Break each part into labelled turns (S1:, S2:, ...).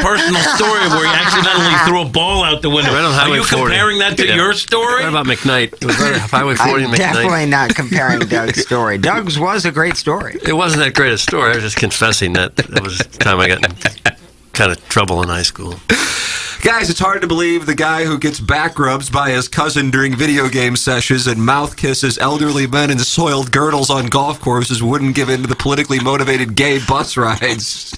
S1: personal story where he accidentally threw a ball out the window.
S2: Right on Highway 40.
S1: Are you comparing that to your story?
S2: What about McKnight? It was right on Highway 40 and
S3: I'm
S2: McKnight.
S3: definitely not comparing Doug's story. Doug's was a great story.
S2: It wasn't that great a story. I was just confessing that was the time I got in kind of trouble in high school.
S4: Guys, it's hard to believe the guy who gets back rubs by his cousin during video game sessions and mouth kisses elderly men in soiled girdles on golf courses wouldn't give in to the politically motivated gay bus rides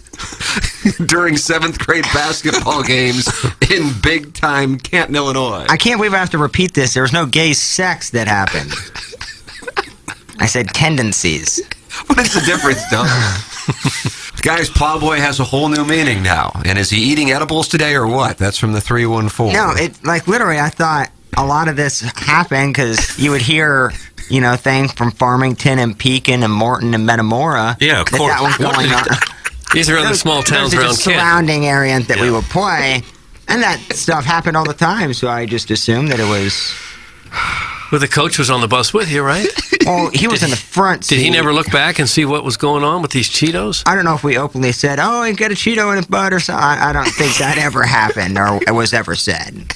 S4: during 7th grade basketball games in big-time Canton, Illinois.
S3: I can't believe I have to repeat this. There was no gay sex that happened. I said tendencies.
S4: What is the difference, Doug? Guys, Plowboy has a whole new meaning now. And is he eating edibles today or what? That's from the 314.
S3: No, literally, I thought a lot of this happened because you would hear, things from Farmington and Pekin and Morton and Metamora.
S1: Yeah, of course.
S3: That was going on.
S2: These are other small towns
S3: Those are
S2: around
S3: just
S2: Canton.
S3: surrounding areas that we would play. And that stuff happened all the time, so I just assumed that it was...
S2: Well, the coach was on the bus with you, right?
S3: Well, he was in the front seat.
S2: Did he never look back and see what was going on with these Cheetos?
S3: I don't know if we openly said, oh, he got a Cheeto in his butt or something. I don't think that ever happened or was ever said.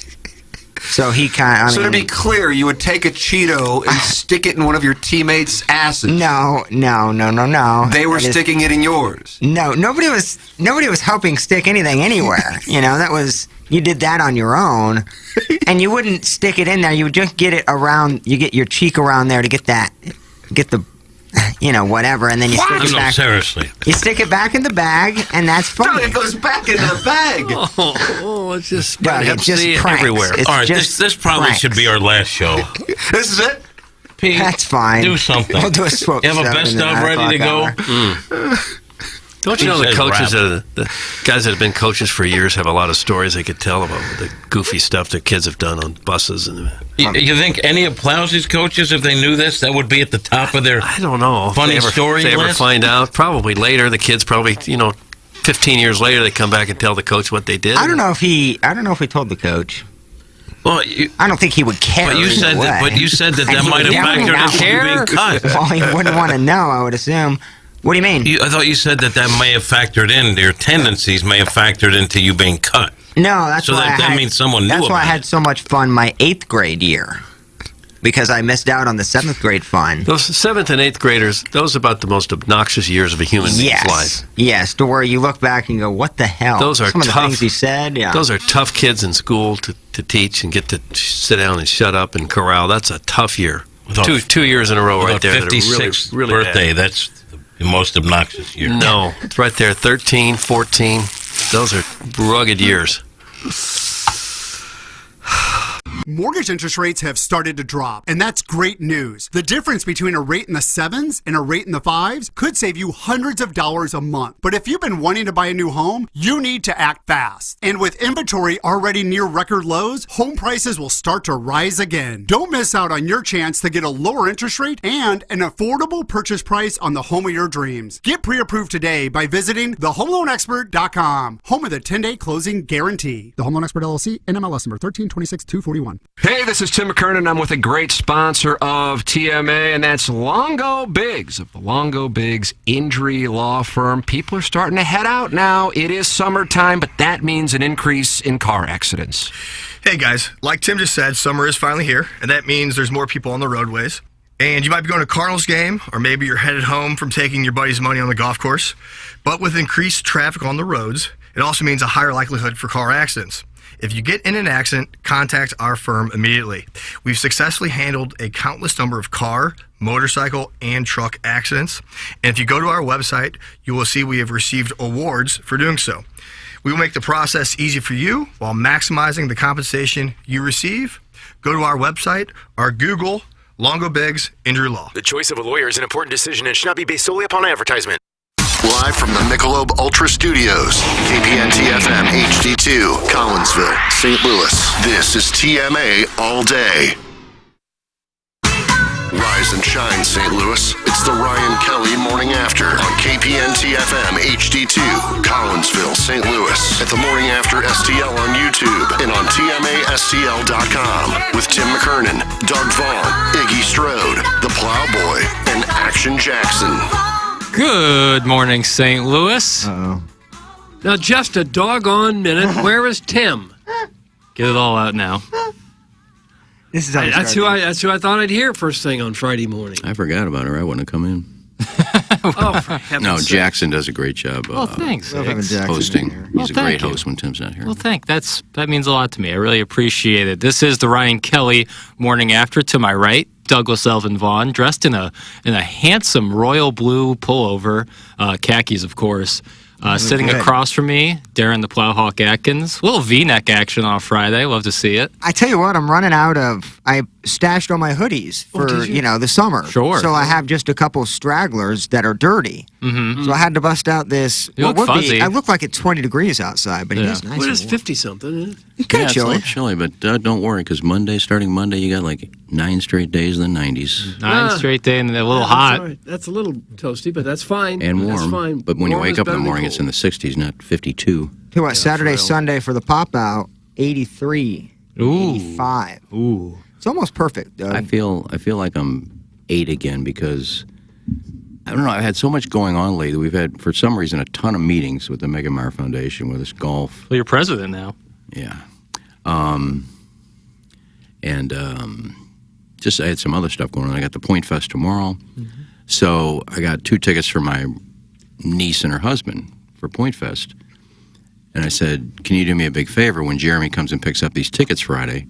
S3: So he kind of...
S4: So to be clear, you would take a Cheeto and stick it in one of your teammates' asses.
S3: No.
S4: They were sticking it in yours.
S3: No, nobody was helping stick anything anywhere. That was... You did that on your own, and you wouldn't stick it in there. You would just get it around. You get your cheek around there to get the, whatever, and then you stick it back.
S1: Seriously.
S3: You stick it back in the bag, and that's fun.
S4: No, it goes back into the bag.
S2: It's just
S3: Doug, it's just pranks.
S2: everywhere.
S3: It's
S1: All right,
S3: just
S1: this probably
S3: pranks.
S1: should be our last show.
S4: This is it?
S1: Pete,
S3: That's fine.
S1: do something.
S3: We'll do a swoop.
S1: You have a best of ready to go?
S2: Don't you know the coaches, the guys that have been coaches for years have a lot of stories they could tell about the goofy stuff that kids have done on buses. And
S1: You think any of Plowsy's coaches, if they knew this, that would be at the top of their
S2: I don't know.
S1: funny story
S2: If they ever
S1: list?
S2: find out, probably later. The kids probably, 15 years later, they come back and tell the coach what they did.
S3: I don't know if he told the coach.
S1: Well,
S3: I don't think he would care.
S1: But you said that
S3: And he
S1: might
S3: would
S1: have
S3: definitely
S1: factored
S3: not
S1: into you being cut.
S3: Well, he wouldn't want to know, I would assume. What do you mean?
S1: I thought you said that may have factored in, your tendencies may have factored into you being cut.
S3: No, that's
S1: So
S3: why
S1: that means someone knew
S3: That's why I
S1: about
S3: had so much fun my 8th grade year. Because I missed out on the 7th grade fun.
S2: Those 7th and 8th graders, those are about the most obnoxious years of a human being's life.
S3: Yes, to where you look back and go, what the hell?
S2: Those are
S3: Some of the
S2: tough.
S3: things he said, yeah.
S2: Those are tough kids in school to teach and get to sit down and shut up and corral. That's a tough year. Two years in a row right there.
S1: 56th
S2: really
S1: birthday,
S2: bad.
S1: that's the most obnoxious year.
S2: No, it's right there. 13, 14. Those are rugged years.
S5: Mortgage interest rates have started to drop, and that's great news. The difference between a rate in the 7s and a rate in the 5s could save you hundreds of dollars a month. But if you've been wanting to buy a new home, you need to act fast. And with inventory already near record lows, home prices will start to rise again. Don't miss out on your chance to get a lower interest rate and an affordable purchase price on the home of your dreams. Get pre-approved today by visiting thehomeloanexpert.com, home of the 10-day closing guarantee. The Home Loan Expert LLC, NMLS number 1326241.
S4: Hey, this is Tim McKernan. I'm with a great sponsor of TMA, and that's Longo Biggs of the Longo Biggs Injury Law Firm. People are starting to head out now. It is summertime, but that means an increase in car accidents.
S6: Hey guys, like Tim just said, summer is finally here, and that means there's more people on the roadways. And you might be going to a Cardinals game, or maybe you're headed home from taking your buddy's money on the golf course. But with increased traffic on the roads, it also means a higher likelihood for car accidents. If you get in an accident, contact our firm immediately. We've successfully handled a countless number of car, motorcycle, and truck accidents. And if you go to our website, you will see we have received awards for doing so. We will make the process easy for you while maximizing the compensation you receive. Go to our website or Google Longo Biggs Injury Law.
S7: The choice of a lawyer is an important decision and should not be based solely upon advertisement.
S8: Live from the Michelob Ultra Studios, KPNT-FM HD2, Collinsville, St. Louis. This is TMA All Day. Rise and shine, St. Louis. It's the Ryan Kelly Morning After on KPNT-FM HD2, Collinsville, St. Louis. At the Morning After STL on YouTube and on TMASTL.com with Tim McKernan, Doug Vaughn, Iggy Strode, The Plowboy, and Action Jackson.
S9: Good morning, St. Louis.
S3: Uh-oh.
S9: Now, just a doggone minute. Where is Tim?
S10: Get it all out now.
S3: This is how
S9: That's who I thought I'd hear first thing on Friday morning.
S11: I forgot about her. I wouldn't have come in.
S9: Oh, for heaven's
S11: No,
S9: sake.
S11: Jackson does a great job
S10: Thanks.
S11: hosting. He's a great
S10: thank you.
S11: host when Tim's not here.
S10: Well, that means a lot to me. I really appreciate it. This is the Ryan Kelly Morning After. To my right, Douglas Elvin Vaughn, dressed in a handsome royal blue pullover, khakis, of course. Sitting
S3: good.
S10: across from me, Darren the Plowhawk Atkins. A little V-neck action on Friday. Love to see it.
S3: I tell you what, I'm running out of. I stashed all my hoodies for the summer.
S10: Sure.
S3: So I have just a couple stragglers that are dirty.
S10: Mm-hmm.
S3: So I had to bust out this.
S10: You look fuzzy.
S3: I look like it's 20 degrees outside, but it is nice.
S9: What
S3: and
S9: is
S3: warm.
S9: 50-something, isn't it?
S3: It's kind
S11: Yeah,
S3: of
S11: it's a
S3: chilly.
S11: little chilly, but don't worry, because starting Monday, you got like 9 straight days in the 90s.
S10: 9 straight day and a little
S9: That's
S10: hot.
S9: all right. That's a little toasty, but that's fine.
S11: And warm.
S9: That's fine.
S11: But when you
S9: Warm
S11: wake
S9: is
S11: up in
S9: better
S11: the
S9: than
S11: morning, it's in
S9: cold.
S11: the 60s, not 52.
S3: Tell you what, Saturday,
S9: real.
S3: Sunday for the pop out, 83,
S10: Ooh.
S3: 85.
S10: Ooh.
S3: It's almost perfect, Doug.
S11: I feel like I'm 8 again because I don't know. I've had so much going on lately. We've had, for some reason, a ton of meetings with the Mega Meyer Foundation with this golf.
S10: Well, you're president now.
S11: Yeah. Just I had some other stuff going on. I got the Point Fest tomorrow. Mm-hmm. So I got 2 tickets for my niece and her husband for Point Fest. And I said, can you do me a big favor? When Jeremy comes and picks up these tickets Friday,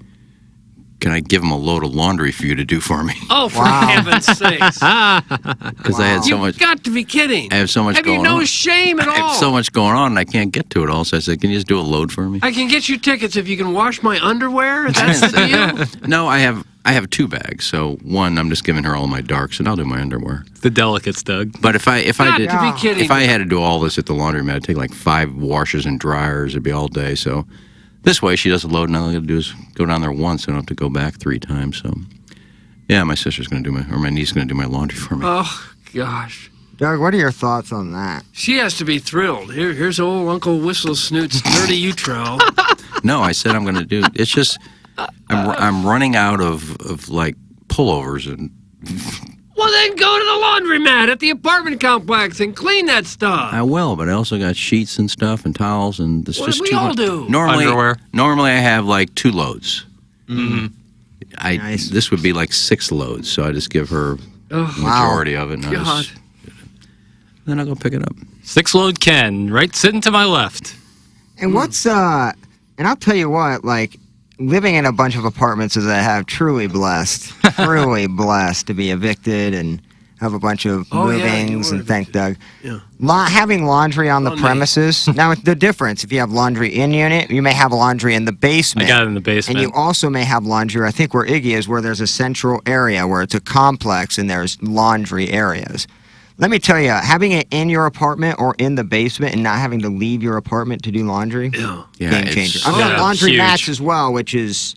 S11: can I give him a load of laundry for you to do for me?
S9: Oh, for heaven's sakes.
S11: Because I had so much.
S9: You've got to be kidding.
S11: I have so much
S9: Have
S11: going
S9: you no
S11: on.
S9: shame at all?
S11: I have so much going on, and I can't get to it all. So I said, can you just do a load for me?
S9: I can get you tickets if you can wash my underwear. That's the deal.
S11: No, I have 2 bags. So one, I'm just giving her all my darks, and I'll do my underwear.
S10: The delicates, Doug.
S11: But if I
S9: Got
S11: did,
S9: to be kidding.
S11: if I had to do all this at the laundromat, it'd take like 5 washers and dryers. It'd be all day. So this way, she does a load, and all I got to do is go down there once. I don't have to go back 3 times. So yeah, my sister's going to do my niece is going to do my laundry for me.
S9: Oh, gosh.
S3: Doug, what are your thoughts on that?
S9: She has to be thrilled. Here's old Uncle Whistle Snoot's dirty Utro.
S11: No, I said I'm going to do. It's just I'm running out of like pullovers and.
S9: Well, then go to the laundromat at the apartment complex and clean that stuff.
S11: I will, but I also got sheets and stuff and towels, and it's
S9: What
S11: just
S9: do we
S11: too
S9: all
S11: much.
S9: do?
S10: Underwear.
S11: Normally I have like 2 loads.
S10: Mm-hmm.
S3: Nice.
S11: This would be like 6 loads, so I just give her the
S9: Oh,
S11: majority of it. And
S9: God.
S11: Then I'll go pick it up.
S10: 6-load Ken, right sitting to my left.
S3: And what's and I'll tell you what, like living in a bunch of apartments as I have, truly blessed to be evicted and have a bunch of
S9: Oh, yeah, you
S3: movings
S9: were
S3: and thank Doug.
S9: Yeah.
S3: Having laundry on the
S9: Oh, nice.
S3: premises. Now the difference, if you have laundry in unit, you may have laundry in the basement.
S10: I got it in the basement.
S3: And you also may have laundry, I think where Iggy is, where there's a central area where it's a complex and there's laundry areas. Let me tell you, having it in your apartment or in the basement and not having to leave your apartment to do laundry,
S9: Yeah.
S3: game changer.
S11: it's,
S3: I've got laundry
S10: huge.
S3: mats as well, which is,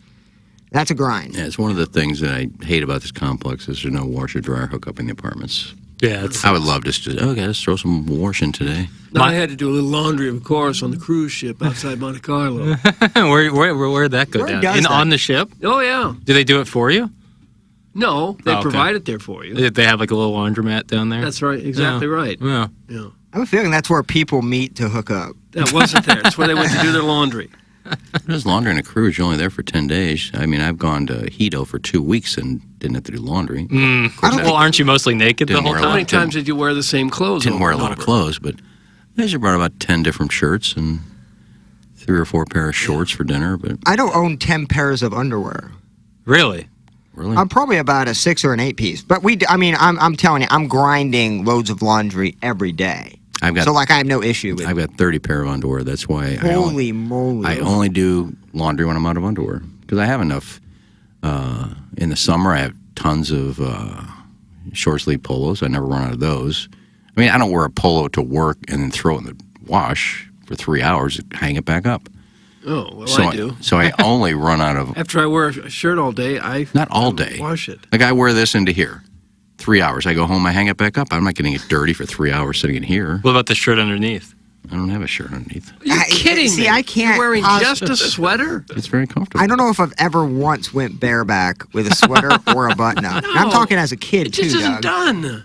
S3: that's a grind.
S11: yeah, it's one of the things that I hate about this complex is there's no washer dryer hookup in the apartments.
S10: Yeah, it's
S11: I would love just to okay, let's throw some wash in today.
S9: Now, I had to do a little laundry, of course, on the cruise ship outside Monte Carlo.
S10: where'd that go
S3: Where
S10: down?
S3: does that-
S10: On the ship?
S9: Oh, yeah.
S10: Do they do it for you?
S9: No, they
S10: Oh, okay.
S9: provide it there for you.
S10: They have like a little laundromat down there?
S9: That's right. Exactly right.
S10: Yeah.
S9: Yeah.
S3: I have a feeling that's where people meet to hook up.
S9: That wasn't there. That's where they went to do their laundry.
S11: There's laundry in a cruise. You're only there for 10 days. I mean, I've gone to Hito for 2 weeks and didn't have to do laundry.
S10: Well, aren't you mostly naked the
S11: Didn't
S10: whole
S11: wear a
S9: How
S11: lot.
S10: time?
S9: many times did you wear the same clothes?
S11: Didn't
S9: over
S11: wear a
S9: and
S11: lot of
S9: over?
S11: clothes, but I usually brought about 10 different shirts and 3 or 4 pair of shorts for dinner. But
S3: I don't own 10 pairs of underwear.
S10: Really?
S11: really,
S3: I'm probably about a 6 or an 8 piece. But I'm telling you, I'm grinding loads of laundry every day.
S11: I've got
S3: So, like, I have no issue with
S11: I've got 30 pair of underwear. That's why I
S3: Holy moly.
S11: only do laundry when I'm out of underwear because I have enough. In the summer, I have tons of short sleeve polos. I never run out of those. I mean, I don't wear a polo to work and then throw it in the wash for 3 hours and hang it back up.
S9: Oh, well,
S11: So
S9: I do.
S11: So I only run out of
S9: After I wear a shirt all day, I
S11: not all day.
S9: wash it.
S11: Like I wear this into here. 3 hours. I go home, I hang it back up. I'm not getting it dirty for 3 hours sitting in here.
S10: What about the shirt underneath?
S11: I don't have a shirt underneath.
S9: Are you kidding
S3: see,
S9: me?
S3: I can't
S9: You're wearing
S3: pos-
S9: just a sweater?
S11: It's very comfortable.
S3: I don't know if I've ever once went bareback with a sweater or a button-up. And I'm
S9: No.
S3: talking as a kid,
S9: It just
S3: too,
S9: isn't
S3: Doug.
S9: done.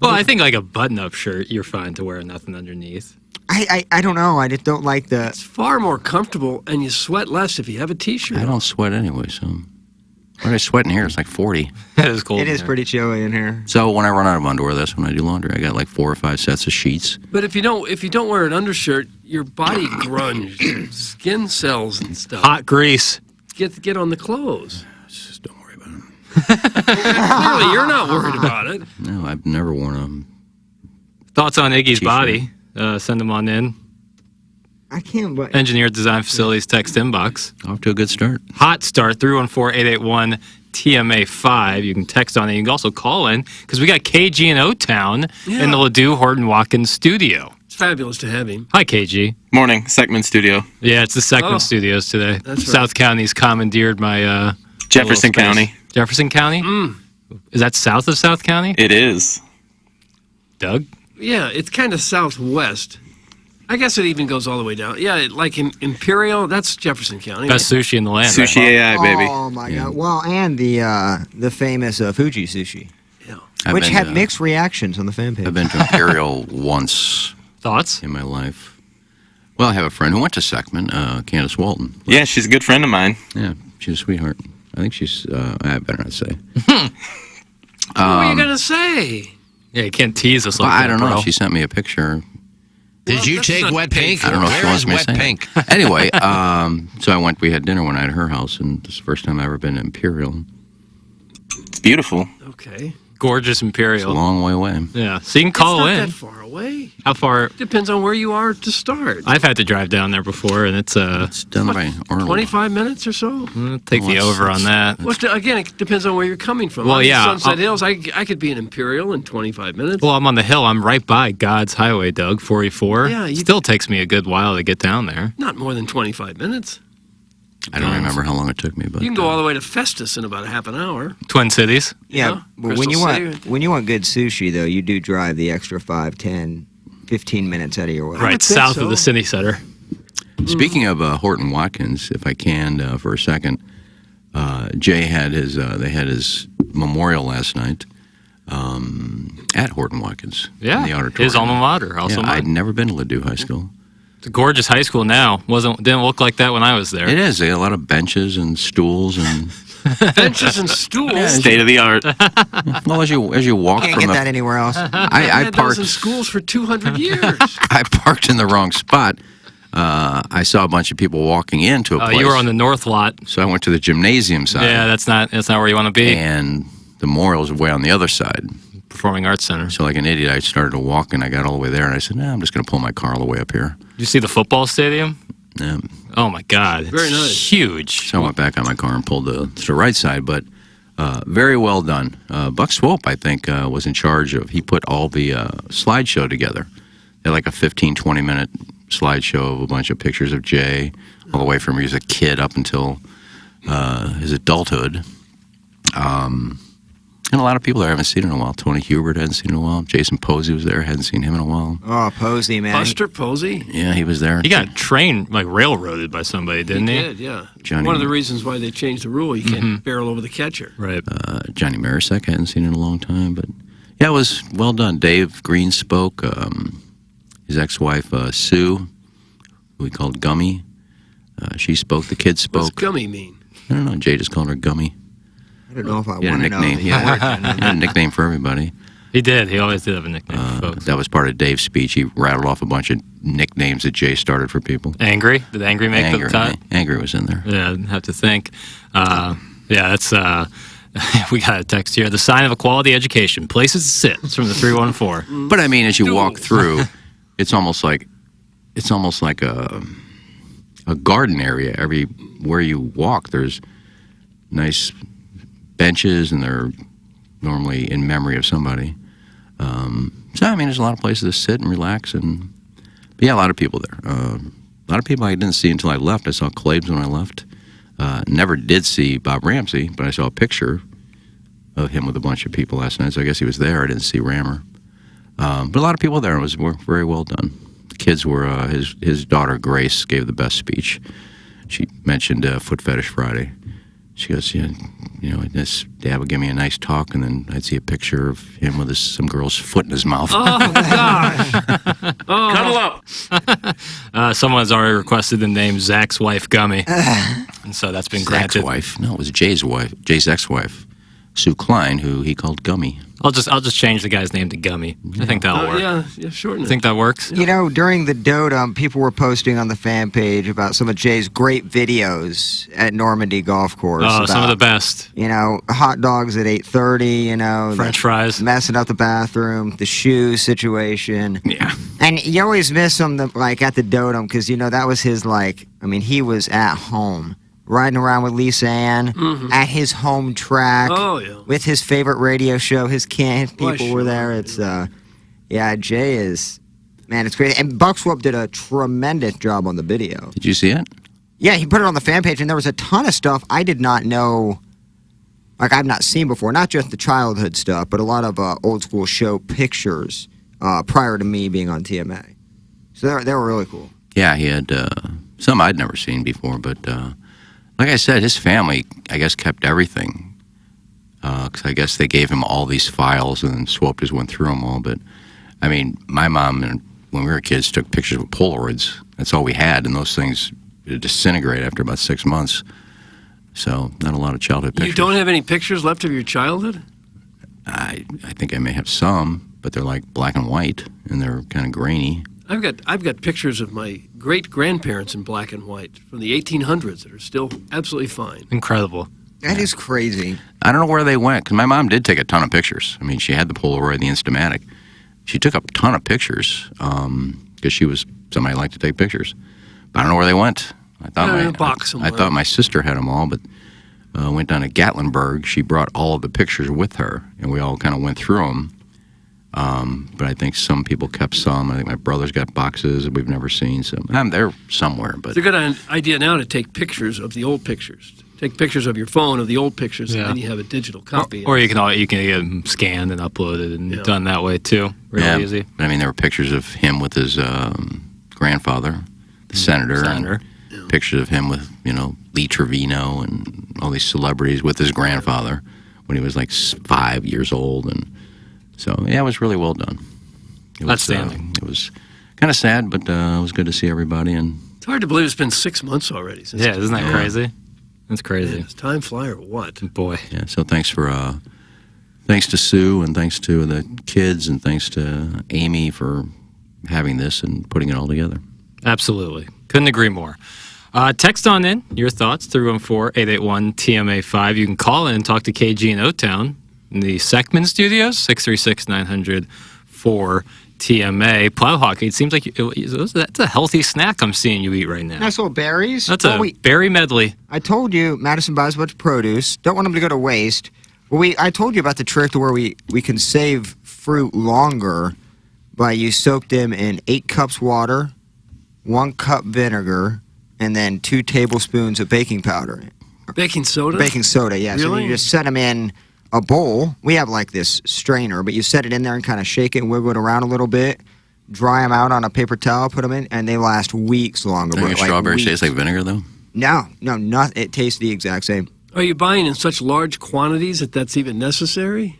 S10: Well, I think like a button-up shirt, you're fine to wear nothing underneath.
S3: I don't know. I just don't like the.
S9: It's far more comfortable, and you sweat less if you have a T-shirt.
S11: I don't sweat anyway, so. When I sweat in here, it's like 40.
S10: It is cold.
S3: It is pretty chilly in here.
S11: So when I run out of underwear, that's when I do laundry. I got like 4 or 5 sets of sheets.
S9: But if you don't wear an undershirt, your body grunge, your skin cells and stuff.
S10: Hot grease.
S9: Get on the clothes.
S11: Just don't worry about them.
S9: Clearly, you're not worried about it.
S11: No, I've never worn them.
S10: Thoughts on Iggy's
S11: T-shirt.
S10: body? Send them on in.
S3: I can't. But
S10: Engineered Design Facilities text inbox.
S11: Off to a good start.
S10: Hot start 314-881-TMA5. You can text on it. You can also call in because we got KG in O-Town in the Ladue Horton Watkins studio.
S9: It's fabulous to have him.
S10: Hi, KG.
S12: Morning, Seckman Studio.
S10: Yeah, it's the Seckman
S9: Oh.
S10: Studios today.
S9: That's right.
S10: South County's commandeered my
S12: Jefferson
S10: little space.
S12: County.
S10: Jefferson County? Is that south of South County?
S12: It is.
S10: Doug?
S9: Yeah, it's kind of southwest. I guess it even goes all the way down. Yeah, like in Imperial, that's Jefferson County.
S10: Best sushi in the land.
S12: Sushi
S10: right?
S12: AI, baby.
S3: Oh my God! Well, and the famous Fuji sushi,
S11: I've
S3: which
S11: been
S3: had
S11: to-
S3: mixed reactions on the fan page.
S11: I've been to Imperial once
S10: Thoughts?
S11: in my life. Well, I have a friend who went to Seckman, Candace Walton.
S12: Yeah, she's a good friend of mine.
S11: Yeah, she's a sweetheart. I think she's, I better not say.
S9: What are you gonna say?
S10: Yeah, you can't tease us like
S11: Well, I
S10: that,
S11: don't know.
S10: bro.
S11: She sent me a picture.
S2: Did you
S9: that's
S2: take
S9: not
S2: wet
S9: paid
S2: pink?
S9: for.
S11: I don't know if she
S2: Where
S11: wants
S2: is
S11: me to
S2: wet
S11: say.
S2: pink?
S11: Anyway, so I went. We had dinner one night at her house, and this is the first time I've ever been to Imperial.
S12: It's beautiful.
S9: Okay.
S10: Gorgeous
S11: It's a
S10: Imperial.
S11: long way away.
S10: Yeah, so you can call
S9: it's not
S10: in.
S9: that far away.
S10: How far?
S9: Depends on where you are to start.
S10: I've had to drive down there before, and it's
S11: It's done by Arnold.
S9: 25 minutes or so.
S10: take the
S11: Well,
S10: over on that.
S9: Well, again, it depends on where you're coming from.
S10: Well,
S9: I'm in
S10: yeah,
S9: Sunset Hills, I could be in Imperial in 25 minutes.
S10: Well, I'm on the hill. I'm right by God's Highway, Doug, 44.
S9: Yeah, you-
S10: Still takes me a good while to get down there.
S9: Not more than 25 minutes.
S11: I don't remember how long it took me, but
S9: You can go all the way to Festus in about a half an hour.
S10: Twin Cities.
S3: Yeah, but when
S9: Crystal
S3: you
S9: City.
S3: want good sushi though, you do drive the extra 5, 10, 15 minutes out of your way.
S10: Right,
S9: think
S10: south
S9: so.
S10: of the city center.
S11: Speaking of Horton Watkins, if I can for a second, Jay had his they had his memorial last night at Horton Watkins.
S10: Yeah,
S11: in the auditorium.
S10: his alma mater. Also,
S11: Yeah,
S10: mine.
S11: I'd never been to Ladue High School.
S10: It's a gorgeous high school now. Didn't look like that when I was there.
S11: It is. They had a lot of benches and stools and
S9: Benches and stools.
S12: State of the art.
S11: well, as you walk
S3: Can't
S11: from
S3: get
S11: a,
S3: that anywhere else.
S11: I
S9: had those
S11: parked
S9: in schools for 200 years.
S11: I parked in the wrong spot. I saw a bunch of people walking into a place.
S10: You were on the north lot.
S11: So I went to the gymnasium side.
S10: Yeah, that's not where you want to be.
S11: And the memorial's way on the other side.
S10: Performing Arts Center.
S11: So like an idiot, I started to walk, and I got all the way there, and I said, I'm just going to pull my car all the way up here.
S10: Did you see the football stadium?
S11: Yeah.
S10: Oh my God, it's
S9: Very nice.
S10: huge.
S11: So I went back on my car and pulled to the right side, but very well done. Buck Swope, I think, was in charge of, he put all the slideshow together. They had like a 15, 20-minute slideshow of a bunch of pictures of Jay, all the way from he was a kid up until his adulthood. And a lot of people there I haven't seen in a while. Tony Hubert hadn't seen in a while. Jason Posey was there, hadn't seen him in a while.
S3: Oh, Posey, man.
S9: Buster Posey.
S11: Yeah, he was there.
S10: He got trained, like railroaded by somebody, didn't he?
S9: He did, yeah.
S11: Johnny-
S9: One of the reasons why they changed the rule, you can't barrel over the catcher.
S10: Right.
S11: Johnny Marisek, I hadn't seen in a long time, but yeah, it was well done. Dave Green spoke. His ex-wife, Sue, who he called Gummy, she spoke. The kids
S9: What's
S11: spoke.
S9: gummy mean?
S11: I don't know. Jay just called her Gummy.
S3: I don't know if I
S11: He had a
S3: want to know.
S11: nickname. He had a nickname for everybody.
S10: He did. He always did have a nickname for folks.
S11: That was part of Dave's speech. He rattled off a bunch of nicknames that Jay started for people.
S10: Angry? Did Angry make the cut?
S11: Angry was in there.
S10: Yeah, I didn't have to think. Yeah, that's. We got a text here. The sign of a quality education. Places to sit. It's from the 314.
S11: But I mean, as you walk through, it's almost like a garden area. Everywhere you walk, there's nice benches, and they're normally in memory of somebody. So I mean, there's a lot of places to sit and relax, but yeah, a lot of people there. A lot of people I didn't see until I left. I saw Claves when I left. Never did see Bob Ramsey, but I saw a picture of him with a bunch of people last night, so I guess he was there. I didn't see Rammer. But a lot of people there. It were very well done. The kids were, his daughter Grace gave the best speech. She mentioned Foot Fetish Friday. She goes, yeah, this Dad would give me a nice talk, and then I'd see a picture of him with some girl's foot in his mouth.
S9: Oh, gosh.
S12: Cuddle up.
S10: Someone's already requested the name Zach's wife, Gummy. And so that's been
S11: Zach's
S10: granted.
S11: wife. No, it was Jay's wife, Jay's ex-wife, Sue Klein, who he called Gummy.
S10: I'll just change the guy's name to Gummy. I think that'll work.
S9: Yeah, shorten
S10: I
S9: it.
S10: think that works.
S3: During the Dotem, people were posting on the fan page about some of Jay's great videos at Normandy Golf Course.
S10: Oh, some of the best.
S3: Hot dogs at 8:30.
S10: French fries.
S3: Messing up the bathroom, the shoe situation.
S10: Yeah.
S3: And you always miss him, at the Dotem, because that was his he was at home. Riding around with Lisa Ann at his home track with his favorite radio show. His people were there. It's Jay is, man, it's great. And Buckswap did a tremendous job on the video.
S11: Did you see it?
S3: Yeah, he put it on the fan page, and there was a ton of stuff I did not know, I've not seen before. Not just the childhood stuff, but a lot of old school show pictures prior to me being on TMA. So they were really cool.
S11: Yeah, he had some I'd never seen before, but like I said, his family, I guess, kept everything. Because I guess they gave him all these files, and then Swope just went through them all. But, my mom, when we were kids, took pictures with Polaroids. That's all we had, and those things disintegrate after about 6 months. So, not a lot of childhood pictures.
S9: You don't have any pictures left of your childhood?
S11: I think I may have some, but they're like black and white, and they're kind of grainy.
S9: I've got pictures of my great-grandparents in black and white from the 1800s that are still absolutely fine.
S10: Incredible.
S3: That is crazy.
S11: I don't know where they went, because my mom did take a ton of pictures. She had the Polaroid, the Instamatic. She took a ton of pictures because she was somebody who liked to take pictures. But I don't know where they went. I thought my sister had them all, but went down to Gatlinburg. She brought all of the pictures with her, and we all kind of went through them. But I think some people kept some. I think my brother's got boxes that we've never seen. So they're somewhere. But
S9: it's a good idea now to take pictures of the old pictures. Take pictures of your phone of the old pictures, and then you have a digital copy.
S10: Or you can get them scanned and uploaded and done that way too. Really easy.
S11: But there were pictures of him with his grandfather, the senator. Pictures of him with Lee Trevino and all these celebrities with his grandfather when he was like 5 years old, and so it was really well done.
S10: Outstanding.
S11: It was kind of sad, but it was good to see everybody. And
S9: it's hard to believe it's been 6 months already. Since
S10: isn't that crazy? That's crazy.
S9: Does time fly or what?
S10: Boy.
S11: Yeah. So thanks to Sue, and thanks to the kids, and thanks to Amy for having this and putting it all together.
S10: Absolutely. Couldn't agree more. Text on in your thoughts, 314-881-TMA5. You can call in and talk to KG in O-Town in the Seckman Studios, 636-900-4TMA. Plowhawk, it seems like that's a healthy snack I'm seeing you eat right now.
S3: Nice little berries.
S10: That's a berry medley.
S3: I told you, Madison buys a bunch of produce. Don't want them to go to waste. Well, I told you about the trick to where we can save fruit longer by you soak them in 8 cups water, 1 cup vinegar, and then 2 tablespoons of baking powder.
S9: Baking soda?
S3: Baking soda, yeah.
S9: Really?
S3: So you just set them in a bowl. We have like this strainer, but you set it in there and kind of shake it and wiggle it around a little bit. Dry them out on a paper towel, put them in, and they last weeks longer.
S11: Don't your strawberries taste like vinegar, though?
S3: No, it tastes the exact same.
S9: Are you buying in such large quantities that that's even necessary?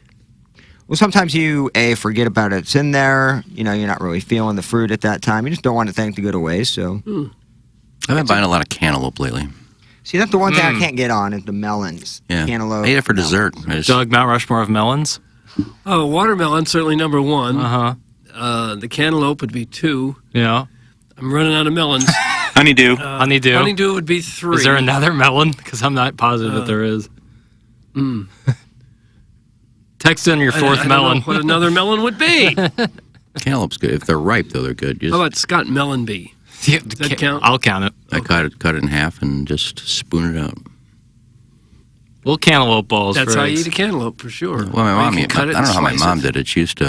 S3: Well, sometimes you, forget about it. It's in there. You're not really feeling the fruit at that time. You just don't want the thing to go to waste, so...
S11: I've been buying a lot of cantaloupe lately.
S3: See, that's the one thing I can't get on is the melons.
S11: Yeah.
S3: Cantaloupe.
S11: I ate it for dessert.
S10: Doug, Mount Rushmore of melons?
S9: Oh, watermelon, certainly number 1.
S10: Uh-huh.
S9: The cantaloupe would be 2.
S10: Yeah.
S9: I'm running out of melons.
S12: Honeydew.
S10: Honeydew.
S9: Honeydew would be 3.
S10: Is there another melon? Because I'm not positive that there is. Text in your fourth
S9: I don't
S10: melon.
S9: know what another melon would be.
S11: Cantaloupe's good. If they're ripe, though, they're good.
S9: How about Scott Melon Bee?
S10: Yeah,
S9: Does that count?
S10: I'll count it.
S11: I cut it in half and just spoon it out.
S10: Little cantaloupe balls.
S9: That's
S10: for
S9: how you
S10: eggs.
S9: eat a cantaloupe, for sure.
S11: Well, my mom,
S9: You can cut
S11: I
S9: it
S11: don't know
S9: and
S11: how my
S9: slice
S11: mom
S9: it.
S11: did it. She'd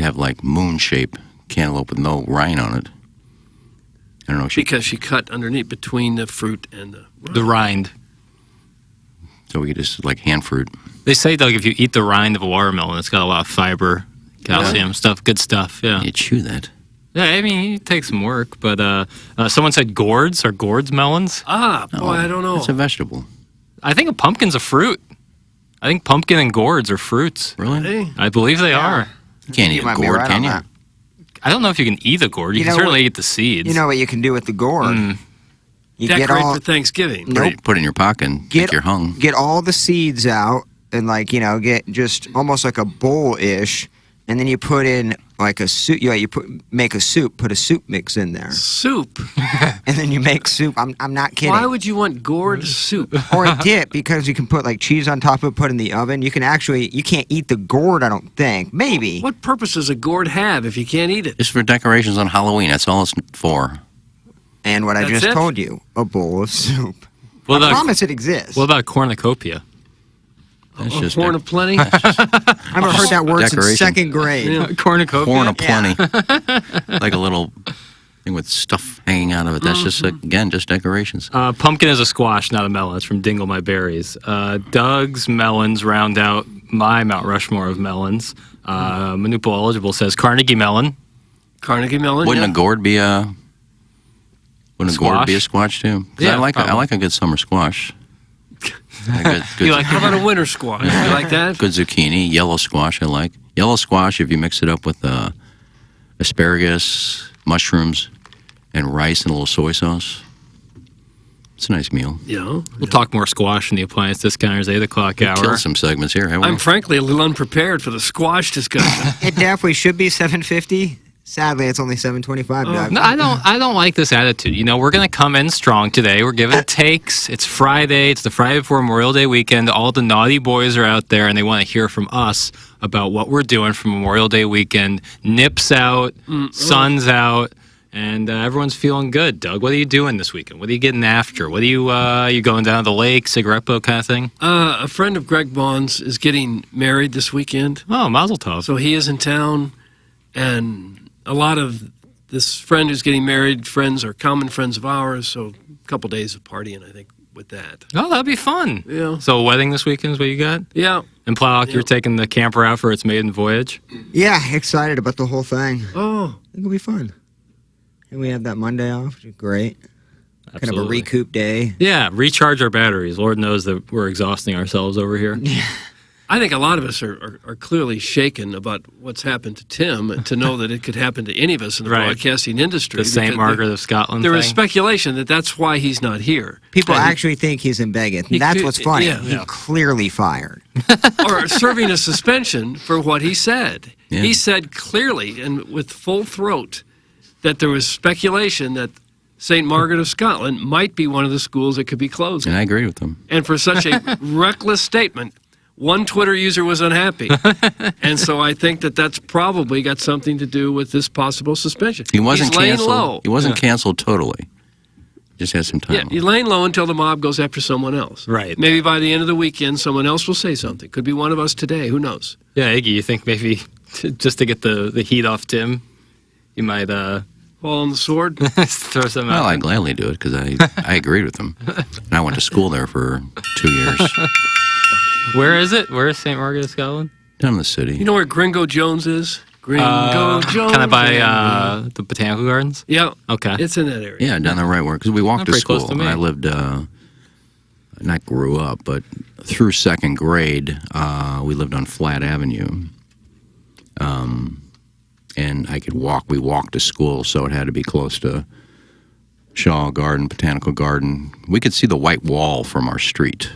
S11: have like moon shape cantaloupe with no rind on it. I don't know.
S9: Because she cut underneath between the fruit and
S10: the rind.
S11: So we could just like hand fruit.
S10: They say, Doug, if you eat the rind of a watermelon, it's got a lot of fiber, calcium, stuff, good stuff. Yeah.
S11: You chew that.
S10: Yeah, I mean, it takes some work, but someone said gourds. Are gourds melons?
S9: boy, I don't know.
S11: It's a vegetable.
S10: I think a pumpkin's a fruit. I think pumpkin and gourds are fruits.
S11: Really?
S10: I believe they are.
S11: You can't eat
S3: You
S11: a
S3: might be
S11: gourd,
S3: right
S11: can
S3: on
S11: you?
S3: that.
S10: I don't know if you can eat the gourd. You
S3: You
S10: can
S3: know
S10: certainly
S3: what-
S10: eat the seeds.
S3: You know what you can do with the gourd? You
S9: Decorate for Thanksgiving.
S11: Put it in your pocket and
S3: Get-
S11: think you're hung.
S3: Get all the seeds out and get just almost like a bowl-ish, and then you put in like a soup. Make a soup. Put a soup mix in there,
S9: Soup.
S3: and then you make soup. I'm not kidding.
S9: Why would you want gourd soup?
S3: Or a dip, because you can put like cheese on top of it, put in the oven. You can't eat the gourd, I don't think. Maybe.
S9: What purpose does a gourd have if you can't eat it?
S11: Just for decorations on Halloween. That's all it's for.
S3: And what I
S9: That's
S3: just
S9: it?
S3: told you, a bowl of soup.
S10: What
S3: I
S10: about-
S3: promise it exists.
S10: What about cornucopia?
S11: That's
S9: A
S11: just
S9: horn of plenty?
S3: I haven't heard that word since
S11: Decoration.
S3: second grade.
S10: Cornucopia?
S11: horn of plenty. Like a little thing with stuff hanging out of it. That's just, again, just decorations.
S10: Pumpkin is a squash, not a melon. It's from Dingle My Berries. Doug's melons round out my Mount Rushmore of melons. Manupo Eligible says Carnegie melon.
S9: Carnegie melon.
S11: Wouldn't
S9: yeah.
S11: a gourd be a... Wouldn't a gourd be a
S10: Squash?
S11: squash too? 'Cause
S10: Yeah,
S11: I like a good summer squash. Good
S10: You like
S9: How about a winter squash? You like that?
S11: good zucchini, yellow squash. I like yellow squash if you mix it up with asparagus, mushrooms, and rice and a little soy sauce. It's a nice meal.
S9: Yeah.
S10: We'll talk more squash in the appliance discounters 8 o'clock hour.
S11: Kill some segments here, haven't we?
S9: I'm frankly a little unprepared for the squash discussion.
S3: It definitely should be 750. Sadly, it's only 725. Doug.
S10: No, I don't like this attitude. You know, we're going to come in strong today. We're giving takes. It's Friday. It's the Friday before Memorial Day weekend. All the naughty boys are out there, and they want to hear from us about what we're doing for Memorial Day weekend. Nips out, sun's out, and everyone's feeling good. Doug, what are you doing this weekend? What are you getting after? What are you going down to the lake, cigarette boat kind of thing?
S9: A friend of Greg Vaughn's is getting married this weekend.
S10: Oh, mazel tov.
S9: So he is in town, and a lot of this friend who's getting married, friends are common friends of ours, so a couple days of partying, I think, with that.
S10: Oh, that'd be fun.
S9: Yeah.
S10: So a wedding this weekend is what you got?
S9: Yeah.
S10: And Plowhawk,
S9: Yeah.
S10: you're taking the camper out for its maiden voyage?
S3: Yeah, excited about the whole thing.
S9: Oh.
S3: I think it'll be fun. And we have that Monday off, which is great. Kind of a
S10: Absolutely.
S3: recoup day.
S10: Yeah, recharge our batteries. Lord knows that we're exhausting ourselves over here.
S9: I think a lot of us are clearly shaken about what's happened to Tim, and to know that it could happen to any of us in the
S10: Right.
S9: broadcasting industry.
S10: The St.
S9: because
S10: Margaret of Scotland
S9: There
S10: thing.
S9: is speculation that that's why he's not here.
S3: People
S9: And he-
S3: actually think he's in Vegas.
S9: He
S3: That's
S9: could-
S3: what's funny.
S9: yeah.
S3: He clearly fired.
S9: or serving a suspension for what he said.
S11: Yeah.
S9: He said clearly and with full throat that there was speculation that St. Margaret of Scotland might be one of the schools that could be closed.
S11: And I agree with them.
S9: And for such a reckless statement, one Twitter user was unhappy. And so I think that that's probably got something to do with this possible suspension.
S11: He wasn't
S9: He's laying
S11: canceled.
S9: low.
S11: He wasn't canceled totally. Just had some time.
S9: Yeah, you're laying low until the mob goes after someone else.
S10: Right.
S9: Maybe by the end of the weekend, someone else will say something. Could be one of us today. Who knows?
S10: Yeah, Iggy, you think maybe just to get the heat off Tim, you might
S9: Fall on the sword.
S10: throw some
S11: Well,
S10: out?
S11: I gladly do it because I agreed with him. And I went to school there for 2 years.
S10: Where is it? Where is St. Margaret of Scotland?
S11: Down in the city.
S9: You know where Gringo Jones is? Gringo Jones.
S10: Kind of by the Botanical Gardens?
S9: Yeah.
S10: Okay.
S9: It's in that area.
S11: Yeah, down the right where, because we walked to
S10: Pretty close
S11: school.
S10: to
S11: And
S10: me.
S11: I lived, not grew up, but through second grade, we lived on Flat Avenue. And I could walk. We walked to school, so it had to be close to Shaw Garden, Botanical Garden. We could see the white wall from our street,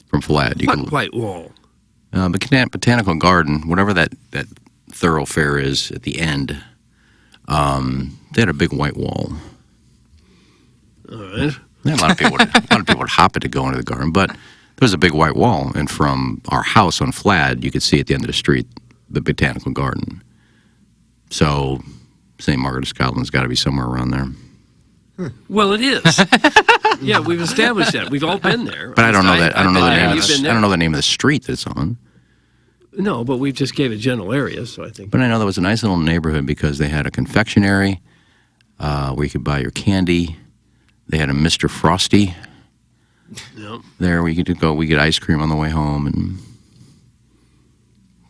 S11: from Flat. You
S9: What
S11: could,
S9: white wall?
S11: Botanical Garden, whatever that thoroughfare is at the end, they had a big white wall.
S9: All right.
S11: Yeah, a lot of people would hop it to go into the garden, but there was a big white wall, and from our house on Flat, you could see at the end of the street the Botanical Garden. So St. Margaret of Scotland's got to be somewhere around there.
S9: Well, it is. Yeah, we've established that. We've all been there.
S11: But I don't know that. I don't know the
S9: I've been
S11: name.
S9: there.
S11: Of
S9: You've
S11: the,
S9: been
S11: I don't
S9: there.
S11: know the name of the street that it's on.
S9: No, but we've just gave a general area, so I think.
S11: But I know there was a nice little neighborhood because they had a confectionery where you could buy your candy. They had a Mr. Frosty
S9: No.
S11: there where you could go. We get ice cream on the way home, and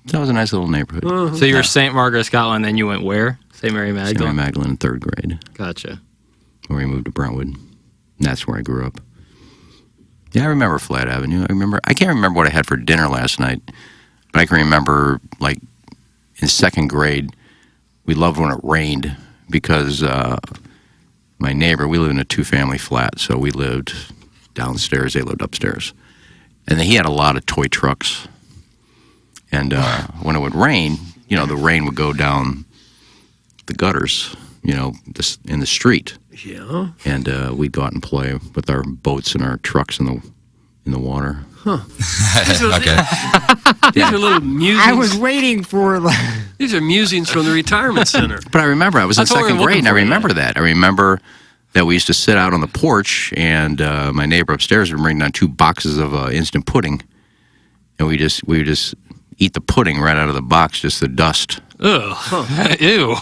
S11: that was a nice little neighborhood.
S10: So you were St. Margaret of Scotland, then you went where? St. Mary
S11: St. Mary
S10: Magdalene?
S11: Magdalene in third grade,
S10: Gotcha.
S11: where we moved to Brentwood. And that's where I grew up. Yeah, I remember Flat Avenue. I can't remember what I had for dinner last night, but I can remember, like, in second grade, we loved when it rained because my neighbor, we lived in a two-family flat, so we lived downstairs, they lived upstairs. And he had a lot of toy trucks. And when it would rain, the rain would go down the gutters, in the street.
S9: Yeah.
S11: And we'd go out and play with our boats and our trucks in the water.
S9: Huh.
S11: Okay.
S9: These are little musings.
S3: I was waiting for.
S9: These are musings from the retirement center.
S11: But I remember I was in second grade, and I remember that. I remember that we used to sit out on the porch, and my neighbor upstairs would bring down 2 boxes of instant pudding, and we would just eat the pudding right out of the box, just the dust.
S10: Ugh. Huh. Ew.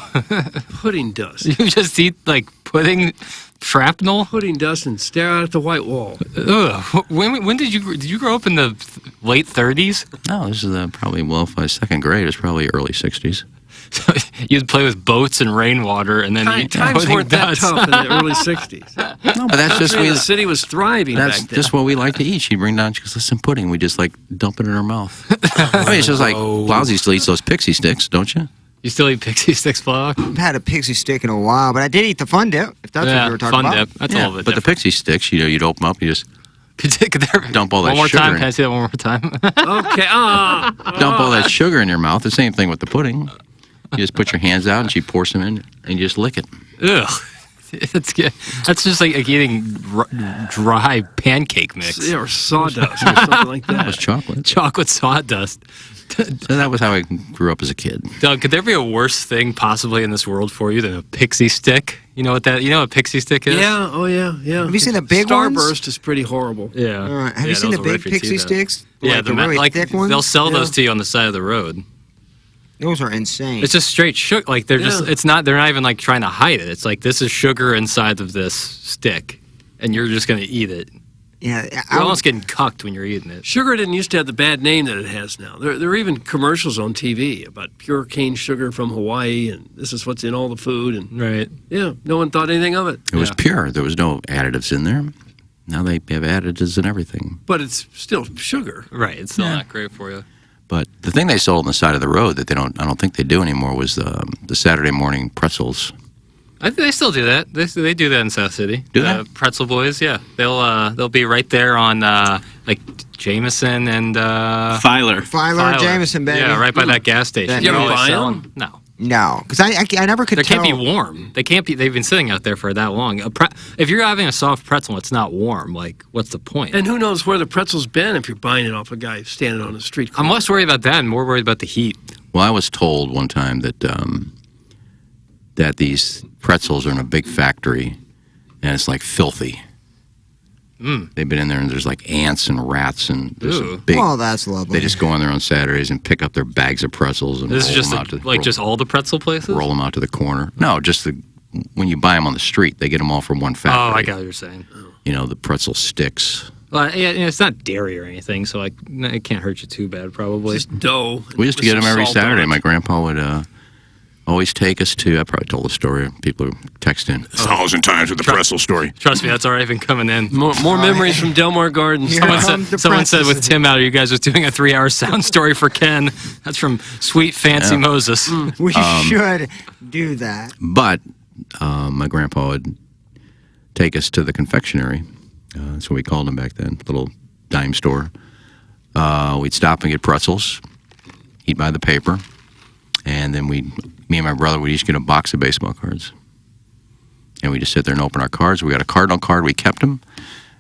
S9: Pudding dust.
S10: You just eat like pudding shrapnel?
S9: Pudding dust and stare out at the white wall.
S10: Ugh. When did you grow up in the late 30s?
S11: No, this is probably, if I was second grade, it's probably early 60s.
S10: So you'd play with boats and rainwater, and then eat
S9: times
S10: pudding
S9: weren't
S10: dust.
S9: that tough in the early 60s.
S11: No, but that's just
S9: the city was thriving back
S11: That's
S9: then.
S11: just what we like to eat. She'd bring down, she goes, listen, pudding. We just like dump it in our mouth. I mean, it's just like, Lousy still eats those pixie sticks, don't you?
S10: You still eat pixie sticks, Flock?
S3: I've had a pixie stick in a while, but I did eat the fun dip, if that's what you were talking
S10: fun
S3: about.
S10: dip. That's a little bit
S11: But the pixie sticks, you'd open them up, you just dump all that
S10: One more
S11: sugar
S10: time.
S11: in.
S10: Can I see that one more time?
S9: Okay.
S11: Dump all that sugar in your mouth. The same thing with the pudding. You just put your hands out and she pours some in and you just lick it.
S10: Ugh. That's just like eating dry pancake mix.
S9: Yeah, or sawdust or something like that.
S11: That was chocolate.
S10: Chocolate sawdust.
S11: So that was how I grew up as a kid.
S10: Doug, could there be a worse thing possibly in this world for you than a pixie stick? You know what a pixie stick is?
S9: Yeah, yeah.
S3: Have you seen the big ones?
S9: Starburst is pretty horrible.
S10: Yeah.
S3: Have you seen the big pixie sticks?
S10: Yeah,
S3: the really thick ones?
S10: they'll sell those to you on the side of the road.
S3: Those are insane.
S10: It's just straight sugar. Like they're they're not even like trying to hide it. It's like this is sugar inside of this stick, and you're just gonna eat it.
S3: Yeah,
S10: you're almost getting cucked when you're eating it.
S9: Sugar didn't used to have the bad name that it has now. There are even commercials on TV about pure cane sugar from Hawaii, and this is what's in all the food. And
S10: right.
S9: Yeah, no one thought anything of it.
S11: It was pure. There was no additives in there. Now they have additives and everything.
S9: But it's still sugar.
S10: Right. It's still not great for you.
S11: But the thing they sold on the side of the road that I don't think they do anymore was the Saturday morning pretzels.
S10: I think they still do that. They do that in South City.
S11: Do they?
S10: Pretzel Boys, yeah. They'll be right there on like Jameson and
S12: Filer,
S3: Jameson, baby.
S10: Yeah, right by that gas station.
S9: You ever
S10: always
S9: buy
S10: sell
S9: them?
S10: No.
S3: No, because I never could
S10: They
S3: tell.
S10: can't be warm. They can't be. They've been sitting out there for that long. If you're having a soft pretzel, it's not warm. Like, what's the point?
S9: And who knows where the pretzel's been if you're buying it off a guy standing on the street
S10: I'm
S9: corner.
S10: less worried about that and more worried about the heat.
S11: Well, I was told one time that that these pretzels are in a big factory, and it's like filthy. They've been in there, and there's like ants and rats, and there's a big.
S3: Oh, that's lovely.
S11: They just go in there on Saturdays and pick up their bags of pretzels and
S10: This is
S11: roll
S10: just
S11: them out to
S10: just all the pretzel places.
S11: roll them out to the corner. No, just when you buy them on the street, they get them all from one factory.
S10: Oh, I got what you're saying.
S11: You know, the pretzel sticks.
S10: Well, yeah, it's not dairy or anything, so like it can't hurt you too bad, probably.
S9: Just dough.
S11: We used to
S9: with
S11: get them
S9: some
S11: every
S9: salt on
S11: Saturday.
S9: it.
S11: My grandpa would always take us to. I probably told the story. People who text in
S12: 1,000 times with the pretzel story.
S10: Trust me, that's already been coming in.
S9: More memories from Delmar Gardens.
S10: Someone said with Tim out, you guys was doing a 3-hour sound story for Ken. That's from Sweet Fancy Moses.
S3: We should do that.
S11: But my grandpa would take us to the confectionery. That's what we called them back then, little dime store. We'd stop and get pretzels. He'd buy the paper. And then me and my brother would each get a box of baseball cards. And we just sit there and open our cards. We got a Cardinal card. We kept them.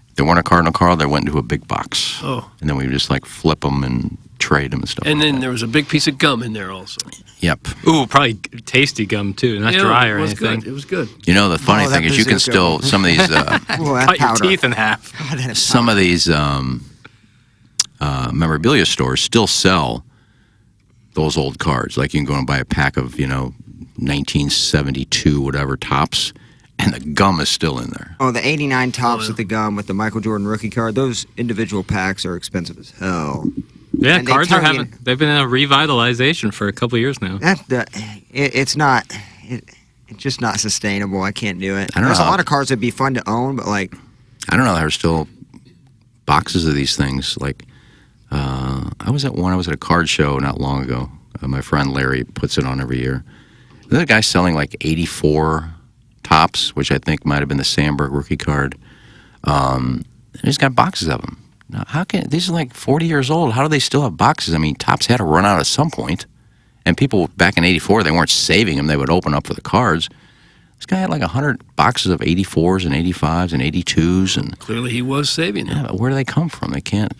S11: If they weren't a Cardinal card, they went into a big box.
S9: Oh.
S11: And then we would just like flip them and trade them and stuff.
S9: And
S11: like
S9: then
S11: that.
S9: there was a big piece of gum in there also.
S11: Yep.
S10: Ooh, probably tasty gum too, not dry or
S9: it was
S10: anything.
S9: Good. It was good.
S11: You know, the funny
S3: Oh,
S11: thing
S3: that
S11: is you can
S3: piece of
S11: still,
S3: gum.
S11: some of these,
S10: Cut your teeth in half.
S3: God, that is
S11: some of these memorabilia stores still sell those old cards. Like you can go and buy a pack of, 1972 whatever tops, and the gum is still in there.
S3: Oh, the 89 tops with the gum with the Michael Jordan rookie card. Those individual packs are expensive as hell.
S10: Yeah,
S3: And they
S10: cards
S3: tell
S10: are
S3: you-
S10: they've been in a revitalization for a couple years now.
S3: It's not. It's just not sustainable. I can't do it.
S11: I don't
S3: There's
S11: know
S3: a
S11: how-
S3: lot of cards that'd be fun to own, but like,
S11: I don't know. There's still boxes of these things. Like, I was at a card show not long ago. My friend Larry puts it on every year. There's a guy selling like 84 tops, which I think might have been the Sandberg rookie card. And he's got boxes of them. Now, these are like 40 years old. How do they still have boxes? I mean, tops had to run out at some point. And people back in '84, they weren't saving them. They would open up for the cards. This guy had like 100 boxes of 84s and 85s and 82s. And
S9: clearly he was saving them.
S11: Yeah, but where do they come from? They can't.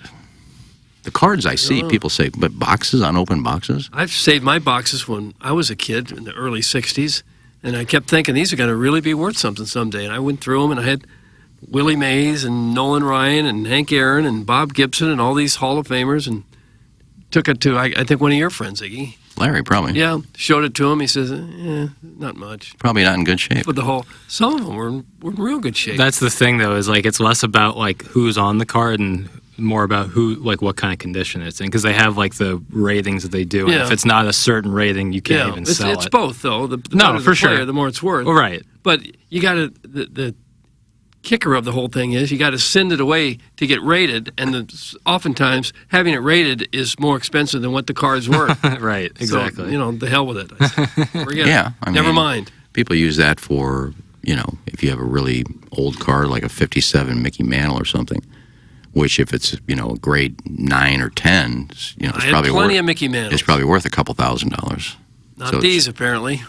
S11: The cards I see, people say, but boxes, unopened boxes?
S9: I've saved my boxes when I was a kid in the early 60s, and I kept thinking these are going to really be worth something someday. And I went through them, and I had Willie Mays and Nolan Ryan and Hank Aaron and Bob Gibson and all these Hall of Famers, and took it to, I think, one of your friends, Iggy.
S11: Larry, probably.
S9: Yeah, showed it to him. He says, not much.
S11: Probably not in good shape.
S9: But some of them were in real good shape.
S10: That's the thing, though, is like it's less about like who's on the card and more about what kind of condition it's in, because they have like the ratings that they do. And if it's not a certain rating, you can't even sell it.
S9: It's both, though. The
S10: no,
S9: better
S10: for
S9: the
S10: sure.
S9: player, the more it's worth.
S10: Right.
S9: But you got to the kicker of the whole thing is you got to send it away to get rated, and oftentimes having it rated is more expensive than what the card's worth.
S10: Right, exactly.
S9: So, the hell with it. Forget it. Never mind.
S11: People use that for, if you have a really old card like a 57 Mickey Mantle or something, which if it's, a grade 9 or 10, it's probably
S9: plenty of Mickey Mantles.
S11: It's probably worth $2,000.
S9: Not these, apparently.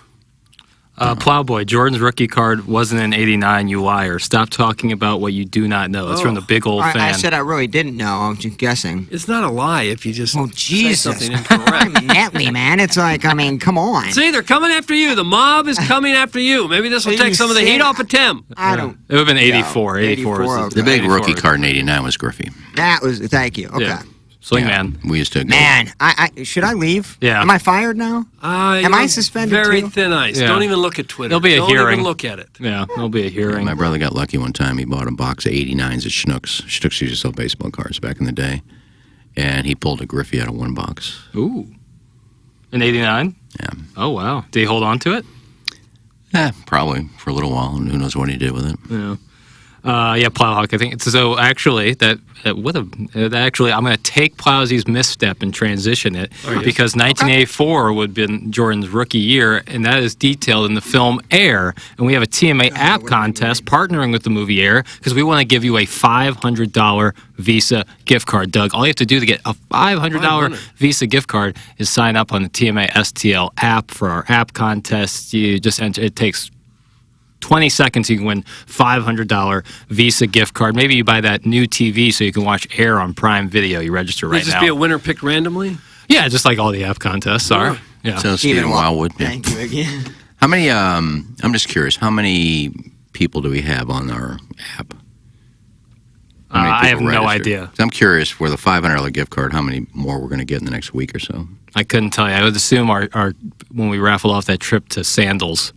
S10: Plowboy, Jordan's rookie card wasn't in '89, you liar. Stop talking about what you do not know. It's from the big old fan.
S3: I said I really didn't know. I was just guessing.
S9: It's not a lie if you just say something incorrect.
S3: Netley, man. It's like, come on.
S9: See, they're coming after you. The mob is coming after you. Maybe this will take some of the heat off of Tim.
S3: I don't.
S10: It would have been 84. 84 was
S11: the big rookie card in '89 was Griffey.
S3: That was, thank you. Okay.
S10: Yeah. Swing man.
S11: We used to go.
S3: Man, should I leave?
S10: Yeah.
S3: Am I fired now? Am I suspended
S9: very
S3: too?
S9: thin ice.
S10: Yeah.
S9: Don't even look at Twitter.
S10: There'll be a
S9: Don't
S10: hearing.
S9: even look at it.
S10: Yeah, there'll be a hearing.
S11: My brother got lucky one time. He bought a box of 89s at Schnucks. Schnucks used to sell baseball cards back in the day. And he pulled a Griffey out of one box.
S10: Ooh. In '89?
S11: Yeah.
S10: Oh, wow. Did he hold on to it?
S11: Yeah, probably for a little while, and who knows what he did with it.
S10: Yeah. Plowhawk. I think it's so. Actually, actually, I'm going to take Plowsy's misstep and transition it because 1984 would have been Jordan's rookie year, and that is detailed in the film Air. And we have a TMA app contest partnering with the movie Air because we want to give you a $500 Visa gift card. Doug, all you have to do to get a $500 Visa gift card is sign up on the TMA STL app for our app contest. You just enter. It takes 20 seconds, you can win $500 Visa gift card. Maybe you buy that new TV so you can watch Air on Prime Video. You register right now.
S9: Will just be a winner picked randomly?
S10: Yeah, just like all the app contests are. Yeah.
S11: So Stephen Wildwood.
S3: Thank you again.
S11: How many, I'm just curious, how many people do we have on our app?
S10: I have no idea.
S11: I'm curious, for the $500 gift card, how many more we're going to get in the next week or so?
S10: I couldn't tell you. I would assume our when we raffle off that trip to Sandals,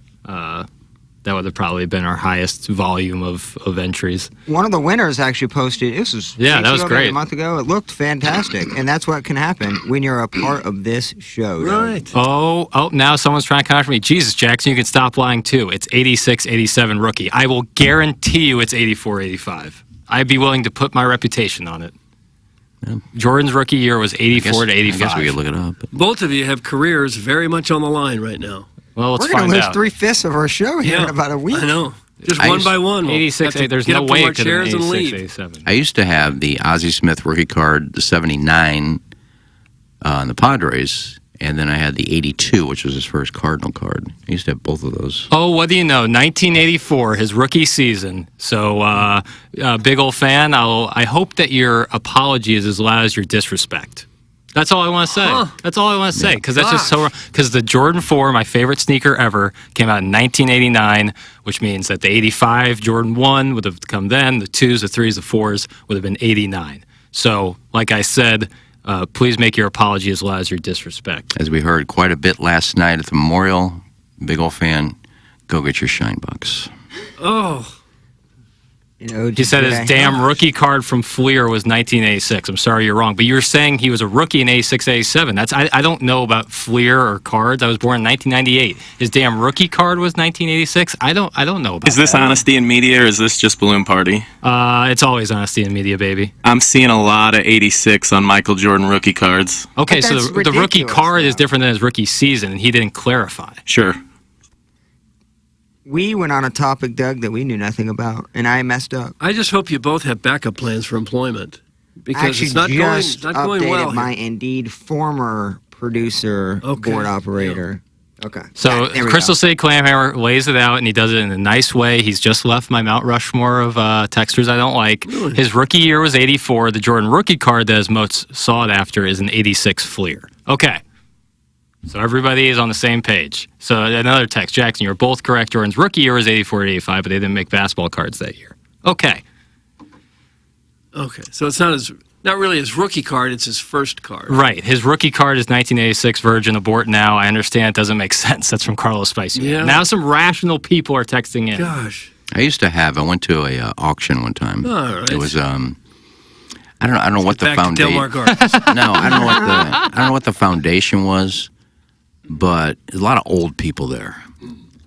S10: that would have probably been our highest volume of entries.
S3: One of the winners actually posted. This was
S10: that was great.
S3: A month ago. It looked fantastic, and that's what can happen when you're a part of this show.
S9: Right.
S10: Oh! Now someone's trying to contact me. Jesus, Jackson, you can stop lying too. It's 86, 87 rookie. I will guarantee you it's 84, 85. I'd be willing to put my reputation on it. Yeah. Jordan's rookie year was 84 to 85.
S11: I guess we could look it up.
S9: Both of you have careers very much on the line right now.
S10: Well, let's
S3: We're going
S10: find
S3: to lose
S10: out.
S3: 3/5 of our show here in about a week.
S9: I know. Just one by one.
S10: 86, there's no way it could have been 86, 87.
S11: I used to have the Ozzie Smith rookie card, the 79 in the Padres, and then I had the 82, which was his first Cardinal card. I used to have both of those.
S10: Oh, what do you know? 1984, his rookie season. So, big old fan. I hope that your apology is as loud as your disrespect. That's all I want to say. That's all I want to say, because that's just so. Because the Jordan 4, my favorite sneaker ever, came out in 1989, which means that the 85 Jordan 1 would have come then. The 2s, the 3s, the 4s would have been 89. So, like I said, please make your apology as loud as your disrespect.
S11: As we heard quite a bit last night at the Memorial, big old fan, go get your shine box.
S9: Oh.
S10: He said his damn rookie card from Fleer was 1986. I'm sorry, you're wrong. But you're saying he was a rookie in 86, 87. I don't know about Fleer or cards. I was born in 1998. His damn rookie card was 1986. I don't know about that.
S12: Is this honesty in media or is this just balloon party?
S10: It's always honesty in media, baby.
S12: I'm seeing a lot of 86 on Michael Jordan rookie cards.
S10: Okay, so the rookie card is different than his rookie season, and he didn't clarify.
S12: Sure.
S3: We went on a topic, Doug, that we knew nothing about, and I messed up.
S9: I just hope you both have backup plans for employment because
S3: Actually,
S9: it's not
S3: just
S9: going well.
S3: my
S9: here.
S3: Indeed former producer, board operator. Okay.
S10: So
S3: there we
S10: Crystal
S3: go.
S10: City Clamhammer lays it out, and he does it in a nice way. He's just left my Mount Rushmore of texters I don't like.
S9: Really?
S10: His rookie year was 84. The Jordan rookie card that is most sought after is an 86 Fleer. Okay. So everybody is on the same page. So another text, Jackson, you're both correct. Jordan's rookie year was 84 to 85, but they didn't make basketball cards that year. Okay.
S9: Okay, so it's not really his rookie card; it's his first card.
S10: Right. His rookie card is 1986 Virgin Abort now. I understand it doesn't make sense. That's from Carlos Spicy.
S9: Yeah.
S10: Now some rational people are texting in.
S9: Gosh.
S11: I went to a auction one time.
S9: All right.
S11: It was I don't know what the
S9: Back to Del Mar
S11: foundation.
S9: Gardens.
S11: No, I don't know what the foundation was, but there's a lot of old people there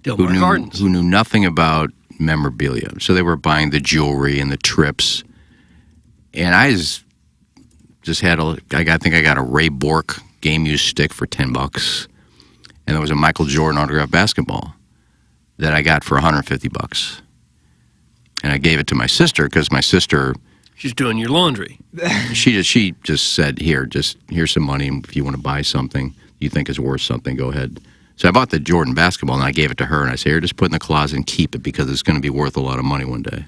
S9: Del Mar Gardens.
S11: who knew nothing about memorabilia. So they were buying the jewelry and the trips, and I just had I think I got a Ray Bork game used stick for $10, and there was a Michael Jordan autographed basketball that I got for $150, and I gave it to my sister because my sister.
S9: She's doing your laundry.
S11: She just said, here's some money. If you want to buy something you think is worth something, go ahead. So I bought the Jordan basketball, and I gave it to her, and I said, here, just put it in the closet and keep it because it's going to be worth a lot of money one day.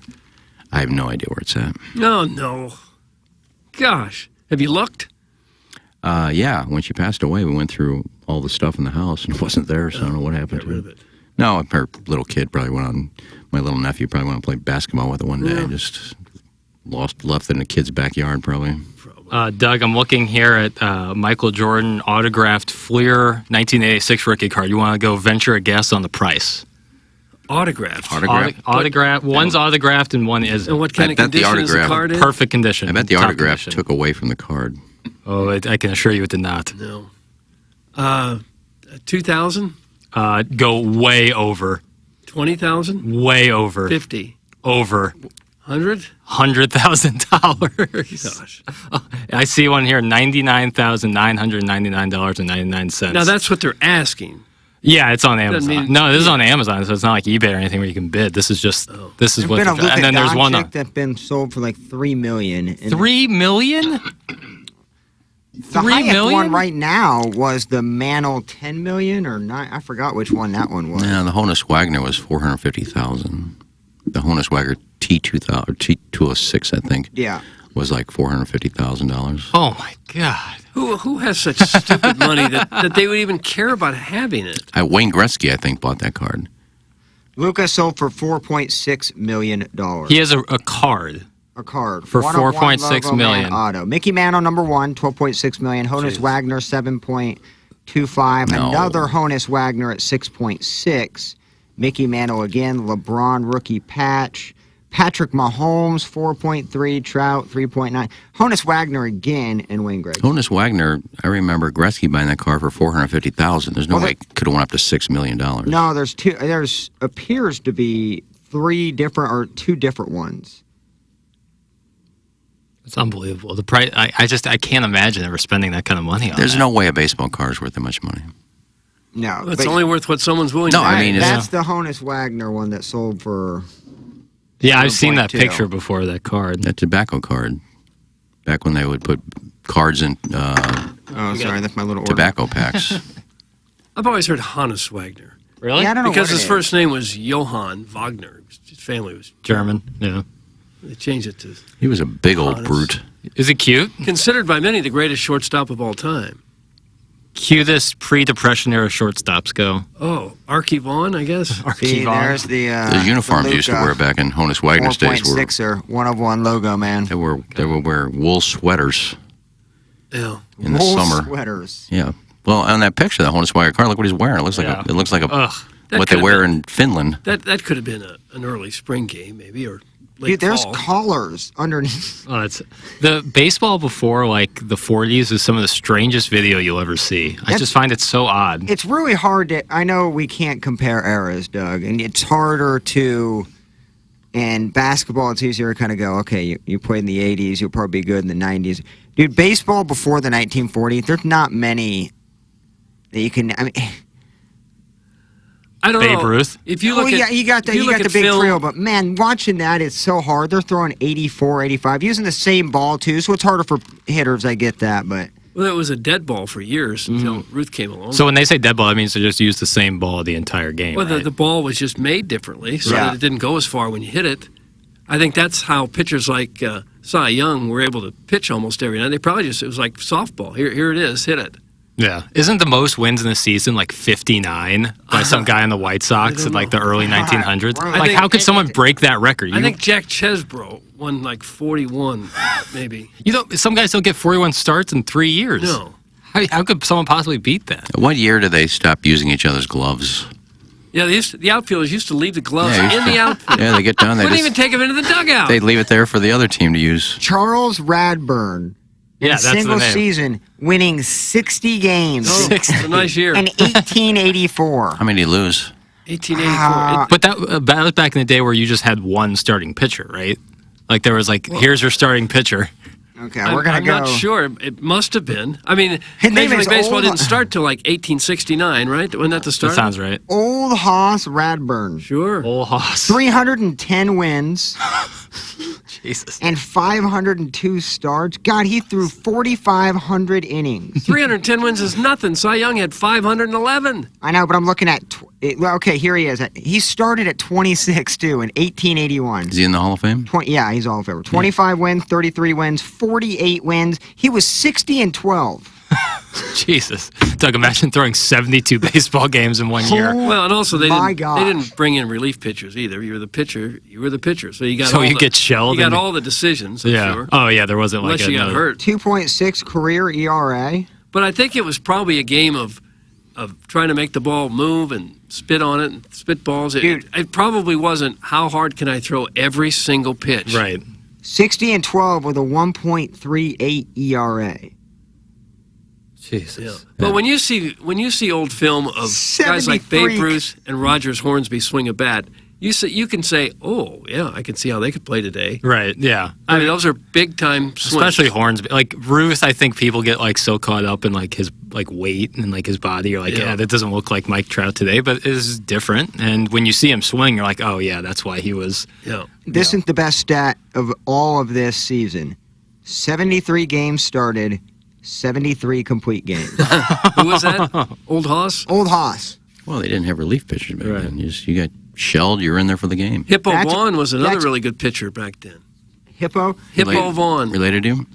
S11: I have no idea where it's at.
S9: No. Gosh. Have you looked?
S11: Yeah, when she passed away, we went through all the stuff in the house, and it wasn't there, so I don't know what happened to it. No, her little kid probably went on, my little nephew probably went and played basketball with it one day, just left it in the kid's backyard probably.
S10: Doug, I'm looking here at Michael Jordan autographed Fleer 1986 rookie card. You want to go venture a guess on the price?
S9: Autographed.
S10: Autograph. One's autographed and one isn't.
S9: And what kind of condition is the card in?
S10: Perfect condition.
S11: I bet the
S10: Top
S11: autograph
S10: condition.
S11: took away from the card.
S10: Oh, I can assure you it did not.
S9: No. 2,000?
S10: Go way over.
S9: 20,000?
S10: Way over.
S9: 50.
S10: Over.
S9: 100?
S10: $100,000.
S9: Gosh.
S10: I see one here, $99,999.99.
S9: Now that's what they're asking.
S10: Yeah, it's on
S9: Doesn't
S10: Amazon.
S9: mean-
S10: No, this is on Amazon, so it's not like eBay or anything where you can bid. This is just this is
S3: There's
S10: what.
S3: been a Luka
S10: And then there's one.
S3: Doncic that's been sold for like $3 million.
S10: $3 million?
S3: The
S10: $3
S3: highest
S10: million?
S3: one right now was the Mantle 10 million or 9. I forgot which one that one was.
S11: Yeah, the Honus Wagner was $450,000. The Honus Wagner T2000 or T206, I think.
S3: Yeah.
S11: Was like $450,000.
S10: Oh my God!
S9: Who has such stupid money that they would even care about having it?
S11: Wayne Gretzky, I think, bought that card.
S3: Luka sold for $4.6 million.
S10: He has a card.
S3: A card
S10: For
S3: One-of-one
S10: $4.6
S3: logo
S10: million.
S3: man auto. Mickey Mantle number 1, $12.6 million. Honus Wagner 7.25.
S11: No.
S3: Another Honus Wagner at 6.6. Mickey Mantle again. LeBron rookie patch. Patrick Mahomes 4.3. Trout 3.9. Honus Wagner again and Wayne Gretzky.
S11: Honus Wagner, I remember Gretzky buying that car for $450,000. There's no way it could have went up to $6 million.
S3: No, there's two. There's appears to be two different ones.
S10: It's unbelievable. The price. I can't imagine ever spending that kind of money on.
S11: There's
S10: that.
S11: no way a baseball car is worth that much money.
S3: No,
S9: It's only worth what someone's willing
S11: No,
S9: to
S11: I
S9: pay.
S11: mean, it's-
S3: that's the Honus Wagner one that sold for.
S10: Yeah, I've seen that
S3: 7.2.
S10: picture before. That card.
S11: That tobacco card. Back when they would put cards in
S3: Oh, sorry, that's my little order.
S11: tobacco packs.
S9: I've always heard Hannes Wagner.
S10: Really?
S3: Yeah, I don't know
S9: Because
S3: what it
S9: his
S3: is.
S9: first name was Johann Wagner. His family was
S10: German. Yeah.
S9: They changed it to
S11: He was a big old
S9: Hannes.
S11: brute.
S10: Is it cute?
S9: Considered by many the greatest shortstop of all time.
S10: Cutest pre-depression era shortstops go.
S9: Oh, Archie Vaughan, I guess.
S3: See, there's the
S11: The uniforms you used to wear back in Honus Wagner's days were
S3: 4.6er, one-of-one logo, man.
S11: they would wear wool sweaters
S9: Yeah.
S11: in the
S3: Wool
S11: summer.
S3: sweaters.
S11: Yeah. Well, on that picture, the Honus Wagner car, look what he's wearing. It looks like
S10: Yeah.
S11: a
S10: Ugh.
S9: That
S11: what they
S9: could've
S11: wear
S9: been-
S11: in Finland.
S9: That could have been an early spring game, maybe, or
S3: Dude, there's
S9: fall.
S3: collars underneath.
S10: Oh, that's the baseball before like the 40s is some of the strangest video you'll ever see. I just find it so odd.
S3: It's really hard to. I know we can't compare eras, Doug, and it's harder to. In basketball, it's easier to kind of go, okay, you played in the 80s, you'll probably be good in the 90s. Dude, baseball before the 1940s, there's not many that you can. I mean,
S9: I don't
S10: Babe
S9: know.
S10: Ruth.
S9: If you look at
S3: you got
S9: if you look
S3: the
S9: at
S3: big
S9: film,
S3: trio, but man, watching that is so hard. They're throwing 84, 85, using the same ball too, so it's harder for hitters. I get that, but
S9: well, it was a dead ball for years until Ruth came along.
S10: So when they say dead ball, that means they just use the same ball the entire game.
S9: Well,
S10: right?
S9: the ball was just made differently, so that it didn't go as far when you hit it. I think that's how pitchers like Cy Young were able to pitch almost every night. They probably it was like softball. Here it is, hit it.
S10: Yeah. Isn't the most wins in the season like 59 by some guy on the White Sox in like the early 1900s? Like, how could someone break that record?
S9: I think Jack Chesbro won like 41, maybe.
S10: Some guys don't get 41 starts in 3 years.
S9: No.
S10: How could someone possibly beat that?
S11: What year did they stop using each other's gloves?
S9: Yeah, the outfielders used to leave the gloves
S11: Yeah,
S9: in the outfield.
S11: Yeah, they get down. They
S9: Wouldn't
S11: just
S9: even take them into the dugout.
S11: they leave it there for the other team to use.
S3: Charles Radburn, in
S10: Yeah,
S3: a
S10: that's the
S3: single
S10: name.
S3: season, winning 60 games
S9: Oh, it's a nice year.
S3: in 1884.
S11: How many did he lose?
S9: 1884.
S10: But that was back in the day where you just had one starting pitcher, right? Like there was like, here's your starting pitcher.
S3: Okay, we're gonna
S9: I'm
S3: go.
S9: not sure. It must have been. I mean,
S3: His name
S9: Major
S3: is
S9: League Baseball
S3: Old-
S9: didn't start till like 1869, right? Wasn't that the start?
S10: That sounds right.
S3: Old Hoss Radburn,
S9: Sure.
S10: Old Hoss.
S3: 310 wins
S10: Jesus.
S3: and 502 starts. God, he threw 4,500 innings.
S9: 310 wins is nothing. Cy Young had 511.
S3: I know, but I'm looking at. Well, okay, here he is. He started at 26 too in 1881.
S11: Is he in the Hall of Fame?
S3: Yeah, he's all in favor. 25 wins, 33 wins, 48 wins. He was 60-12.
S10: Jesus. Doug, imagine throwing 72 baseball games in 1 year.
S9: Well, and also they
S3: My
S9: didn't bring in relief pitchers either. You were the pitcher. So you got
S10: So
S9: all
S10: you
S9: the,
S10: get shelled
S9: You got
S10: and-
S9: all the decisions. I'm
S10: Yeah.
S9: sure.
S10: Oh, yeah, there wasn't like
S9: Unless you got
S10: another-
S9: hurt.
S3: 2.6 career ERA.
S9: But I think it was probably a game of trying to make the ball move and spit on it and spit balls.
S3: Dude.
S9: It probably wasn't how hard can I throw every single pitch.
S10: Right.
S3: 60-12 with a 1.38 ERA.
S10: Jesus.
S9: Yeah. But when you see old film of guys like
S3: 73.
S9: Babe Ruth and Rogers Hornsby swing a bat, you can say, oh yeah, I can see how they could play today.
S10: Right, yeah.
S9: I mean, those are big time swings.
S10: Especially Hornsby. Like Ruth, I think people get like so caught up in like his like weight and like his body. You're like, yeah, that doesn't look like Mike Trout today, but it is different. And when you see him swing, you're like, oh yeah, that's why he was.
S9: Yeah.
S3: This isn't the best stat of all of this season. 73 games started, 73 complete games.
S9: Who was that? Old Hoss?
S3: Old Hoss.
S11: Well, they didn't have relief pitchers back then. You got shelled. You're in there for the game.
S9: Hippo Vaughn was another really good pitcher back then.
S3: Hippo?
S9: Hippo Vaughn.
S11: Related to him?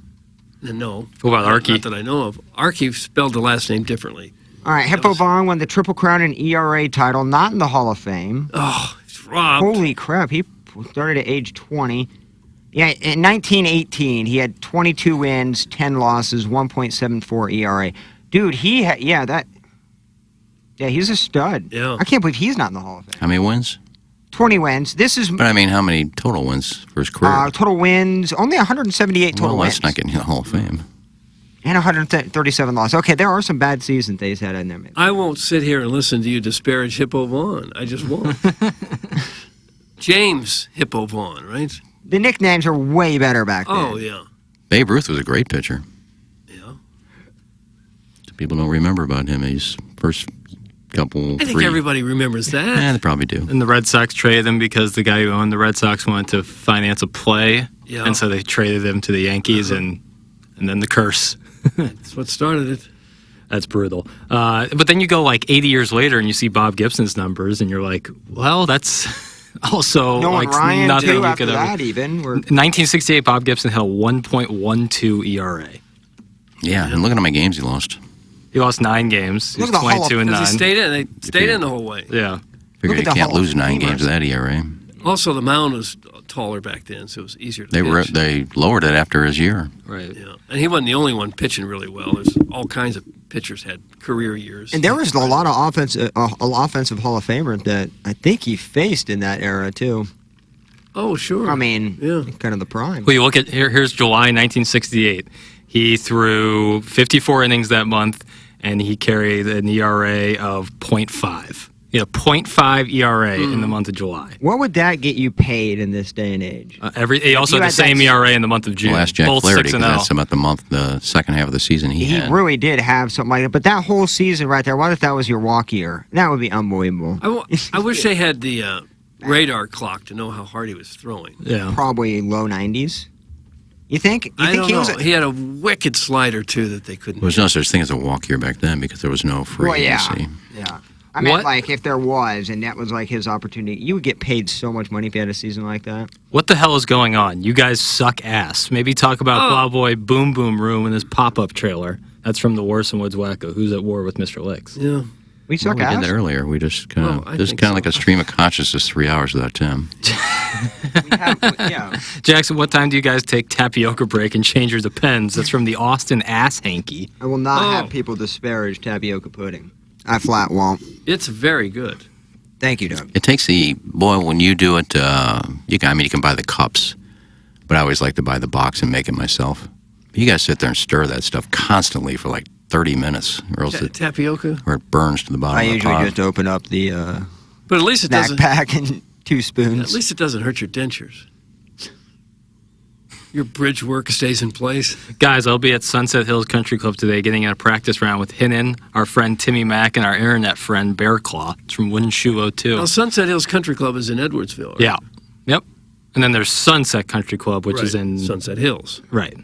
S9: No.
S10: What about Archie?
S9: Not that I know of. Archie spelled the last name differently.
S3: All right, Hippo Vaughn won the Triple Crown and ERA title, not in the Hall of Fame.
S9: Oh, he's robbed.
S3: Holy crap, he started at age 20. Yeah, in 1918, he had 22 wins, 10 losses, 1.74 ERA. Dude, he's a stud.
S9: Yeah.
S3: I can't believe he's not in the Hall of Fame.
S11: How many wins?
S3: 20 wins. This is
S11: But I mean, how many total wins for his career?
S3: total wins, only 178 total
S11: well,
S3: wins.
S11: that's not getting you the Hall of Fame.
S3: And 137 losses. Okay, there are some bad seasons that he's had in there.
S9: I won't sit here and listen to you disparage Hippo Vaughn. I just won't. James Hippo Vaughn, right?
S3: The nicknames are way better back then.
S9: Oh, yeah.
S11: Babe Ruth was a great pitcher.
S9: Yeah.
S11: People don't remember about him. His first couple,
S9: I think everybody remembers that.
S11: Yeah, they probably do.
S10: And the Red Sox traded him because the guy who owned the Red Sox wanted to finance a play.
S9: Yeah.
S10: And so they traded him to the Yankees and then the curse.
S9: That's what started it.
S10: That's brutal. But then you go like 80 years later and you see Bob Gibson's numbers and you're like, well, that's also
S3: Nolan
S10: like
S3: Ryan,
S10: nothing
S3: too,
S10: you
S3: after
S10: could ever.
S3: that even.
S10: 1968, Bob Gibson had a 1.12 ERA.
S11: Yeah, and look at how many games he lost.
S10: He lost 9 games. He
S3: Look
S10: was
S3: at the Hall of
S10: 22 and 9.
S9: Because he stayed in. They stayed in the whole way.
S10: Yeah.
S11: Figure
S3: at
S11: you
S3: the
S11: can't
S3: Hall of
S11: lose 9 games
S3: Famers.
S11: of that ERA.
S9: Also, the mound was taller back then, so it was easier to pitch.
S11: They lowered it after his year.
S10: Right.
S9: Yeah. And he wasn't the only one pitching really well. There's all kinds of pitchers had career years.
S3: And there was a lot of offensive Hall of Famers that I think he faced in that era, too.
S9: Oh, sure.
S3: I mean,
S9: Yeah.
S3: kind of the prime.
S10: Well, you look at here's July 1968. He threw 54 innings that month, and he carried an ERA of .5. He had a .5 ERA in the month of July.
S3: What would that get you paid in this day and age?
S10: He also
S3: You
S10: had the
S3: had
S10: same
S3: that-
S10: ERA in the month of June.
S11: Well, ask Jack
S10: both
S11: Flaherty
S10: 6
S11: because
S10: and
S11: that's
S10: 0.
S11: about the second half of the season he
S3: He
S11: had.
S3: really did have something like that. But that whole season right there, what if that was your walk year? That would be unbelievable.
S9: I wish they had the radar clock to know how hard he was throwing.
S10: Yeah.
S3: Probably low 90s. You think? You
S9: I
S3: think
S9: don't
S3: he
S9: know.
S3: was?
S9: He had a wicked slider, too, that they couldn't.
S11: There was no such thing as a walk year back then because there was no free
S3: Well, yeah.
S11: agency.
S3: Yeah. I mean,
S10: What?
S3: like, if there was, and that was, like, his opportunity, you would get paid so much money if you had a season like that.
S10: What the hell is going on? You guys suck ass. Maybe talk about Plowboy Boom Boom Room and his pop-up trailer. That's from the Warson Woods Wacko. Who's at war with Mr. Licks?
S9: Yeah.
S3: We suck
S11: We did
S3: ass.
S11: that earlier. We just kind
S9: I
S11: of, just
S9: think
S11: kind of
S9: so.
S11: like a stream of consciousness 3 hours without Tim.
S3: Yeah.
S10: Jackson, what time do you guys take tapioca break and change your depends? That's from the Austin Ass Hanky.
S3: I will not have people disparage tapioca pudding. I flat won't.
S9: It's very good.
S3: Thank you, Doug.
S11: It takes when you do it, you can buy the cups, but I always like to buy the box and make it myself. You guys sit there and stir that stuff constantly for like 30 minutes, or else
S9: Tapioca?
S11: or it burns to the bottom
S3: I
S11: of the
S3: usually
S11: pot.
S3: just open up the
S9: But at least it doesn't.
S3: backpack and 2 spoons.
S9: At least it doesn't hurt your dentures. Your bridge work stays in place.
S10: Guys, I'll be at Sunset Hills Country Club today getting in a practice round with Hinnon, our friend Timmy Mack, and our internet friend Bear Claw. It's from Wooden Shoe 02.
S9: Well, Sunset Hills Country Club is in Edwardsville. Right?
S10: Yeah. Yep. And then there's Sunset Country Club, which is
S9: Right.
S10: in
S9: Sunset Hills.
S10: Right.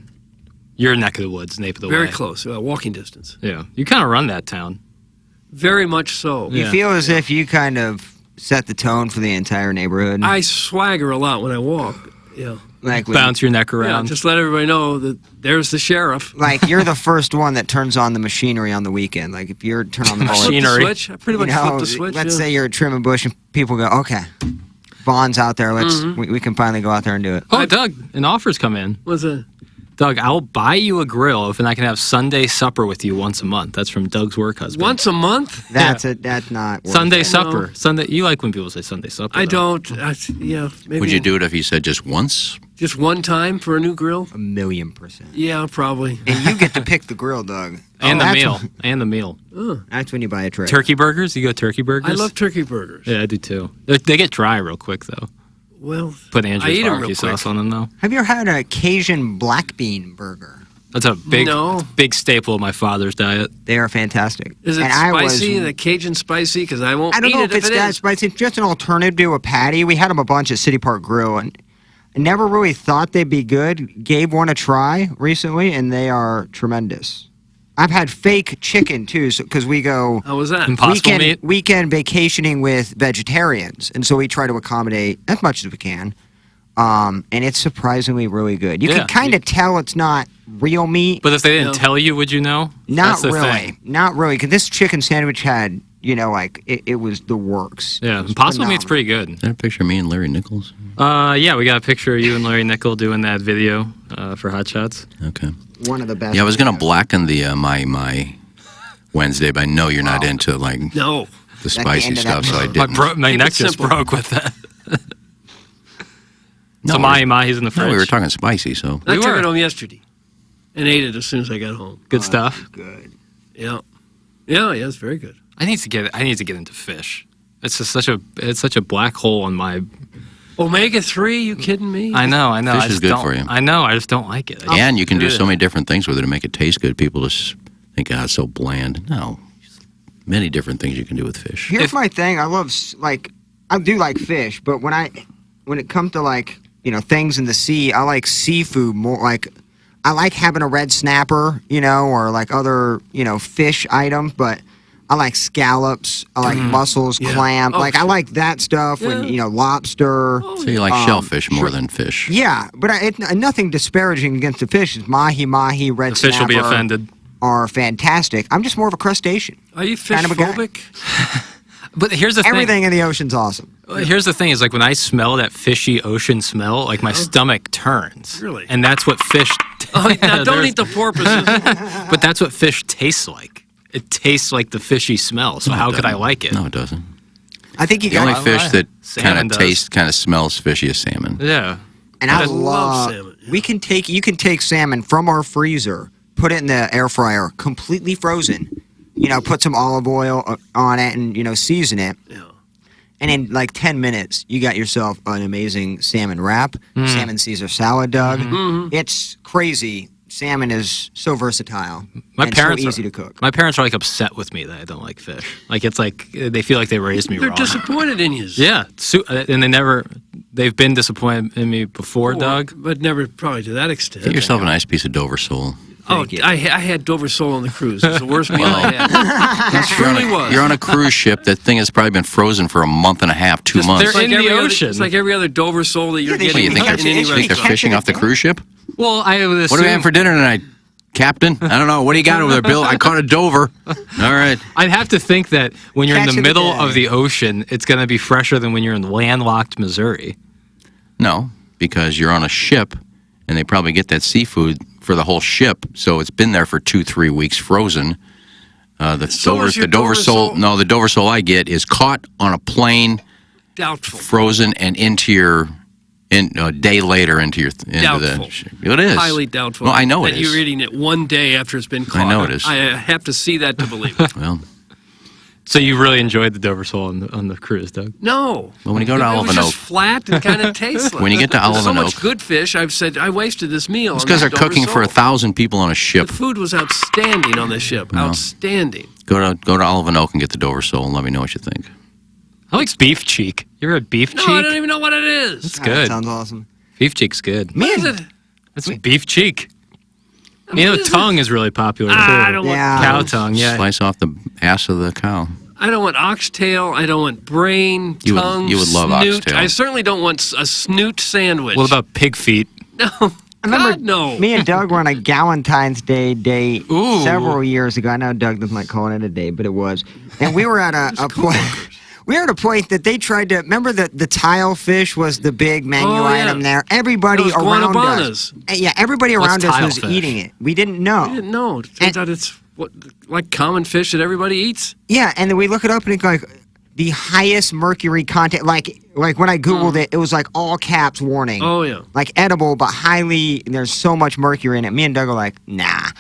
S10: Your neck of the woods, nape of the
S9: Very
S10: way.
S9: close, walking distance.
S10: Yeah. You kind of run that town.
S9: Very much so.
S3: You feel as if you kind of set the tone for the entire neighborhood.
S9: I swagger a lot when I walk. Yeah.
S3: Like when-
S10: Bounce your neck
S9: Yeah,
S10: around.
S9: just let everybody know that there's the sheriff.
S3: Like you're the first one that turns on the machinery on the weekend. Like if you're turn on the
S9: Flip the
S10: Machinery.
S9: switch. I pretty much flip the switch.
S3: Let's
S9: yeah.
S3: say you're trimming bush and people go, okay, Vaughn's out there. Let's we can finally go out there and do it.
S10: Oh, Doug, an offer's come in.
S9: What's that?
S10: Doug, I'll buy you a grill if I can have Sunday supper with you once a month. That's from Doug's work husband.
S9: Once a month?
S3: That's it. That's not worth
S10: Sunday
S3: it.
S10: supper. Sunday. You like when people say Sunday supper?
S9: I
S10: though.
S9: don't. Maybe
S11: Would you do it if you said just once?
S9: just one time for a new grill?
S3: 1,000,000%.
S9: Yeah, probably.
S3: And you get to pick the grill, Doug.
S10: And the
S3: That's
S10: meal.
S3: when-
S10: And the meal.
S3: That's when you buy a tray.
S10: Turkey burgers? You go turkey burgers?
S9: I love turkey burgers.
S10: Yeah, I do too. They get dry real quick though.
S9: Well,
S10: Put
S9: I
S10: Andrew's
S9: eat 'em real
S10: barbecue sauce
S9: quick.
S10: on them though.
S3: Have you ever had a Cajun black bean burger?
S10: That's a big,
S9: No.
S10: big staple of my father's diet.
S3: They are fantastic.
S9: Is it
S3: And I
S9: spicy?
S3: was-
S9: The Cajun spicy? Because I won't
S3: I don't
S9: eat
S3: know
S9: it
S3: if it's
S9: it
S3: that
S9: is.
S3: spicy. It's just an alternative to a patty. We had them a bunch at City Park Grill, and I never really thought they'd be good. Gave one a try recently, and they are tremendous. I've had fake chicken too, because we go
S9: How was that?
S10: Impossible meat.
S3: weekend vacationing with vegetarians, and so we try to accommodate as much as we can. And it's surprisingly really good. You
S10: Yeah.
S3: can kind of tell it's not real meat.
S10: But if they didn't
S9: No.
S10: tell you, would you know?
S3: Not
S10: That's the
S3: really.
S10: thing.
S3: Not really. Because this chicken sandwich had, like, it was the works.
S10: Yeah,
S3: It was
S10: Impossible meat's
S3: phenomenal.
S10: pretty good.
S11: Is that a picture of me and Larry Nichols?
S10: Yeah, we got a picture of you and Larry Nickel doing that video for Hot Shots.
S11: Okay.
S3: One of the best.
S11: Yeah, I was going to
S3: we have.
S11: blacken the my Wednesday, but I know you're not into like
S9: No.
S11: the
S3: the
S11: spicy
S3: end of
S11: stuff,
S3: that.
S11: so I
S10: My,
S11: didn't.
S10: my
S9: Keep
S10: neck
S9: it
S10: just
S9: simple.
S10: broke with that.
S11: No,
S10: So mahi's in the
S11: no,
S10: fridge.
S11: we were talking spicy, so
S9: I took
S10: were.
S9: it home yesterday and ate it as soon as I got home.
S10: Good stuff.
S3: Good.
S9: Yeah. Yeah, it's very good.
S10: I need to get into fish. It's just such a black hole in my.
S9: Omega-3? You kidding me?
S10: I know.
S11: Fish
S10: I
S11: is
S10: just
S11: good
S10: don't,
S11: for you.
S10: I know. I just don't like it.
S11: and you can do
S10: Ugh.
S11: so many different things with it to make it taste good. People just think, "Ah, it's so bland." No, many different things you can do with fish.
S3: Here's my thing. I love I do like fish, but when it comes to things in the sea, I like seafood more. Like I like having a red snapper, or like other fish items, but I like scallops. I like mussels,
S9: Yeah.
S3: clam.
S9: Oh,
S3: Like I like that stuff. When lobster.
S11: So you like shellfish more than fish.
S3: Yeah, but nothing disparaging against the fish. Mahi, red
S10: The fish will
S3: snapper
S10: be offended.
S3: are fantastic. I'm just more of a crustacean.
S9: Are you fish
S3: Kind of a guy.
S9: phobic?
S10: But here's the thing.
S3: Everything in the ocean's awesome.
S10: Here's the thing: is like when I smell that fishy ocean smell, like my stomach turns.
S9: Really?
S10: And that's what fish.
S9: Oh, now don't
S10: there's-
S9: eat the porpoises.
S10: But that's what fish tastes like. It tastes like the fishy smell. So
S11: No, it
S10: how could I
S11: doesn't.
S10: like it?
S11: No, it doesn't.
S3: I think you
S11: The
S3: got
S11: only fish that
S10: Salmon
S11: kind of
S10: does.
S11: tastes, kind of smells fishy is salmon.
S10: Yeah.
S3: And I
S9: love
S3: love
S9: salmon.
S3: You can take salmon from our freezer, put it in the air fryer, completely frozen. Put some olive oil on it and season it.
S9: Yeah.
S3: And in like 10 minutes, you got yourself an amazing salmon wrap, salmon Caesar salad, Doug. It's crazy. Salmon is so versatile.
S10: My
S3: and
S10: parents
S3: so easy
S10: are,
S3: to cook.
S10: My parents are like upset with me that I don't like fish. Like it's like they feel like they raised me
S9: They're
S10: wrong.
S9: disappointed in you.
S10: Yeah, and they've been disappointed in me before, Doug.
S9: But never probably to that extent.
S11: Get yourself a nice piece of Dover sole.
S9: I had Dover sole on the cruise. It was the worst meal I had. It truly was.
S11: You're on a cruise ship. That thing has probably been frozen for a month and a half, 2 months.
S10: They're in the ocean.
S9: It's like every other Dover sole that you're
S3: they
S9: getting
S11: You think
S9: in any
S11: they're
S9: restaurant.
S11: fishing off the cruise ship?
S10: Well, I would assume.
S11: What are we having for dinner tonight, Captain? I don't know. What do you got over there, Bill? I caught a Dover. All right.
S10: I'd have to think that when you're in
S3: Catch
S10: the
S3: of the
S10: middle
S3: day.
S10: of the ocean, it's going to be fresher than when you're in landlocked Missouri.
S11: No, because you're on a ship, and they probably get that seafood for the whole ship, so it's been there for 2-3 weeks frozen.
S9: So is your
S11: The Dover
S9: Dover
S11: sole.
S9: sole?
S11: No, the Dover sole I get is caught on a plane,
S9: Doubtful.
S11: frozen, and into your. A day later into
S9: Doubtful.
S11: the ship. It is
S9: Highly doubtful.
S11: Well, I know
S9: that
S11: it is.
S9: you're eating it one day after it's been caught.
S11: I know it is.
S9: I have to see that to believe it.
S11: Well,
S10: So you really enjoyed the Dover sole on the cruise, Doug?
S9: No.
S11: Well, when you go to
S9: It
S11: Olive
S9: was
S11: and
S9: just
S11: Oak-
S9: flat and kind of tasteless.
S11: When you get to
S9: There's
S11: Olive
S9: so
S11: and
S9: much
S11: Oak-
S9: good fish. I've said I wasted this meal.
S11: it's
S9: on
S11: because
S9: this
S11: they're
S9: Dover
S11: cooking for
S9: sole.
S11: 1,000 people on a ship.
S9: The food was outstanding on this ship. Outstanding.
S11: Go to Olive and Oak and get the Dover sole and let me know what you think.
S10: I like beef cheek. You ever had beef
S9: No,
S10: cheek?
S9: I don't even know what it is.
S10: It's
S3: That
S10: good.
S3: sounds awesome.
S10: Beef cheek's good.
S9: What is it?
S10: That's beef cheek. You know,
S9: What is
S10: tongue is really popular too.
S9: I don't
S3: Yeah.
S9: want
S10: Cow tongue, yeah.
S11: Slice off the ass of the cow.
S9: I don't want oxtail. I don't want brain,
S11: You would-
S9: tongue,
S11: you would love
S9: snoot.
S11: oxtail.
S9: I certainly don't want a snoot sandwich.
S10: What about pig feet?
S9: No.
S3: I remember
S9: God, no.
S3: me and Doug were on a Galentine's Day date
S10: Ooh.
S3: several years ago. I know Doug doesn't like calling it a date, but it was. And we were at a point. We were at a point that they tried to remember that the tile fish was the big menu
S9: Oh, yeah.
S3: item there. Everybody
S9: Those
S3: around
S9: guanabanas.
S3: us, yeah, everybody
S10: What's
S3: around us
S10: tile
S3: was
S10: fish?
S3: eating it. We didn't know.
S9: I didn't know. It turns out it's like common fish that everybody eats.
S3: Yeah, and then we look it up and it's like the highest mercury content. Like when I googled it, it was like all caps warning.
S9: Oh, yeah.
S3: Like edible, but highly. There's so much mercury in it. Me and Doug are like, nah.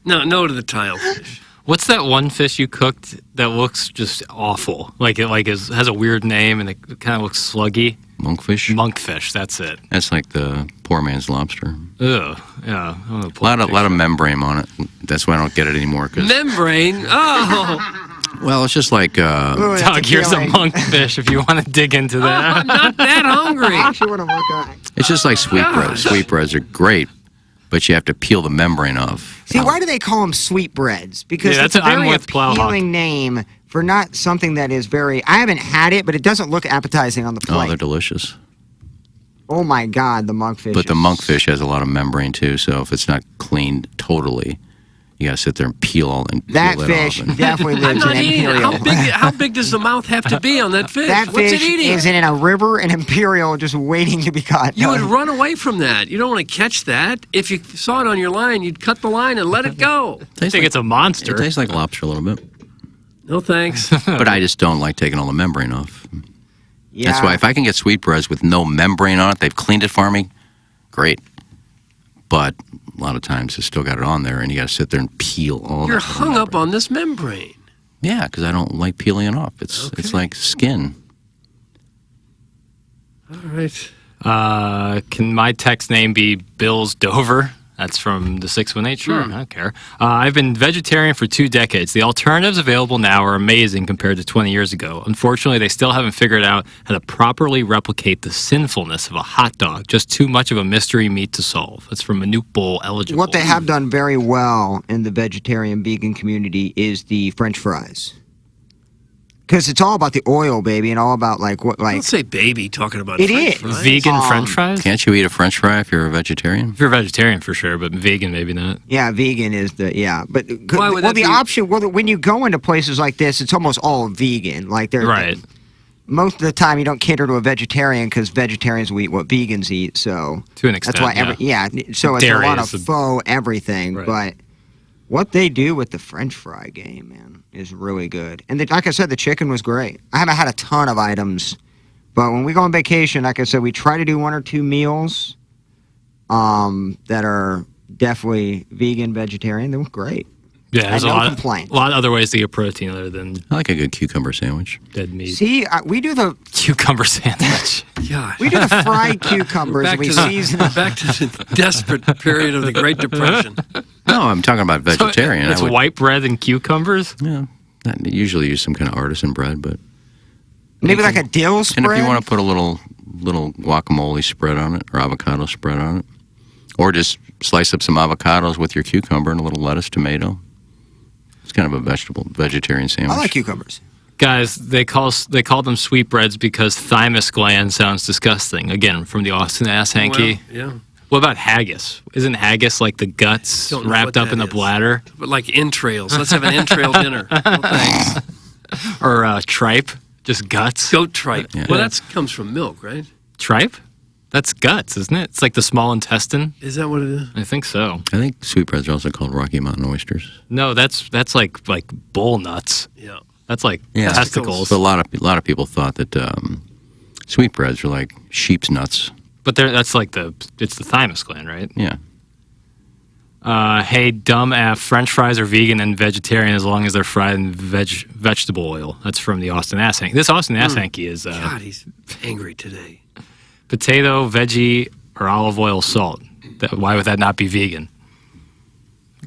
S9: No to the tile fish.
S10: What's that one fish you cooked that looks just awful? Like it has a weird name and it kind of looks sluggy.
S11: Monkfish?
S10: Monkfish, that's it.
S11: That's like the poor man's lobster.
S10: Ugh, yeah.
S11: A lot of membrane on it. That's why I don't get it anymore.
S9: Membrane? Oh.
S11: Well, it's just like...
S3: Ooh, that's
S10: Doug, here's a
S3: appealing.
S10: monkfish if you want to dig into that.
S9: I'm not that hungry.
S3: I actually want to look at it.
S11: It's just like sweetbreads. Sweetbreads are great, but you have to peel the membrane off.
S3: See, why do they call them sweetbreads? Because
S10: Yeah,
S3: it's a
S10: I'm
S3: very
S10: with Plowhawk.
S3: appealing name for not something that is very. I haven't had it, but it doesn't look appetizing on the
S11: Oh,
S3: plate.
S11: they're delicious.
S3: Oh my God, the monkfish.
S11: But the
S3: is-
S11: monkfish has a lot of membrane too, so if it's not cleaned totally, you gotta sit there and peel
S3: That
S11: it
S3: fish
S11: off. And
S3: definitely
S9: I'm
S3: lives in
S9: not eating it.
S3: Imperial.
S9: How big does the mouth have to be on that fish?
S3: That
S9: What's
S3: fish
S9: it eating?
S3: is in a river in Imperial, just waiting to be caught.
S9: You would run away from that. You don't want to catch that. If you saw it on your line, you'd cut the line and let it go.
S10: I think it's a monster.
S11: It tastes like lobster a little bit,
S9: No thanks.
S11: but I just don't like taking all the membrane off.
S3: Yeah.
S11: That's why if I can get sweetbreads with no membrane on it, they've cleaned it for me, great. But a lot of times it's still got it on there, and you got to sit there and peel all
S9: You're
S11: that.
S9: hung up on this membrane.
S11: Yeah, because I don't like peeling it off. It's like skin.
S9: All right.
S10: Can my text name be Bill's Dover? That's from the 618. Sure, I don't care. I've been vegetarian for 2 decades. The alternatives available now are amazing compared to 20 years ago. Unfortunately, they still haven't figured out how to properly replicate the sinfulness of a hot dog. Just too much of a mystery meat to solve. That's from Manute Bowl eligible.
S3: What they have done very well in the vegetarian vegan community is the French fries. Because it's all about the oil, baby, and all about like what
S9: Don't
S3: like
S9: say baby talking about
S3: It
S9: French
S3: is.
S9: fries.
S10: Vegan French fries?
S11: Can't you eat a French fry if you're a vegetarian?
S10: If you're a vegetarian, for sure, but vegan, maybe not.
S3: yeah, vegan is the but
S9: Why would
S3: well
S9: that
S3: the
S9: be?
S3: option when you go into places like this, it's almost all vegan. Like they're
S10: Right.
S3: most of the time you don't cater to a vegetarian because vegetarians will eat what vegans eat. So
S10: To an extent,
S3: that's why so it's
S10: Dairy
S3: a lot of
S10: is the-
S3: faux everything.
S10: Right.
S3: But what they do with the French fry game, man, is really good. And like I said, the chicken was great. I haven't had a ton of items, but when we go on vacation, like I said, we try to do 1 or 2 meals that are definitely vegan, vegetarian. They were great.
S10: Yeah, there's
S3: no
S10: a lot
S3: complaints.
S10: of other ways to get protein other than
S11: I like a good cucumber sandwich.
S10: dead meat.
S3: See, we do the
S10: Cucumber sandwich.
S9: Yeah.
S3: we do the fried cucumbers.
S9: Back
S3: And we
S9: to the-
S3: season them.
S9: Back to the desperate period of the Great Depression.
S11: No, I'm talking about vegetarian.
S10: It's
S11: I would,
S10: white bread and cucumbers.
S11: Yeah, I usually use some kind of artisan bread, but
S3: Maybe like a dill spread.
S11: and if you want to put a little guacamole spread on it or avocado spread on it, or just slice up some avocados with your cucumber and a little lettuce, tomato. It's kind of a vegetarian sandwich.
S3: I like cucumbers.
S10: Guys, they call them sweetbreads because thymus gland sounds disgusting. Again, from the Austin ass hanky.
S9: Well, yeah.
S10: What about haggis? Isn't haggis like the guts
S9: Don't know
S10: wrapped
S9: what
S10: up
S9: that
S10: in the
S9: is.
S10: bladder?
S9: But like entrails. Let's have an entrail dinner. No, thanks.
S10: Or tripe? Just guts?
S9: Goat tripe.
S11: Yeah.
S9: Well, that comes from milk, right?
S10: Tripe? That's guts, isn't it? It's like the small intestine.
S9: Is that what it is?
S10: I think so.
S11: I think sweetbreads are also called Rocky Mountain oysters.
S10: No, that's like bull nuts.
S9: Yeah.
S10: That's like
S11: Yeah.
S10: testicles.
S11: But a lot of people thought that sweetbreads are like sheep's nuts.
S10: But that's like it's the thymus gland, right?
S11: Yeah.
S10: Hey, dumb ass, French fries are vegan and vegetarian as long as they're fried in vegetable oil. That's from the Austin ass hanky. This Austin ass hanky is
S9: God, he's angry today.
S10: potato, veggie, or olive oil, salt. Why would that not be vegan?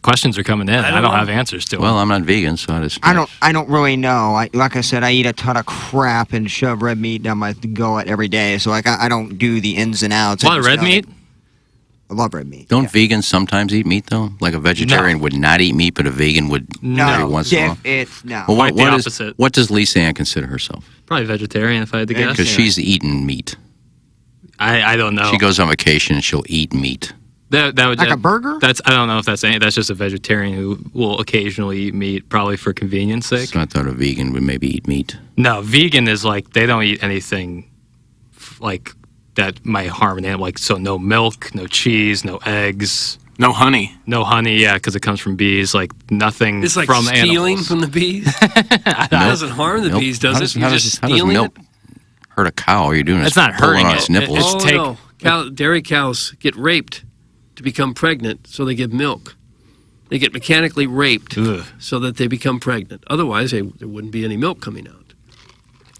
S10: Questions are coming in. I don't have answers to them.
S11: Well, I'm not vegan, so
S3: I don't really know. Like I said, I eat a ton of crap and shove red meat down my gullet every day. So like I don't do the ins and outs.
S10: A lot of red meat?
S3: I love red meat.
S11: Don't vegans sometimes eat meat though? Like a vegetarian would not eat meat, but a vegan would every once in a while.
S3: It's no.
S11: Well,
S10: Quite the opposite.
S11: what does Lisa Ann consider herself?
S10: Probably vegetarian, if I had to guess.
S11: Because she's eaten meat.
S10: I don't know.
S11: She goes on vacation and she'll eat meat.
S10: That would
S3: Like a burger?
S10: I don't know if that's just a vegetarian who will occasionally eat meat, probably for convenience sake.
S11: So I thought a vegan would maybe eat meat.
S10: No, vegan is like they don't eat anything like that might harm an animal. Like so, no milk, no cheese, no eggs,
S12: No honey.
S10: no honey. Yeah, because it comes from bees. Like nothing
S9: It's like
S10: from
S9: stealing
S10: animals.
S9: from the bees. That doesn't harm the
S11: Nope.
S9: bees, does it? You're just
S11: how does
S9: stealing
S11: milk
S9: it.
S11: hurt a cow? All you're doing is
S10: It's not
S11: pulling
S10: hurting
S11: on
S10: it.
S11: its nipples.
S10: It's
S9: Oh no, dairy cows get raped to become pregnant, so they give milk. They get mechanically raped
S10: Ugh.
S9: so that they become pregnant. Otherwise, there wouldn't be any milk coming out.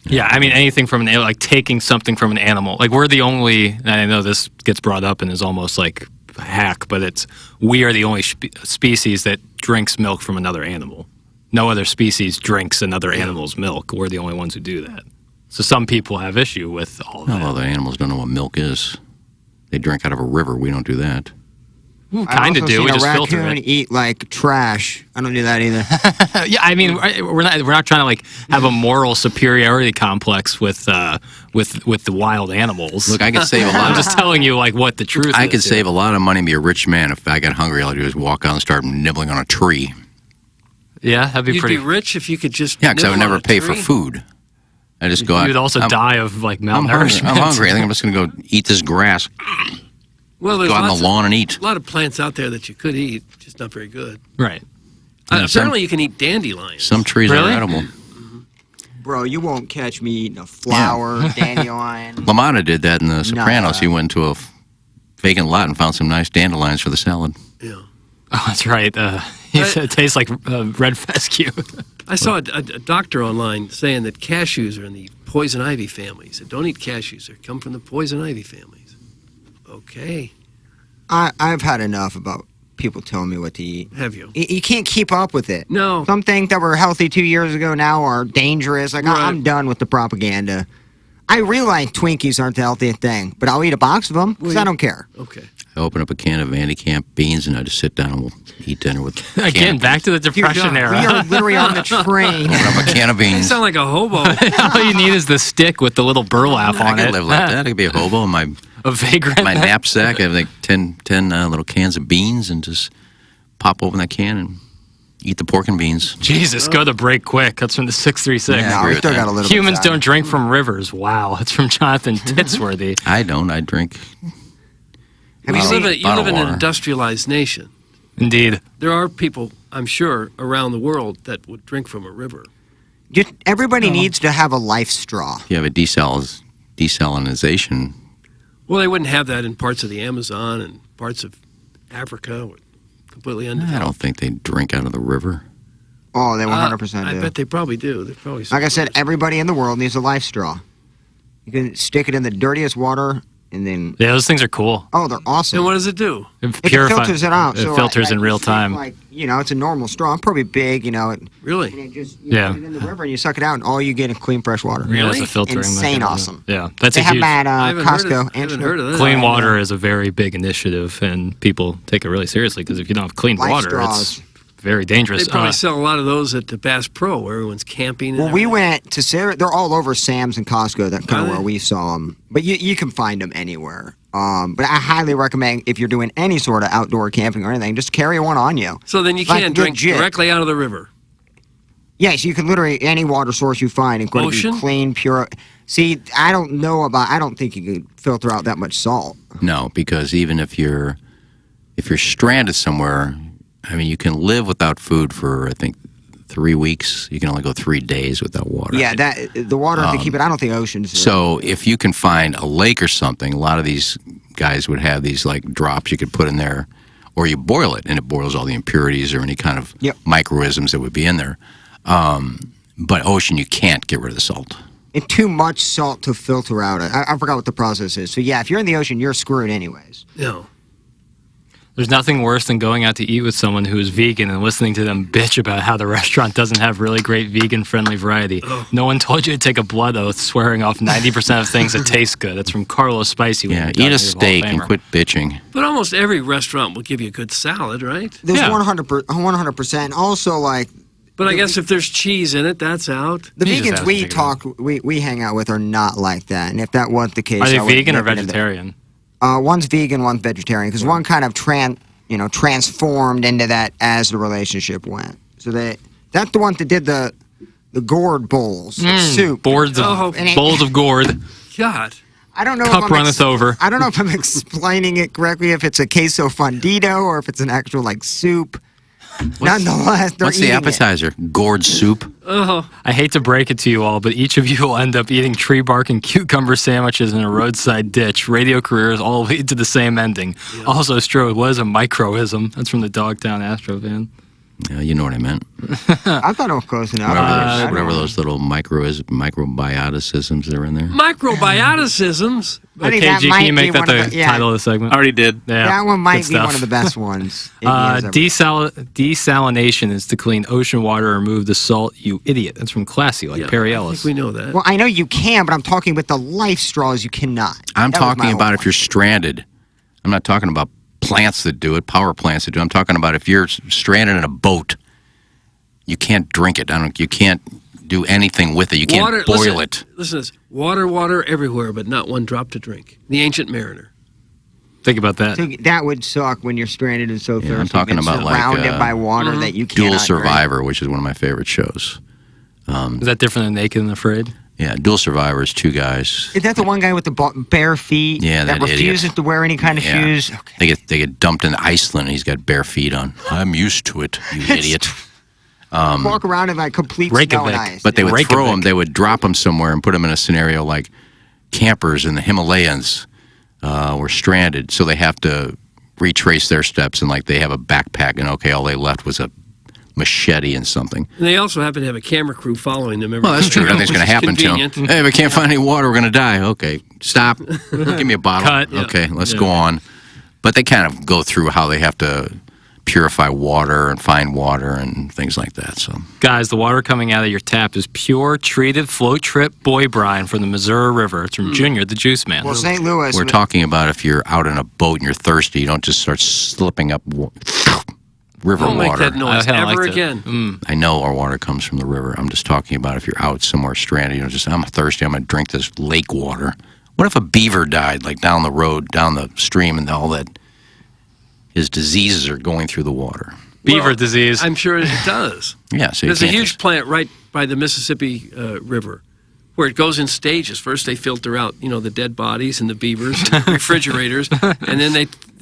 S10: Yeah, I mean anything from an animal, like taking something from an animal. Like we're the only. And I know this gets brought up and is almost like a hack, but we are the only species that drinks milk from another animal. No other species drinks another animal's milk. We're the only ones who do that. So some people have issue with all of that.
S11: Well, other animals don't know what milk is. They drink out of a river. We don't do that.
S10: Kind of do. We just filter
S3: raccoon
S10: it.
S3: eat like trash. I don't do that either.
S10: Yeah, I mean, we're not trying to like have a moral superiority complex with the wild animals.
S11: Look, I could save a lot.
S10: I'm just telling you like what the truth
S11: I
S10: is.
S11: could save a lot of money and be a rich man if I got hungry. All I do is walk out and start nibbling on a tree.
S10: Yeah, that'd be
S9: You'd
S10: pretty.
S9: be rich if you could just.
S11: Yeah, because I would
S9: nibble
S11: never
S9: on a
S11: pay for
S9: tree.
S11: food. I just go out.
S10: You'd also die of like
S11: I'm hungry.
S10: malnourishment.
S11: I'm hungry. I think I'm just going to go eat this grass.
S9: Well, there's
S11: Go out on
S9: lots
S11: the lawn and eat.
S9: a lot of plants out there that you could eat, just not very good.
S10: Right.
S11: Yeah,
S9: Apparently, you can eat dandelions.
S11: Some trees
S10: Really?
S11: are edible.
S3: Bro, you won't catch me eating a flower, dandelion.
S11: LaMotta did that in The Sopranos.
S3: No.
S11: He went to a vacant lot and found some nice dandelions for the salad.
S9: Yeah.
S10: Oh, that's right. He said it tastes like red fescue.
S9: I saw a doctor online saying that cashews are in the poison ivy family. He said, don't eat cashews. They come from the poison ivy families. Okay.
S3: I've had enough about people telling me what to eat.
S9: Have you?
S3: You can't keep up with it.
S9: No.
S3: Some things that were healthy 2 years ago now are dangerous. Like,
S9: Right.
S3: I'm done with the propaganda. I realize Twinkies aren't the healthiest thing, but I'll eat a box of them because I don't care.
S9: Okay.
S11: I open up a can of Vandy Camp beans and I just sit down and we'll eat dinner with a can
S10: Again,
S11: of
S10: back to the Depression
S3: We
S10: era.
S3: are literally on the train.
S11: beans. Open up a can of
S9: You
S11: beans.
S9: sound like a hobo.
S10: All you need is the stick with the little burlap
S11: I
S10: on
S11: could
S10: it.
S11: live like that. I could be a hobo in my
S10: A vagrant.
S11: my knapsack. I have like 10 little cans of beans and just pop open that can and eat the pork and beans.
S10: Jesus, go to break quick. That's from the 636.
S11: Yeah, I
S3: No,
S11: agree
S3: we
S11: with
S3: still
S11: that.
S3: got a little
S10: Humans
S3: bit.
S10: don't drink from rivers. Wow, that's from Jonathan Titsworthy.
S11: I don't. I drink.
S3: Have
S9: You
S3: you
S9: live,
S3: seen
S9: you live in an
S11: water.
S9: industrialized nation.
S10: Indeed.
S9: There are people, I'm sure, around the world that would drink from a river.
S3: Everybody needs to have a life straw.
S11: If you have a desalinization,
S9: Well, they wouldn't have that in parts of the Amazon and parts of Africa. Completely undeveloped.
S11: I don't think they drink out of the river.
S3: Oh, they 100%
S9: I
S3: do.
S9: bet they probably do. They're probably
S3: Like I said, everybody in the world needs a life straw. You can stick it in the dirtiest water, and then...
S10: Yeah, those things are cool.
S3: Oh, they're awesome.
S9: And what does it do?
S10: It
S3: It filters it out.
S10: It
S3: so
S10: filters in real
S3: you stick,
S10: time.
S3: Like, it's a normal straw. Probably big,
S9: Really?
S3: And it just,
S10: Yeah.
S3: put it in the river, and you suck it out, and all you get is clean, fresh water.
S10: Yeah, it's a filtering
S3: Insane
S10: mechanism.
S3: awesome.
S10: Yeah, that's
S3: They
S10: a
S3: have
S10: huge...
S3: them at Costco.
S9: I haven't heard of that.
S10: Clean water is a very big initiative, and people take it really seriously because if you don't have clean
S3: Life
S10: water,
S3: straws.
S10: it's very dangerous.
S9: They probably sell a lot of those at the Bass Pro where everyone's camping.
S3: Well, we went to Sarah. They're all over Sam's and Costco. That kind
S9: Are
S3: of
S9: they?
S3: where we saw them. But you can find them anywhere. But I highly recommend if you're doing any sort of outdoor camping or anything, just carry one on you.
S9: So then you
S3: Like
S9: can drink
S3: legit.
S9: directly out of the river.
S3: Yes, you can literally any water source you find, it's going to
S9: Ocean?
S3: be clean, pure. See, I don't think you can filter out that much salt.
S11: No, because even if you're stranded somewhere, I mean, you can live without food for, I think, 3 weeks. You can only go 3 days without water.
S3: Yeah, the water to keep it. I don't think oceans.
S11: So if you can find a lake or something, a lot of these guys would have these like drops you could put in there, or you boil it and it boils all the impurities or any kind of microisms that would be in there. But ocean, you can't get rid of the salt.
S3: It's too much salt to filter out. I forgot what the process is. So yeah, if you're in the ocean, you're screwed anyways.
S9: No.
S10: There's nothing worse than going out to eat with someone who is vegan and listening to them bitch about how the restaurant doesn't have really great vegan-friendly variety. No one told you to take a blood oath swearing off 90% of things that taste good. That's from Carlos Spicy.
S11: Yeah, eat a steak and quit bitching.
S9: But almost every restaurant will give you a good salad, right?
S3: There's 100%. Also, like...
S9: But I guess if there's cheese in it, that's out.
S3: The vegans we hang out with are not like that. And if that was the case...
S10: Are they
S3: I would
S10: vegan or
S3: nip it into-
S10: vegetarian?
S3: One's vegan, one's vegetarian, because one kind of transformed into that as the relationship went. So that's the one that did the gourd bowls, soup,
S10: bowls of gourd.
S9: God,
S3: I don't know.
S10: Cup runneth over.
S3: I don't know if I'm explaining it correctly. If it's a queso fundido or if it's an actual like soup. Nonetheless, they're
S11: What's the
S3: eating
S11: appetizer? Gourd soup?
S10: I hate to break it to you all, but each of you will end up eating tree bark and cucumber sandwiches in a roadside ditch. Radio careers all lead to the same ending. Yeah. Also, Strode, what is a microism? That's from the Dogtown Astro fan.
S11: Yeah, you know what I meant.
S3: I thought it was close enough.
S11: Whatever those little microbioticisms that are in there.
S9: Microbioticisms?
S3: I think
S10: KG,
S3: that might
S10: can you make
S3: be
S10: that
S3: one
S10: the
S3: of the-
S10: title of the segment?
S12: Already did.
S10: Yeah,
S3: that one might
S10: good
S3: be one
S10: stuff.
S3: of the best ones.
S10: Desalination is to clean ocean water and remove the salt, you idiot. That's from Classy, like Perry
S9: I
S10: Ellis.
S9: think we know that.
S3: Well, I know you can, but I'm talking with the life straws. You cannot.
S11: I'm
S3: That was my
S11: talking
S3: whole
S11: about if
S3: point.
S11: you're stranded. I'm not talking about plants that do it, power plants that do it. I'm talking about if you're stranded in a boat, you can't drink it. You can't do anything with it. You can't boil it.
S9: Listen to this. Water everywhere, but not one drop to drink. The Ancient Mariner.
S10: Think about that.
S3: So that would suck when you're stranded and so thirsty.
S11: I'm talking
S3: been
S11: about like
S3: surrounded by water that you
S11: Dual
S3: cannot
S11: Survivor, which is one of my favorite shows.
S10: Is that different than Naked and Afraid?
S11: Yeah, Dual Survivor is two guys.
S3: Is that the one guy with the bare feet?
S11: Yeah, that
S3: refuses
S11: idiot.
S3: to wear any kind of
S11: Yeah.
S3: shoes. Okay.
S11: They get dumped in Iceland, and he's got bare feet on. I'm used to it, you idiot.
S3: Walk around in like complete snow and ice.
S11: But they would throw them. They would drop them somewhere and put them in a scenario like campers in the Himalayas were stranded, so they have to retrace their steps, and like they have a backpack, and okay, all they left was a machete and something.
S9: And they also happen to have a camera crew following them.
S11: Well, that's true. Nothing's going to happen to them.
S9: Convenient.
S11: Hey, we can't find any water. We're going to die. Okay, stop. Give me a bottle.
S10: Cut.
S11: Okay, let's go on. But they kind of go through how they have to purify water and find water and things like that. So,
S10: Guys, the water coming out of your tap is pure, treated, float trip boy brine from the Missouri River. It's from Junior, the Juice Man.
S3: Well, St. Louis.
S11: we're talking about if you're out in a boat and you're thirsty, you don't just start slipping up river
S9: Don't
S11: water.
S9: make that noise
S10: I
S9: ever
S10: liked it.
S9: again.
S11: I know our water comes from the river. I'm just talking about if you're out somewhere stranded, I'm thirsty, I'm going to drink this lake water. What if a beaver died, like down the road, down the stream, and all that, his diseases are going through the water?
S10: Beaver disease.
S9: I'm sure it does.
S11: Yeah, so
S9: There's a huge plant right by the Mississippi River where it goes in stages. First they filter out, the dead bodies and the beavers and refrigerators, and then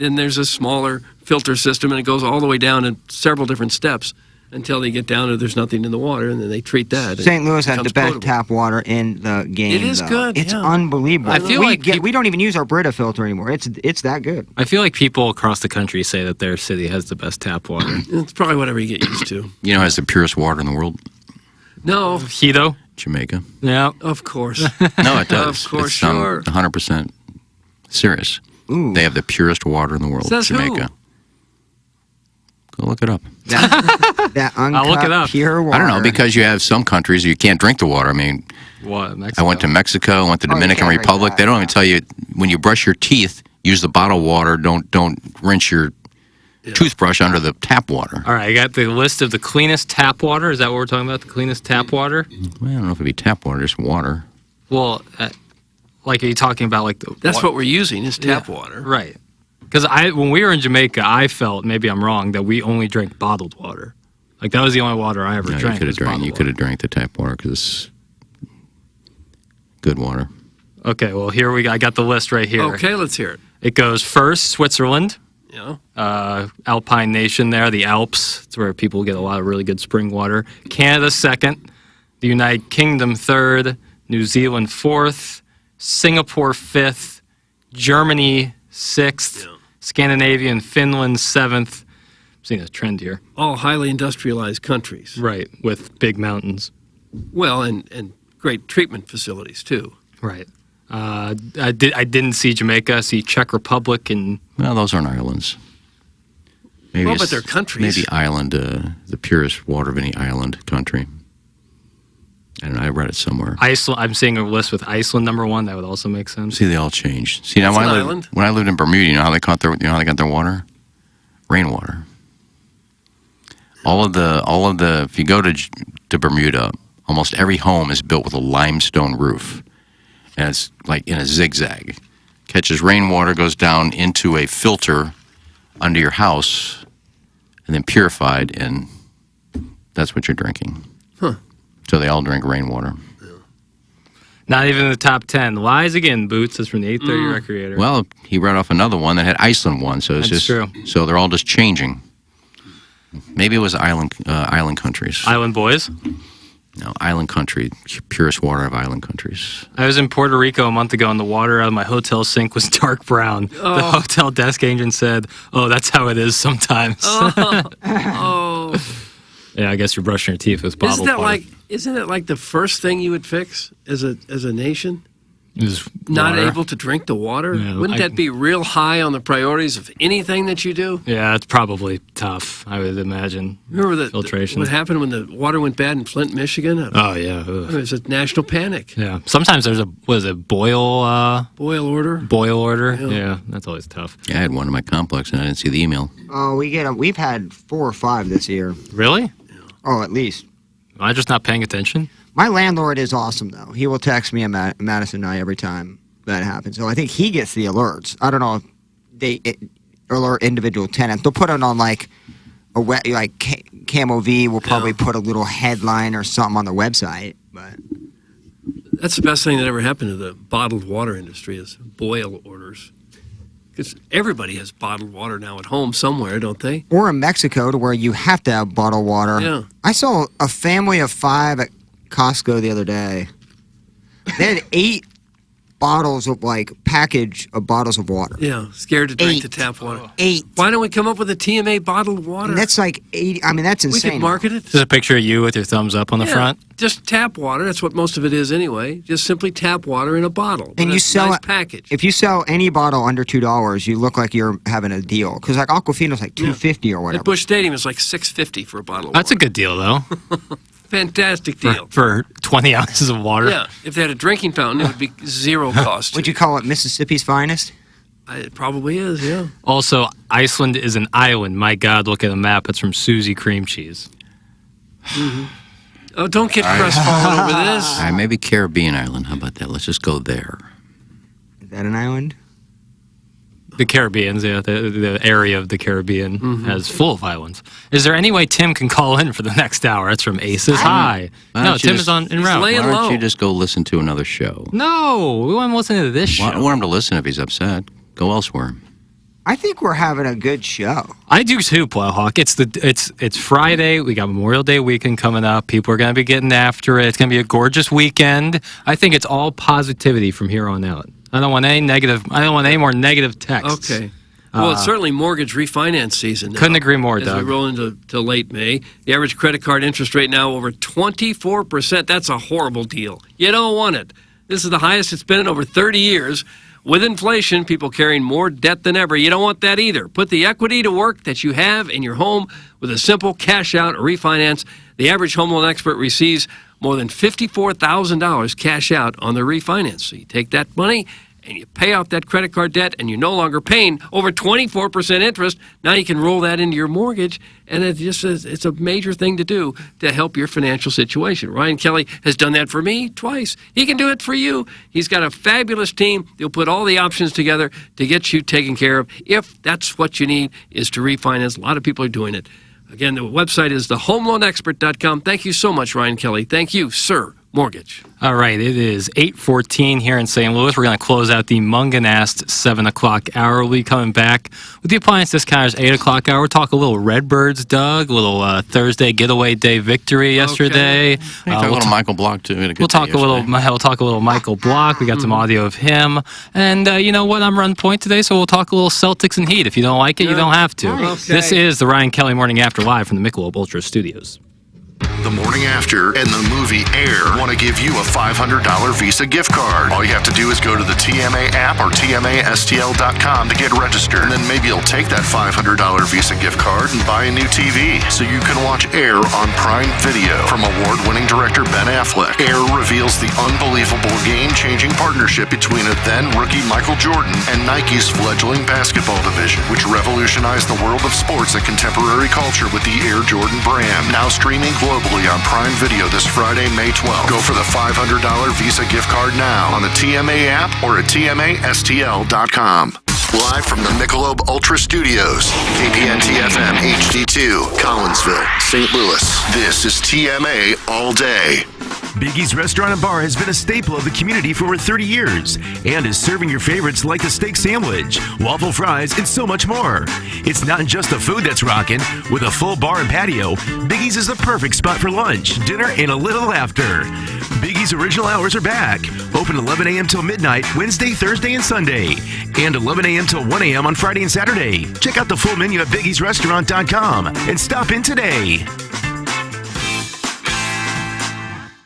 S9: then there's a smaller filter system, and it goes all the way down in several different steps until they get down to there's nothing in the water, and then they treat that.
S3: St. Louis has the
S9: becomes
S3: best
S9: potable.
S3: tap water in the game.
S9: It is
S3: though.
S9: good,
S3: It's
S9: yeah.
S3: unbelievable.
S10: I feel like
S3: we don't even use our Brita filter anymore. It's that good.
S10: I feel like people across the country say that their city has the best tap water.
S9: It's probably whatever you get used to.
S11: You know, has the purest water in the world?
S9: No,
S10: Hito?
S11: Jamaica.
S10: Yeah.
S9: of course.
S11: No, it does.
S9: Of course,
S11: it's,
S9: sure.
S11: 100% serious.
S3: Ooh.
S11: They have the purest water in the world.
S9: Says who?
S11: Jamaica. Go look it up.
S3: That uncut,
S10: I'll look it up.
S3: pure water.
S11: I don't know, because you have some countries you can't drink the water. I mean,
S10: What? Mexico?
S11: I went to Mexico, I went to
S3: Oh, you
S11: Dominican
S3: can't drink
S11: Republic.
S3: that,
S11: They don't even tell you when you brush your teeth, use the bottled water. Don't rinse your toothbrush under the tap water.
S10: All right, I got the list of the cleanest tap water. Is that what we're talking about? The cleanest tap water?
S11: Well, I don't know if it'd be tap water, just water.
S10: Well, like, are you talking about like the?
S9: That's what we're using is tap
S10: Yeah.
S9: water.
S10: Right. Because when we were in Jamaica, I felt, maybe I'm wrong, that we only drank bottled water. Like, that was the only water I ever
S11: No,
S10: drank.
S11: you could have
S10: was
S11: drank.
S10: bottled
S11: You could have drank the tap water because it's good water.
S10: water. Okay, well, here I got the list right here.
S9: Okay, let's hear it.
S10: It goes first, Switzerland,
S9: Yeah.
S10: Alpine nation there, the Alps. It's where people get a lot of really good spring water. Canada second, the United Kingdom third, New Zealand fourth, Singapore fifth, Germany sixth, Scandinavia and Finland seventh. I'm seeing a trend here.
S9: All highly industrialized countries.
S10: Right, with big mountains.
S9: Well, and great treatment facilities too.
S10: Right. I didn't see Jamaica. I see Czech Republic and
S11: Well, those aren't islands. Maybe
S9: Well, but
S11: it's-
S9: they're countries.
S11: Maybe island, the purest water of any island country. I don't know. I read it somewhere.
S10: Iceland. I'm seeing a list with Iceland number one. That would also make sense.
S11: See, they all changed. See, now
S9: It's
S11: when
S9: an
S11: I,
S9: island.
S11: when I lived in Bermuda, you know how they got their water? Rainwater. All of the. If you go to Bermuda, almost every home is built with a limestone roof, and it's like in a zigzag. Catches rainwater, goes down into a filter under your house, and then purified, and that's what you're drinking.
S9: Huh.
S11: So they all drink rainwater.
S10: Not even in the top 10. Lies again, Boots. That's from the 830 Recreator.
S11: Well, he read off another one that had Iceland one, so it's
S10: That's
S11: just
S10: true.
S11: So they're all just changing. Maybe it was island countries.
S10: Island Boys.
S11: No, island country, purest water of island countries.
S10: I was in Puerto Rico a month ago, and the water out of my hotel sink was dark brown. The hotel desk agent said, "Oh, that's how it is sometimes."
S9: Oh.
S10: Yeah, I guess you're brushing your teeth with bottled water.
S9: Isn't it like the first thing you would fix as a nation?
S10: Is
S9: Not
S10: water.
S9: able to drink the water?
S10: Yeah,
S9: Wouldn't that be real high on the priorities of anything that you do?
S10: Yeah, it's probably tough, I would imagine.
S9: Remember
S10: filtration.
S9: what happened when the water went bad in Flint, Michigan?
S10: Oh, yeah.
S9: It
S10: Ugh.
S9: was a national panic.
S10: Yeah. Sometimes there's a boil
S9: Boil order.
S10: order. Yeah, that's always tough.
S11: Yeah, I had one in my complex, and I didn't see the email.
S3: Oh, we've had 4 or 5 this year.
S10: Really?
S3: Oh, at least.
S10: Am I just not paying attention?
S3: My landlord is awesome, though. He will text me at Madison and I every time that happens. So I think he gets the alerts. I don't know if they alert individual tenants. They'll put it on like Camo V will probably put a little headline or something on their website. But
S9: That's the best thing that ever happened to the bottled water industry is boil orders. Because everybody has bottled water now at home somewhere, don't they?
S3: or in Mexico to where you have to have bottled water.
S9: Yeah.
S3: I saw a family of 5 at Costco the other day. They had 8 bottles of package of bottles of water.
S9: Yeah, scared to drink
S3: 8.
S9: the tap water.
S3: 8.
S9: Why don't we come up with a TMA bottled water?
S3: And that's like 80. I mean, that's
S9: we
S3: insane.
S9: could market it.
S10: There's a picture of you with your thumbs up on the
S9: Yeah,
S10: front.
S9: just tap water. That's what most of it is anyway. Just simply tap water in a bottle.
S3: And
S9: with
S3: you
S9: a
S3: sell
S9: nice
S3: it.
S9: package.
S3: If you sell any bottle under $2, you look like you're having a deal. Because like Aquafina's like $2.50 or whatever.
S9: At Busch Stadium, it's like $6.50 for a bottle of
S10: That's a
S9: water.
S10: good deal, though,
S9: Fantastic deal.
S10: for 20 ounces of water.
S9: Yeah, if they had a drinking fountain, it would be zero cost.
S3: Would you call it Mississippi's finest?
S9: It probably is, yeah.
S10: Also, Iceland is an island. My God, look at the map. It's from Susie Cream Cheese.
S9: Oh, don't get crestfallen over this.
S11: All right, maybe Caribbean island. How about that? Let's just go there.
S3: Is that an island?
S10: The Caribbeans, yeah, the area of the Caribbean has full of islands. Is there any way Tim can call in for the next hour? That's from Aces High.
S11: Why
S10: No,
S11: don't you
S10: Tim
S11: just-
S10: is en
S9: He's
S10: route.
S9: laying
S11: Why
S9: low.
S11: don't you just go listen to another show?
S10: No, we want to listen to this show.
S11: I don't want him to listen if he's upset. Go elsewhere.
S3: I think we're having a good show.
S10: I do too, Plowhawk. It's Friday. We got Memorial Day weekend coming up. People are going to be getting after it. It's going to be a gorgeous weekend. I think it's all positivity from here on out. I don't want any more negative texts.
S9: Okay. Well, it's certainly mortgage refinance season now.
S10: Couldn't agree more,
S9: as
S10: Doug.
S9: we roll into late May. The average credit card interest rate now over 24%. That's a horrible deal. You don't want it. This is the highest it's been in over 30 years. With inflation, people carrying more debt than ever. You don't want that either. Put the equity to work that you have in your home with a simple cash out or refinance. The average home loan expert receives more than $54,000 cash out on their refinance. So you take that money and you pay off that credit card debt, and you're no longer paying over 24% interest. Now you can roll that into your mortgage, and it's a major thing to do to help your financial situation. Ryan Kelly has done that for me twice. He can do it for you. He's got a fabulous team. They'll put all the options together to get you taken care of if that's what you need is to refinance. A lot of people are doing it. Again, the website is thehomeloanexpert.com. Thank you so much, Ryan Kelly. Thank you, sir. Mortgage.
S10: All right, it is 8:14 here in St. Louis. We're going to close out the Munganast 7 o'clock hour. We'll be coming back with the Appliance Discounters 8 o'clock hour. We'll talk a little Redbirds, Doug, a little Thursday getaway day victory yesterday.
S11: Talk a little Michael Block, too.
S10: We'll talk a little Michael Block. We got some audio of him. And you know what? I'm running point today, so we'll talk a little Celtics and Heat. If you don't like it, you don't have to.
S9: Okay.
S10: This is the Ryan Kelly Morning After live from the Michelob Ultra Studios.
S8: The Morning After and the movie Air want to give you a $500 Visa gift card. All you have to do is go to the TMA app or TMASTL.com to get registered. And then maybe you'll take that $500 Visa gift card and buy a new TV so you can watch Air on Prime Video. From award-winning director Ben Affleck, Air reveals the unbelievable game-changing partnership between a then-rookie Michael Jordan and Nike's fledgling basketball division, which revolutionized the world of sports and contemporary culture with the Air Jordan brand. Now streaming globally on Prime Video this Friday, May 12th. Go for the $500 Visa gift card now on the TMA app or at TMASTL.com. Live from the Michelob Ultra Studios, KPN-TFM HD2, Collinsville, St. Louis. This is TMA All Day.
S13: Biggie's Restaurant and Bar has been a staple of the community for over 30 years and is serving your favorites like the steak sandwich, waffle fries, and so much more. It's not just the food that's rocking. With a full bar and patio, Biggie's is the perfect spot for lunch, dinner, and a little laughter. Biggie's original hours are back. Open 11 a.m. till midnight, Wednesday, Thursday, and Sunday. And 11 a.m. till 1 a.m. on Friday and Saturday. Check out the full menu at biggiesrestaurant.com and stop in today.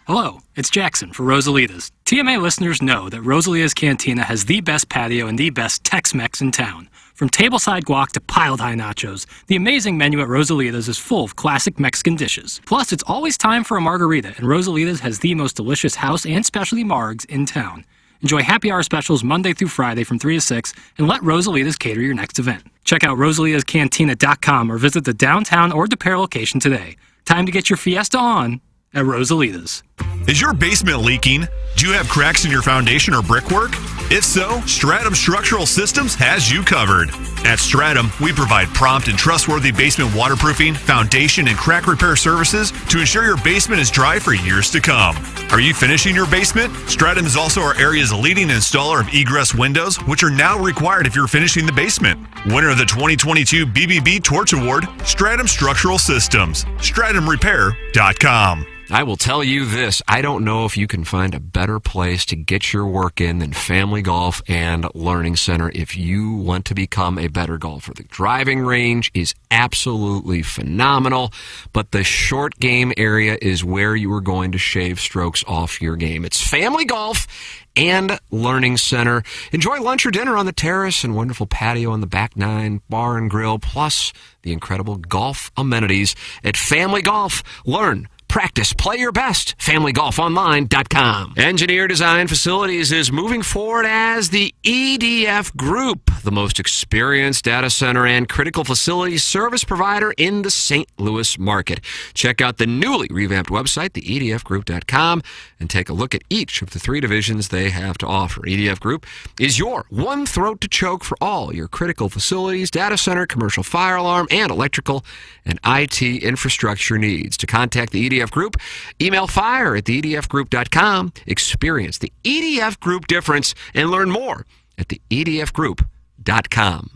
S10: Hello, it's Jackson for Rosalita's. TMA listeners know that Rosalita's Cantina has the best patio and the best Tex-Mex in town. From tableside guac to piled high nachos, the amazing menu at Rosalita's is full of classic Mexican dishes. Plus, it's always time for a margarita, and Rosalita's has the most delicious house and specialty margs in town. Enjoy happy hour specials Monday through Friday from 3 to 6, and let Rosalita's cater your next event. Check out rosalitascantina.com or visit the downtown or DePere location today. Time to get your fiesta on at Rosalita's.
S13: Is your basement leaking? Do you have cracks in your foundation or brickwork? If so, Stratum Structural Systems has you covered. At Stratum, we provide prompt and trustworthy basement waterproofing, foundation, and crack repair services to ensure your basement is dry for years to come. Are you finishing your basement? Stratum is also our area's leading installer of egress windows, which are now required if you're finishing the basement. Winner of the 2022 BBB Torch Award, Stratum Structural Systems. StratumRepair.com.
S4: I will tell you this, I don't know if you can find a better place to get your work in than Family Golf and Learning Center if you want to become a better golfer. The driving range is absolutely phenomenal, but the short game area is where you are going to shave strokes off your game. It's Family Golf and Learning Center. Enjoy lunch or dinner on the terrace and wonderful patio on the back nine, bar and grill, plus the incredible golf amenities at Family Golf. Learn, practice, play your best. FamilyGolfOnline.com. Engineer Design Facilities is moving forward as the EDF Group, the most experienced data center and critical facilities service provider in the St. Louis market. Check out the newly revamped website, theedfgroup.com, and take a look at each of the 3 divisions they have to offer. EDF Group is your one throat to choke for all your critical facilities, data center, commercial fire alarm, and electrical and IT infrastructure needs. To contact the EDF Group, email fire@theedfgroup.com. Experience the EDF Group difference and learn more at theedfgroup.com.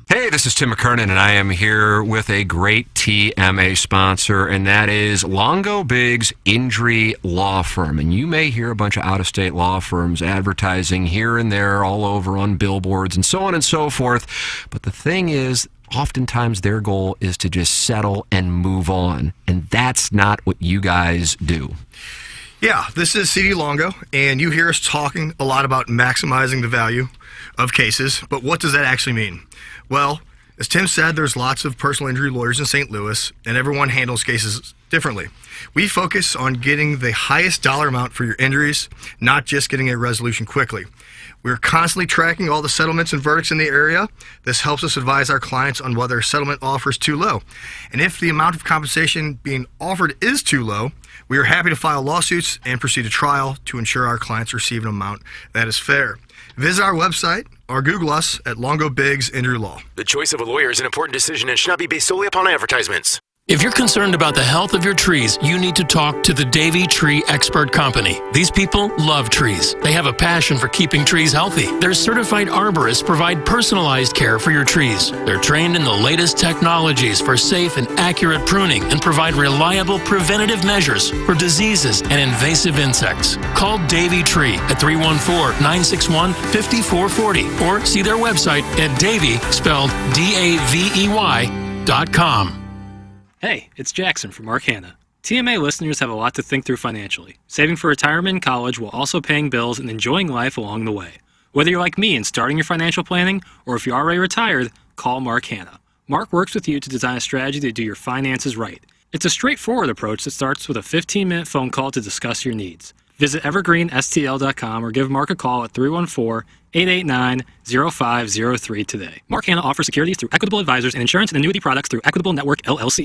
S4: Hey, this is Tim McKernan, and I am here with a great TMA sponsor, and that is Longo Biggs Injury Law Firm. And you may hear a bunch of out-of-state law firms advertising here and there all over on billboards and so on and so forth. But the thing is, oftentimes their goal is to just settle and move on, and that's not what you guys do.
S6: Yeah, this is CD Longo, and you hear us talking a lot about maximizing the value of cases, but what does that actually mean? Well, as Tim said, there's lots of personal injury lawyers in St. Louis, and everyone handles cases differently. We focus on getting the highest dollar amount for your injuries, not just getting a resolution quickly. We're constantly tracking all the settlements and verdicts in the area. This helps us advise our clients on whether a settlement offer is too low. And if the amount of compensation being offered is too low, we are happy to file lawsuits and proceed to trial to ensure our clients receive an amount that is fair. Visit our website or Google us at Longo Biggs Injury Law.
S7: The choice of a lawyer is an important decision and should not be based solely upon advertisements.
S14: If you're concerned about the health of your trees, you need to talk to the Davey Tree Expert Company. These people love trees. They have a passion for keeping trees healthy. Their certified arborists provide personalized care for your trees. They're trained in the latest technologies for safe and accurate pruning and provide reliable preventative measures for diseases and invasive insects. Call Davey Tree at 314-961-5440 or see their website at Davey, spelled DAVEY.com.
S10: Hey, it's Jackson from Mark Hanna. TMA listeners have a lot to think through financially, saving for retirement and college while also paying bills and enjoying life along the way. Whether you're like me and starting your financial planning, or if you're already retired, call Mark Hanna. Mark works with you to design a strategy to do your finances right. It's a straightforward approach that starts with a 15-minute phone call to discuss your needs. Visit evergreenstl.com or give Mark a call at 314-889-0503 today. Mark Hanna offers securities through Equitable Advisors and insurance and annuity products through Equitable Network, LLC.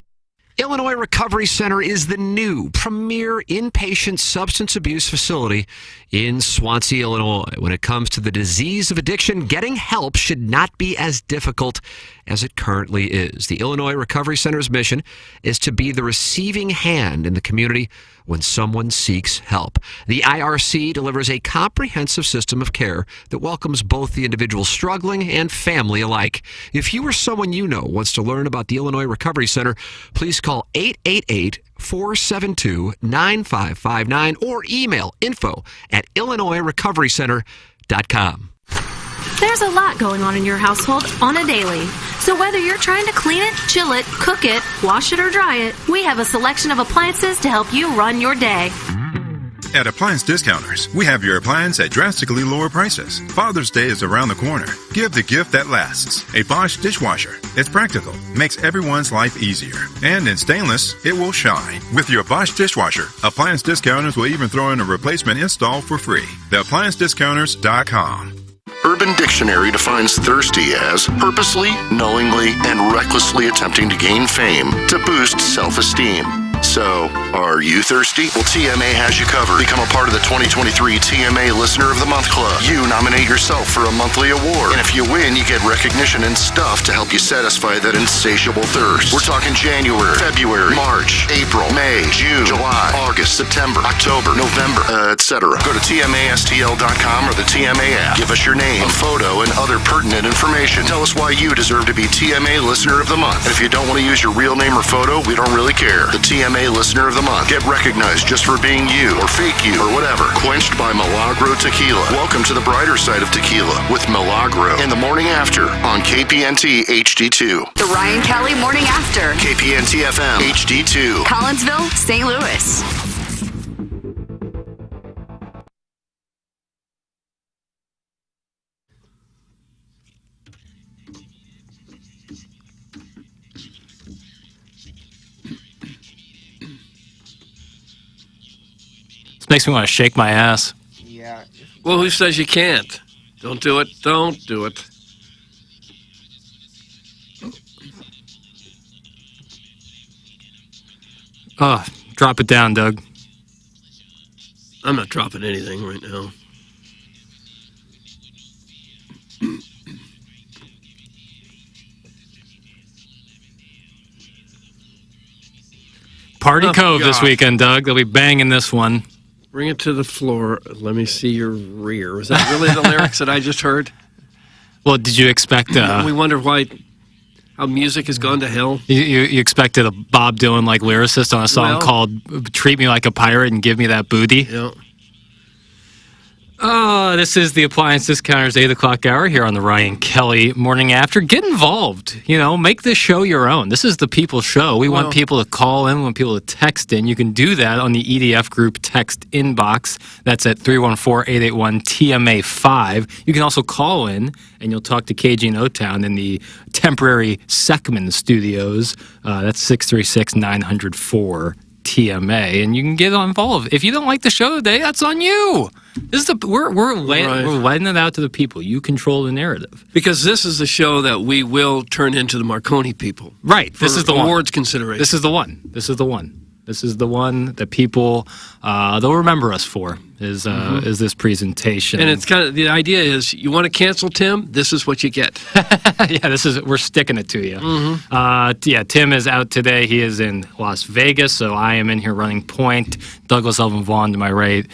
S4: Illinois Recovery Center is the new premier inpatient substance abuse facility in Swansea, Illinois. When it comes to the disease of addiction, getting help should not be as difficult as it currently is. The Illinois Recovery Center's mission is to be the receiving hand in the community when someone seeks help. The IRC delivers a comprehensive system of care that welcomes both the individual struggling and family alike. If you or someone you know wants to learn about the Illinois Recovery Center, please call 888-472-9559 or email info@illinoisrecoverycenter.com.
S15: There's a lot going on in your household on a daily. So whether you're trying to clean it, chill it, cook it, wash it, or dry it, we have a selection of appliances to help you run your day.
S16: At Appliance Discounters, we have your appliance at drastically lower prices. Father's Day is around the corner. Give the gift that lasts. A Bosch dishwasher. It's practical, makes everyone's life easier. And in stainless, it will shine. With your Bosch dishwasher, Appliance Discounters will even throw in a replacement install for free. TheApplianceDiscounters.com.
S8: Urban Dictionary defines thirsty as purposely, knowingly, and recklessly attempting to gain fame to boost self-esteem. So, are you thirsty? Well, TMA has you covered. Become a part of the 2023 TMA Listener of the Month Club. You nominate yourself for a monthly award. And if you win, you get recognition and stuff to help you satisfy that insatiable thirst. We're talking January, February, March, April, May, June, July, August, September, October, November, etc. Go to TMASTL.com or the TMA app. Give us your name, a photo, and other pertinent information. Tell us why you deserve to be TMA Listener of the Month. And if you don't want to use your real name or photo, we don't really care. The TMA Listener of the Month. Get recognized just for being you, or fake you, or whatever. Quenched by Milagro Tequila. Welcome to the brighter side of tequila with Milagro in the morning after on KPNT HD2.
S17: The Ryan Kelly Morning After.
S8: KPNT FM HD2.
S17: Collinsville, St. Louis.
S10: This makes me want to shake my ass.
S3: Yeah.
S9: Well, who says you can't? Don't do it. Don't do it.
S10: Oh, drop it down, Doug.
S9: I'm not dropping anything right now.
S10: Party
S9: Oh,
S10: Cove this
S9: God.
S10: weekend, Doug. They'll be banging this one.
S9: Bring it to the floor. Let me see your rear. Was that really the lyrics that I just heard?
S10: Well, did you expect?
S9: We wonder how music has gone to hell.
S10: You expected a Bob Dylan like lyricist on a song called "Treat Me Like a Pirate and Give Me That Booty."
S9: Yeah.
S10: This is the Appliance Discounters 8 o'clock hour here on the Ryan Kelly Morning After. Get involved. Make this show your own. This is the people's show. We want people to call in. We want people to text in. You can do that on the EDF group text inbox. That's at 314-881-TMA5. You can also call in, and you'll talk to KG in O-Town in the temporary Seckman studios. That's 636-904. TMA, and you can get involved. If you don't like the show today, that's on you. This is we're letting it out to the people. You control the narrative,
S9: because this is the show that we will turn into the Marconi people.
S10: Right. This is the
S9: awards consideration.
S10: This is the one. This is the one. This is the one that people they'll remember us for. Is this presentation?
S9: And it's kind of the idea is you want to cancel Tim. This is what you get.
S10: Yeah, we're sticking it to you. Tim is out today. He is in Las Vegas, so I am in here running point. Douglas Elvin Vaughn to my right.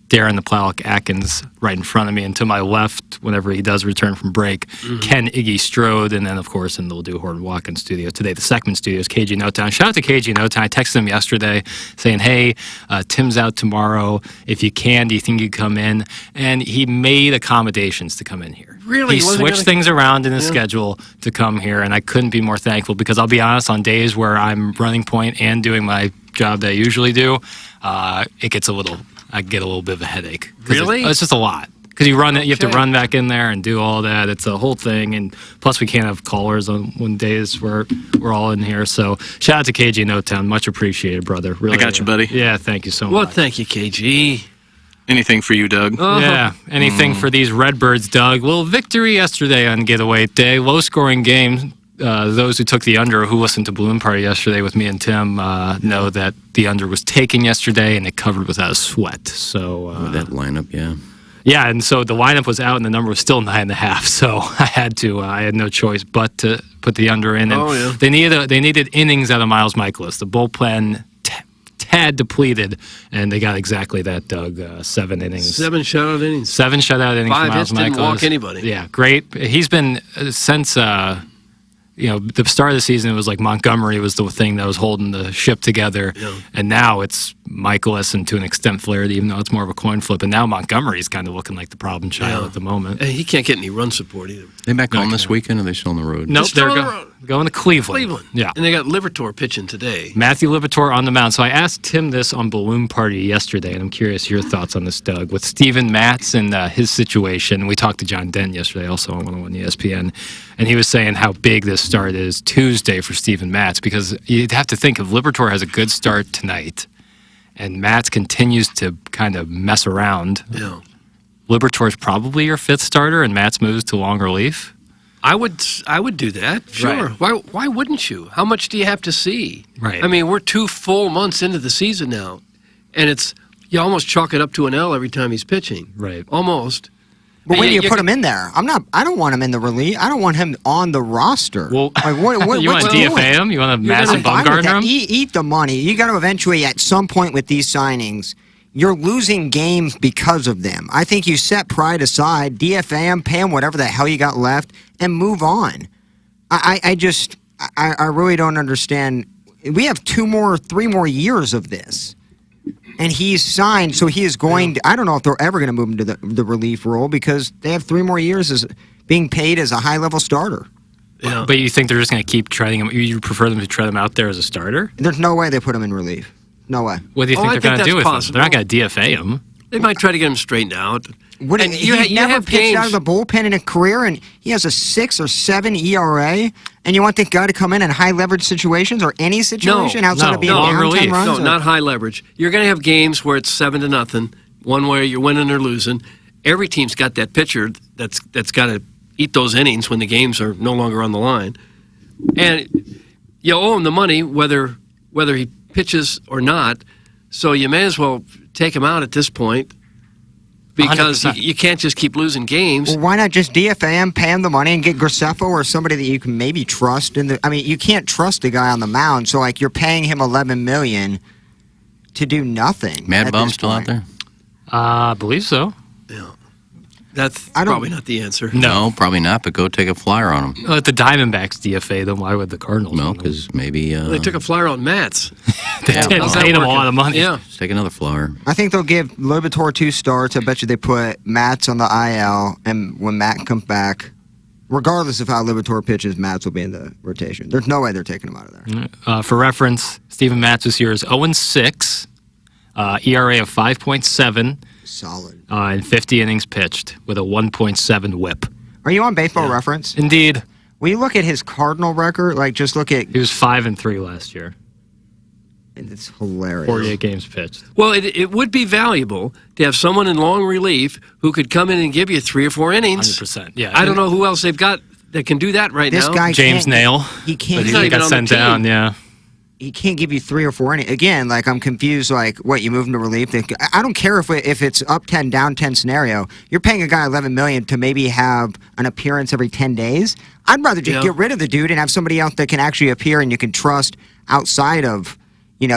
S10: Darren the Plowhawk Atkins right in front of me, and to my left, whenever he does return from break, Ken Iggy Strode, and then, of course, they'll do Horton Watkins studio today. The Seckman Studios, KG in O-Town. Shout out to KG in O-Town. I texted him yesterday saying, hey, Tim's out tomorrow. If you can, do you think you'd come in? And he made accommodations to come in here.
S9: Really?
S10: He switched things around in his schedule to come here, and I couldn't be more thankful because I'll be honest, on days where I'm running point and doing my job that I usually do, it gets I get a little bit of a headache.
S9: Really?
S10: It's just a lot. Because you have to run back in there and do all that. It's a whole thing. And plus we can't have callers on days where we're all in here. So shout out to KG in O-Town. Much appreciated, brother. Really,
S12: I got you, buddy.
S10: Yeah, thank you so much.
S9: Well, thank you, KG.
S12: Anything for you, Doug?
S10: Yeah, anything for these Redbirds, Doug. Well, victory yesterday on Getaway Day. Low-scoring game. Those who took the under, who listened to Balloon Party yesterday with me and Tim, know that the under was taken yesterday and it covered without a sweat. So
S11: that lineup, yeah.
S10: Yeah, and so the lineup was out and the number was still 9.5. So I had no choice but to put the under in. And they needed innings out of Miles Michaelis. The bullpen tad depleted, and they got exactly that, Doug. 7 innings.
S9: 7 shutout innings.
S10: 7 shutout innings.
S9: 5
S10: for Miles
S9: hits, didn't
S10: Michaelis.
S9: walk anybody.
S10: Yeah, great. He's been since. The start of the season, it was like Montgomery was the thing that was holding the ship together. Yeah. And now it's Michaelis and to an extent Flaherty, even though it's more of a coin flip. And now Montgomery's kind of looking like the problem child at the moment.
S9: And he can't get any run support either.
S11: They back home this weekend, or are they still on the road?
S10: Nope, they're going to Cleveland. Yeah.
S9: And they got Livertor pitching today.
S10: Matthew Livertor on the mound. So I asked Tim this on Balloon Party yesterday, and I'm curious your thoughts on this, Doug. With Steven Matz and his situation, we talked to John Dent yesterday also on 101 ESPN, and he was saying how big this start is Tuesday for Steven Matz, because you'd have to think if Livertor has a good start tonight and Matz continues to kind of mess around, Livertor's probably your 5th starter and Matz moves to long relief.
S9: I would do that. Sure.
S10: Right.
S9: Why wouldn't you? How much do you have to see?
S10: Right.
S9: I mean, we're 2 full months into the season now, and you almost chalk it up to an L every time he's pitching.
S10: Right.
S9: Almost.
S3: But when do you put him in there? I don't want him in the relief. I don't want him on the roster.
S10: Well,
S3: what
S10: you want to DFA him? You want to Madison Bumgarner him?
S3: Eat the money. You got to eventually, at some point with these signings, you're losing games because of them. I think you set pride aside, DFA him, pay him whatever the hell you got left, and move on. I really don't understand. We have 3 more years of this. And he's signed, so he is going to, I don't know if they're ever going to move him to the relief role because they have 3 more years as being paid as a high-level starter.
S10: Yeah. But you think they're just going to keep treading him? You prefer them to tread him out there as a starter?
S3: There's no way they put him in relief. No way.
S10: What do you think they're going to do with him? They're not going to DFA him.
S9: They might try to get him straightened out.
S3: He's never pitched out of the bullpen in a career, and he has a 6 or 7 ERA, and you want the guy to come in high leverage situations or any situation outside of being down 10 runs?
S9: No, not high leverage. You're going to have games where it's 7-0, one way you're winning or losing. Every team's got that pitcher that's got to eat those innings when the games are no longer on the line, and you owe him the money whether he pitches or not. So you may as well take him out at this point. Because you can't just keep losing games.
S3: Well, why not just DFA him, pay him the money, and get Graceffo or somebody that you can maybe trust? You can't trust the guy on the mound, so you're paying him $11 million to do nothing.
S11: Mad Bum still out there?
S10: I believe so.
S9: Yeah. That's probably not the answer.
S11: No, probably not, but go take a flyer on them.
S10: Well, if the Diamondbacks DFA, then why would the Cardinals?
S11: No, because maybe...
S9: They took a flyer on Matz.
S10: They paid him a lot of money.
S9: Yeah.
S11: Just take another flyer.
S3: I think they'll give Liberatore 2 starts. I bet you they put Matz on the IL, and when Matt comes back, regardless of how Liberatore pitches, Matz will be in the rotation. There's no way they're taking him out of there.
S10: For reference, Steven Matz this year is 0-6, ERA of 5.7.
S3: Solid.
S10: And 50 innings pitched with a 1.7 whip.
S3: Are you on Baseball Reference?
S10: Indeed.
S3: Will you look at his Cardinal record? Like, just look at...
S10: He was 5-3 last year.
S3: And it's hilarious.
S10: 48 games pitched.
S9: Well, it would be valuable to have someone in long relief who could come in and give you 3 or 4 innings.
S10: 100%. Yeah.
S9: I don't know who else they've got that can do that right
S3: This
S9: now.
S3: guy
S10: James
S3: can't-
S10: Nail.
S3: He can't.
S10: But he got sent down, yeah.
S3: He can't give you 3 or 4 innings. Again, like, I'm confused. Like, what, you move him to relief? I don't care if it's up 10, down 10 scenario. You're paying a guy $11 million to maybe have an appearance every 10 days. I'd rather just get rid of the dude and have somebody else that can actually appear and you can trust outside of,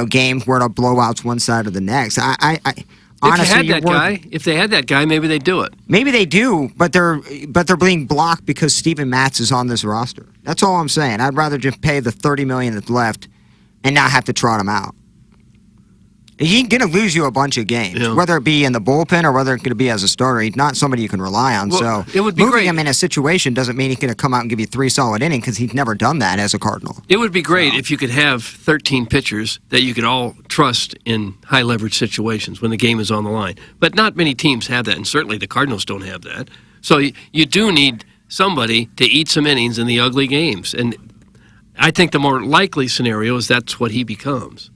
S3: games where it'll blow outs one side or the next. Honestly,
S9: If they had that guy, maybe they'd do it.
S3: Maybe they do, but they're being blocked because Steven Matz is on this roster. That's all I'm saying. I'd rather just pay the $30 million that's left and not have to trot him out. He's going to lose you a bunch of games, whether it be in the bullpen or whether it's going to be as a starter. He's not somebody you can rely on.
S9: Well,
S3: so
S9: it would be
S3: moving
S9: great.
S3: him in a situation doesn't mean he's going to come out and give you 3 solid innings because he's never done that as a Cardinal.
S9: It would be great if you could have 13 pitchers that you could all trust in high leverage situations when the game is on the line. But not many teams have that, and certainly the Cardinals don't have that. So you do need somebody to eat some innings in the ugly games. And I think the more likely scenario is that's what he becomes.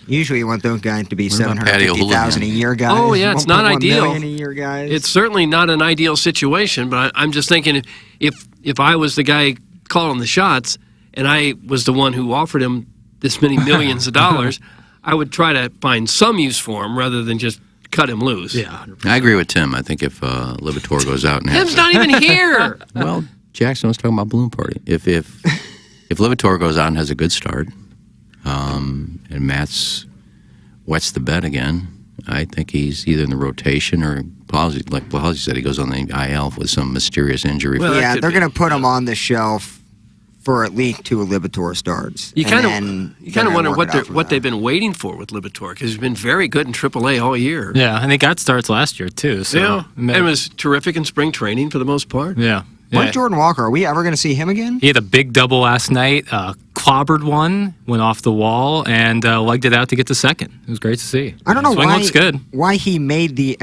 S3: Usually you want those guys to be
S11: about Patio
S3: $750,000 a year guys.
S9: Oh, yeah, it's not
S3: 1.1
S9: ideal.
S3: million a year guys.
S9: It's certainly not an ideal situation, but I'm just thinking if I was the guy calling the shots and I was the one who offered him this many millions of dollars, I would try to find some use for him rather than just cut him loose.
S10: Yeah,
S11: I agree with Tim. I think if Liberatore goes out and has
S9: Tim's not even here.
S11: Well, Jackson was talking about balloon party. If Liberatore goes out and has a good start, and Matz wets the bed again, I think he's either in the rotation or, like Plahowski said, he goes on the IL with some mysterious injury.
S3: Well, yeah, they're going to put him on the shelf for at least 2 Liberatore starts.
S9: You kind of wonder what they've been waiting for with Liberatore because he's been very good in AAA all year.
S10: Yeah, and he got starts last year, too. So
S9: yeah, and was terrific in spring training for the most part.
S10: Yeah.
S3: Where's Jordan Walker? Are we ever going to see him again?
S10: He had a big double last night, clobbered one, went off the wall, and legged it out to get to second. It was great to see.
S3: I don't know
S10: Swing looks good.
S3: Why he made the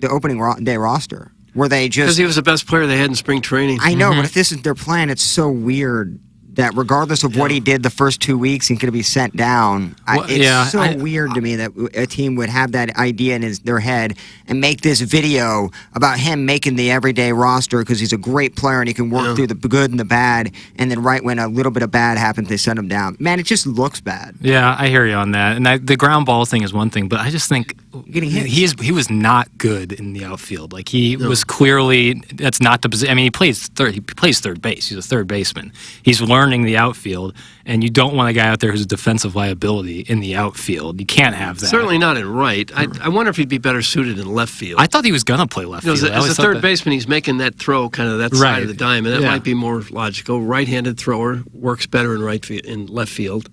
S3: opening day roster. Were they just...
S9: Because he was the best player they had in spring training.
S3: I know, but if this is their plan, it's so weird that regardless of what he did the first 2 weeks, he's going to be sent down. It's weird to me that a team would have that idea in their head and make this video about him making the everyday roster because he's a great player and he can work through the good and the bad, and then right when a little bit of bad happens, they send him down. Man, it just looks bad.
S10: Yeah, I hear you on that. And the ground ball thing is one thing, but I just think he was not good in the outfield. Like he was clearly, that's not the position. I mean, he plays third base. He's a third baseman. He's learning the outfield, and you don't want a guy out there who's a defensive liability in the outfield. You can't have that.
S9: Certainly not in right. I wonder if he'd be better suited in left field.
S10: I thought he was going to play left field.
S9: As a third baseman, he's making that throw kind of that side of the diamond. That might be more logical. Right-handed thrower works better in left field.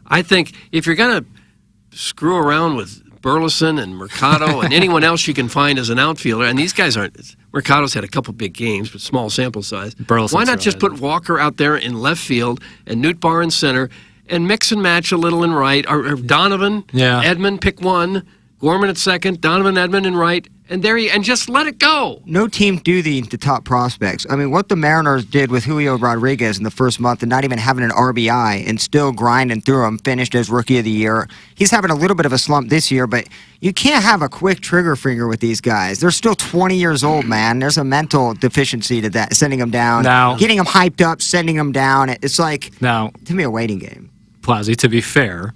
S9: I think if you're going to screw around with Burleson and Mercado and anyone else you can find as an outfielder, and these guys aren't. Mercado's had a couple big games, but small sample size. Why not just put Walker out there in left field and Newt Barr in center and mix and match a little in right? Or Donovan, Edmund, pick one. Gorman at second, Donovan, Edmund in right, and just let it go.
S3: No team do the top prospects. I mean, what the Mariners did with Julio Rodriguez in the first month and not even having an RBI and still grinding through him, finished as Rookie of the Year. He's having a little bit of a slump this year, but you can't have a quick trigger finger with these guys. They're still 20 years old, man. There's a mental deficiency to that, sending them down, getting them hyped up, sending them down. It's like, to me, a waiting game.
S10: Plazzi, to be fair,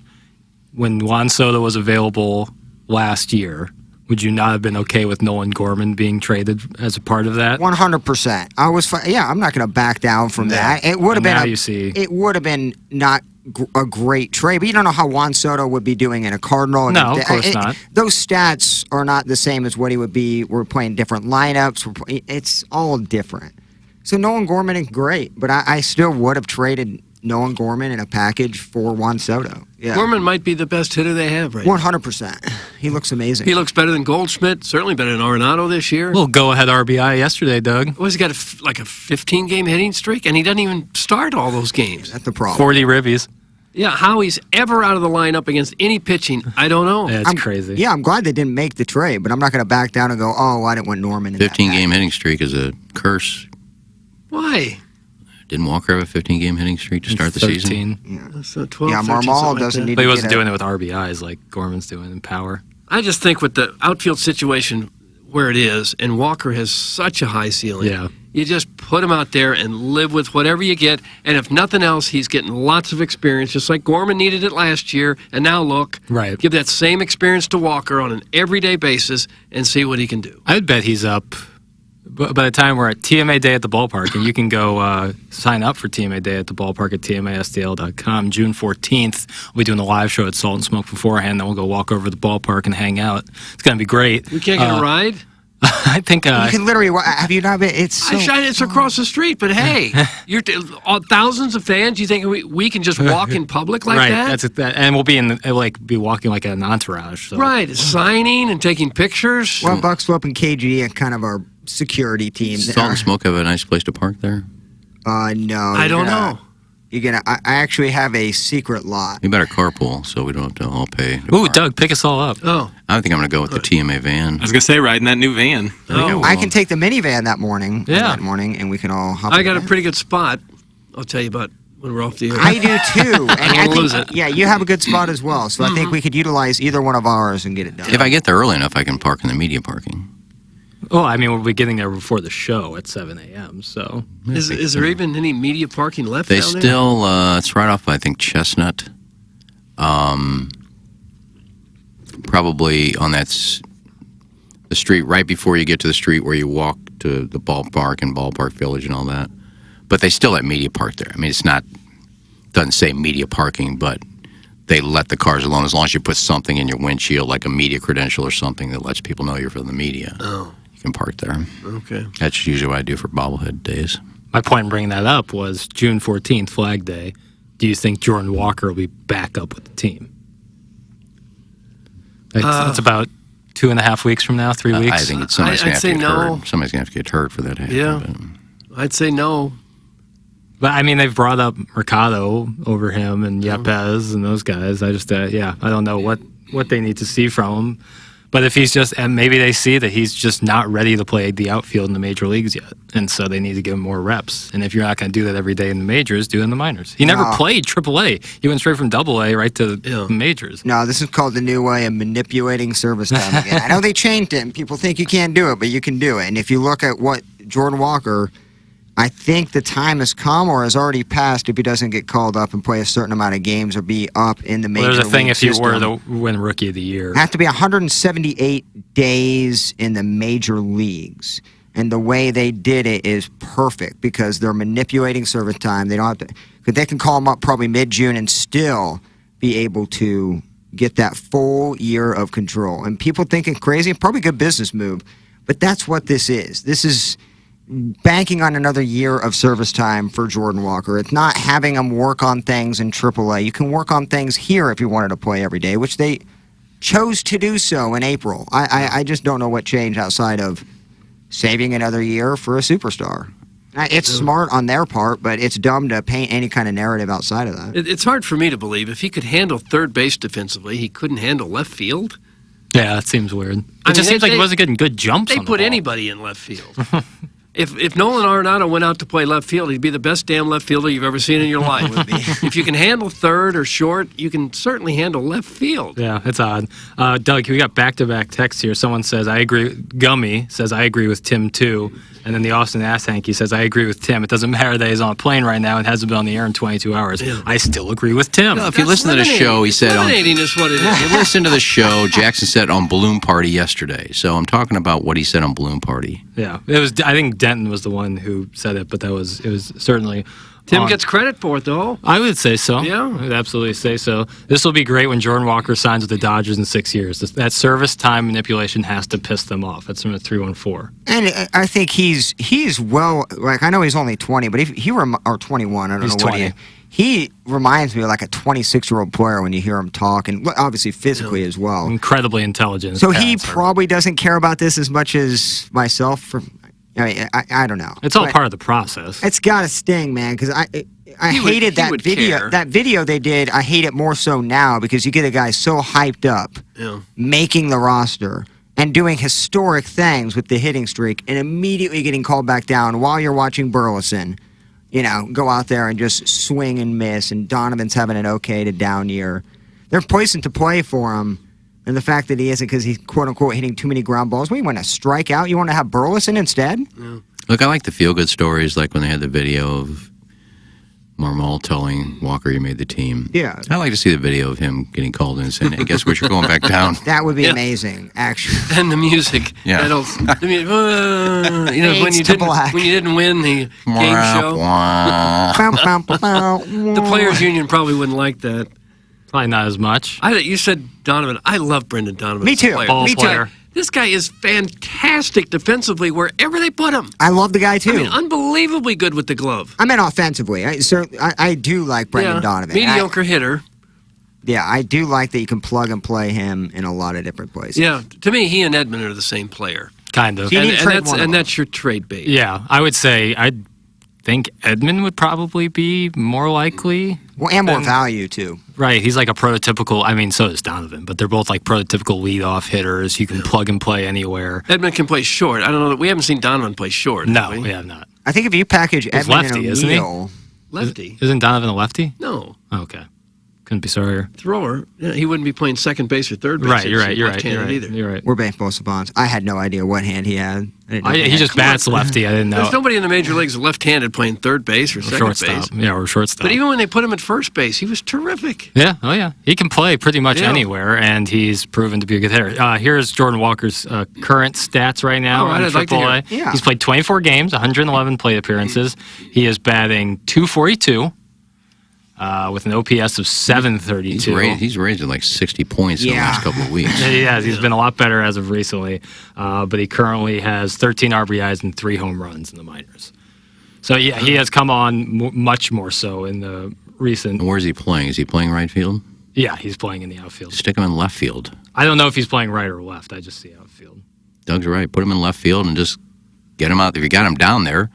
S10: when Juan Soto was available last year, would you not have been okay with Nolan Gorman being traded as a part of that?
S3: 100%. I'm not going to back down from that. It would have been.
S10: You see,
S3: it would have been not a great trade, but you don't know how Juan Soto would be doing in a Cardinal.
S10: No, of course not.
S3: Those stats are not the same as what he would be. We're playing different lineups. It's all different. So Nolan Gorman is great, but I still would have traded Nolan Gorman in a package for Juan Soto. Yeah.
S9: Gorman might be the best hitter they have right now.
S3: 100%. He looks amazing.
S9: He looks better than Goldschmidt, certainly better than Arenado this year.
S10: Well, go-ahead RBI yesterday, Doug.
S9: Well, he's got a 15-game hitting streak, and he doesn't even start all those games.
S3: That's the problem.
S10: 40 ribbies.
S9: Yeah, how he's ever out of the lineup against any pitching, I don't know.
S10: Yeah, it's crazy.
S3: Yeah, I'm glad they didn't make the trade, but I'm not going to back down and go, oh, I didn't want Norman in
S11: 15-game hitting streak is a curse.
S9: Why?
S11: Didn't Walker have a 15-game hitting streak to start the season?
S3: Yeah,
S9: so 12,
S3: yeah,
S9: 13,
S3: Marmol doesn't need
S10: But
S3: to
S10: he wasn't
S3: get
S10: doing it with RBIs like Gorman's doing in power.
S9: I just think with the outfield situation where it is, and Walker has such a high ceiling,
S10: Yeah.
S9: you just put him out there and live with whatever you get, and if nothing else, he's getting lots of experience, just like Gorman needed it last year, and now look,
S10: Right.
S9: give that same experience to Walker on an everyday basis and see what he can do.
S10: I'd bet he's up by the time we're at TMA Day at the ballpark, and you can go sign up for TMA Day at the ballpark at tmastl.com. June 14th, we'll be doing the live show at Salt and Smoke beforehand, then we'll go walk over to the ballpark and hang out. It's going to be great.
S9: We can't get a ride?
S10: I think...
S3: you can literally... Have you not been... It's so...
S9: It's across the street, but hey, you're thousands of fans. You think we can just walk in public like
S10: right,
S9: that?
S10: Right, and we'll be be walking like an entourage. So.
S9: Right, signing and taking pictures.
S3: Well, Buck Swope and KG are kind of our security team.
S11: Salt and Smoke have a nice place to park there?
S3: No.
S9: I don't know.
S3: I actually have a secret lot.
S11: You better carpool so we don't have to all pay.
S10: Ooh, Doug, pick us all up.
S9: Oh.
S11: I think I'm going to go with the TMA van.
S12: I was going to say, riding that new van.
S3: I can take the minivan that morning.
S10: Yeah.
S3: That morning, and we can all hop
S9: I got
S3: in.
S9: a pretty good spot. I'll tell you about when we're off the air.
S3: I do too. And
S9: I won't lose it.
S3: Yeah, you have a good spot as well. So I think we could utilize either one of ours and get it done.
S11: If I get there early enough, I can park in the media parking.
S10: Well, I mean, we'll be getting there before the show at 7 a.m., so...
S9: Is there even any media parking left
S11: They
S9: down there?
S11: still, it's right off, I think, Chestnut. Probably on the street right before you get to the street where you walk to the ballpark and Ballpark Village and all that. But they still let media park there. I mean, doesn't say media parking, but they let the cars alone as long as you put something in your windshield, like a media credential or something that lets people know you're from the media.
S9: Oh.
S11: You can park there.
S9: Okay.
S11: That's usually what I do for bobblehead days.
S10: My point in bringing that up was June 14th, Flag Day. Do you think Jordan Walker will be back up with the team? It's about 2.5 weeks from now, 3 weeks?
S11: I think somebody's going to have to get
S9: no.
S11: hurt. Somebody's going to have to get hurt for that to happen.
S9: Yeah. I'd say no.
S10: But, I mean, they've brought up Mercado over him and Yepes and those guys. I just, I don't know what they need to see from him. But if he's just, and maybe they see that he's just not ready to play the outfield in the major leagues yet. And so they need to give him more reps. And if you're not going to do that every day in the majors, do it in the minors. He never played AAA. He went straight from AA right to the majors.
S3: No, this is called the new way of manipulating service time again. I know they changed it, and people think you can't do it, but you can do it. And if you look at what Jordan Walker, I think the time has come or has already passed if he doesn't get called up and play a certain amount of games or be up in the major league
S10: There's a thing if you
S3: system.
S10: were to win Rookie of the Year.
S3: Have to be 178 days in the major leagues. And the way they did it is perfect because they're manipulating service time. They don't have to, because they can call them up probably mid-June and still be able to get that full year of control. And people think it's crazy, probably a good business move, but that's what this is. This is banking on another year of service time for Jordan Walker. It's not having him work on things in AAA. You can work on things here if you wanted to play every day, which they chose to do so in April. I just don't know what changed outside of saving another year for a superstar. It's smart on their part, but it's dumb to paint any kind of narrative outside of that.
S9: It's hard for me to believe. If he could handle third base defensively, he couldn't handle left field?
S10: Yeah, that seems weird. It just seems like he wasn't getting good jumps
S9: They
S10: on the
S9: put
S10: ball.
S9: anybody in left field. If Nolan Arenado went out to play left field, he'd be the best damn left fielder you've ever seen in your life. If you can handle third or short, you can certainly handle left field.
S10: Yeah, it's odd. Doug, we got back-to-back texts here. Someone says, I agree. Gummy says, I agree with Tim, too. And then the Austin Ass Hanky says, I agree with Tim. It doesn't matter that he's on a plane right now and hasn't been on the air in 22 hours. Yeah. I still agree with Tim.
S11: No, if you listen to the show, he said
S9: eliminating is what it is.
S11: If you listen to the show, Jackson said on Balloon Party yesterday. So I'm talking about what he said on Balloon Party.
S10: Yeah, it was. I think Denton was the one who said it, but it was certainly
S9: Tim gets credit for it, though.
S10: I would say so.
S9: Yeah.
S10: I would absolutely say so. This will be great when Jordan Walker signs with the Dodgers in 6 years. That service time manipulation has to piss them off. That's from a 314.
S3: And I think he's well, like, I know he's only 20, but or 21, I don't
S10: He's
S3: know what
S10: 20.
S3: he reminds me of like a 26-year-old player when you hear him talk, and obviously physically as well.
S10: Incredibly intelligent.
S3: So he probably doesn't care about this as much as myself. I don't know.
S10: It's all
S3: But
S10: part of the process.
S3: It's got to sting, man, because I
S9: He would-
S3: hated
S9: he
S3: that
S9: would
S3: video.
S9: care.
S3: That video they did, I hate it more so now because you get a guy so hyped up,
S9: Yeah.
S3: making the roster and doing historic things with the hitting streak, and immediately getting called back down while you're watching Burleson, go out there and just swing and miss, and Donovan's having an okay to down year. They're poisoned to play for him. And the fact that he isn't because he's quote-unquote hitting too many ground balls. What, you want to strike out? You want to have Burleson instead?
S9: Yeah.
S11: Look, I like the feel-good stories, like when they had the video of Marmol telling Walker he made the team.
S3: Yeah.
S11: I like to see the video of him getting called in and saying, hey, guess what, you're going back down.
S3: That would be amazing, actually.
S9: And the music.
S11: Yeah.
S9: When
S3: Fades
S9: you
S3: to black.
S9: didn't win the game show. The Players Union probably wouldn't like that.
S10: Probably not as much.
S9: You said Donovan. I love Brendan Donovan.
S3: Me
S9: as a
S3: too.
S9: player.
S10: Ball
S3: Me too.
S10: player.
S9: This guy is fantastic defensively wherever they put him.
S3: I love the guy, too.
S9: I mean, unbelievably good with the glove.
S3: I meant offensively. I do like Brendan Donovan.
S9: Mediocre hitter.
S3: I do like that you can plug and play him in a lot of different places.
S9: Yeah, to me, he and Edmund are the same player.
S10: Kind of.
S3: So you need to trade one of them.
S9: That's your trade bait.
S10: Yeah, I would say I think Edmund would probably be more likely.
S3: Well, and more value, too.
S10: Right, he's like a prototypical, I mean, so is Donovan, but they're both like prototypical leadoff hitters. You can plug and play anywhere.
S9: Edmund can play short. I don't know. We haven't seen Donovan play short.
S10: No,
S9: have
S10: we have not.
S3: I think if you package
S10: He's
S3: Edmund
S10: lefty,
S3: and
S10: isn't he?
S3: O'Neal...
S9: Lefty.
S10: Isn't Donovan a lefty?
S9: No.
S10: Oh, okay. Couldn't be sorrier.
S9: Thrower. Yeah, he wouldn't be playing second base or third base.
S10: Right, you're
S9: if
S10: right,
S9: he's
S10: you're right,
S9: left-handed
S10: you're right,
S9: either.
S10: you're right.
S3: We're baseball savants. I had no idea what hand he had. I didn't know
S10: He just bats lefty. I didn't know.
S9: There's nobody in the major leagues left-handed playing third base or second
S10: Shortstop.
S9: base.
S10: Yeah, or shortstop.
S9: But even when they put him at first base, he was terrific.
S10: Yeah, oh yeah. He can play pretty much
S9: Yeah.
S10: anywhere, and he's proven to be a good hitter. Here's Jordan Walker's current stats right now
S9: All right,
S10: in
S9: I'd like to hear
S10: AAA.
S9: it.
S3: Yeah.
S10: He's played 24 games, 111 plate appearances. He is batting .242 with an OPS of 732.
S11: He's raised like 60 points in the last couple of weeks.
S10: Yeah, he has. He's been a lot better as of recently, but he currently has 13 RBIs and 3 home runs in the minors. So, yeah, he has come on much more so in the recent...
S11: And where's he playing? Is he playing right field?
S10: Yeah, he's playing in the outfield.
S11: Stick him in left field.
S10: I don't know if he's playing right or left. I just see outfield.
S11: Doug's right. Put him in left field and just get him out. If you got him down there,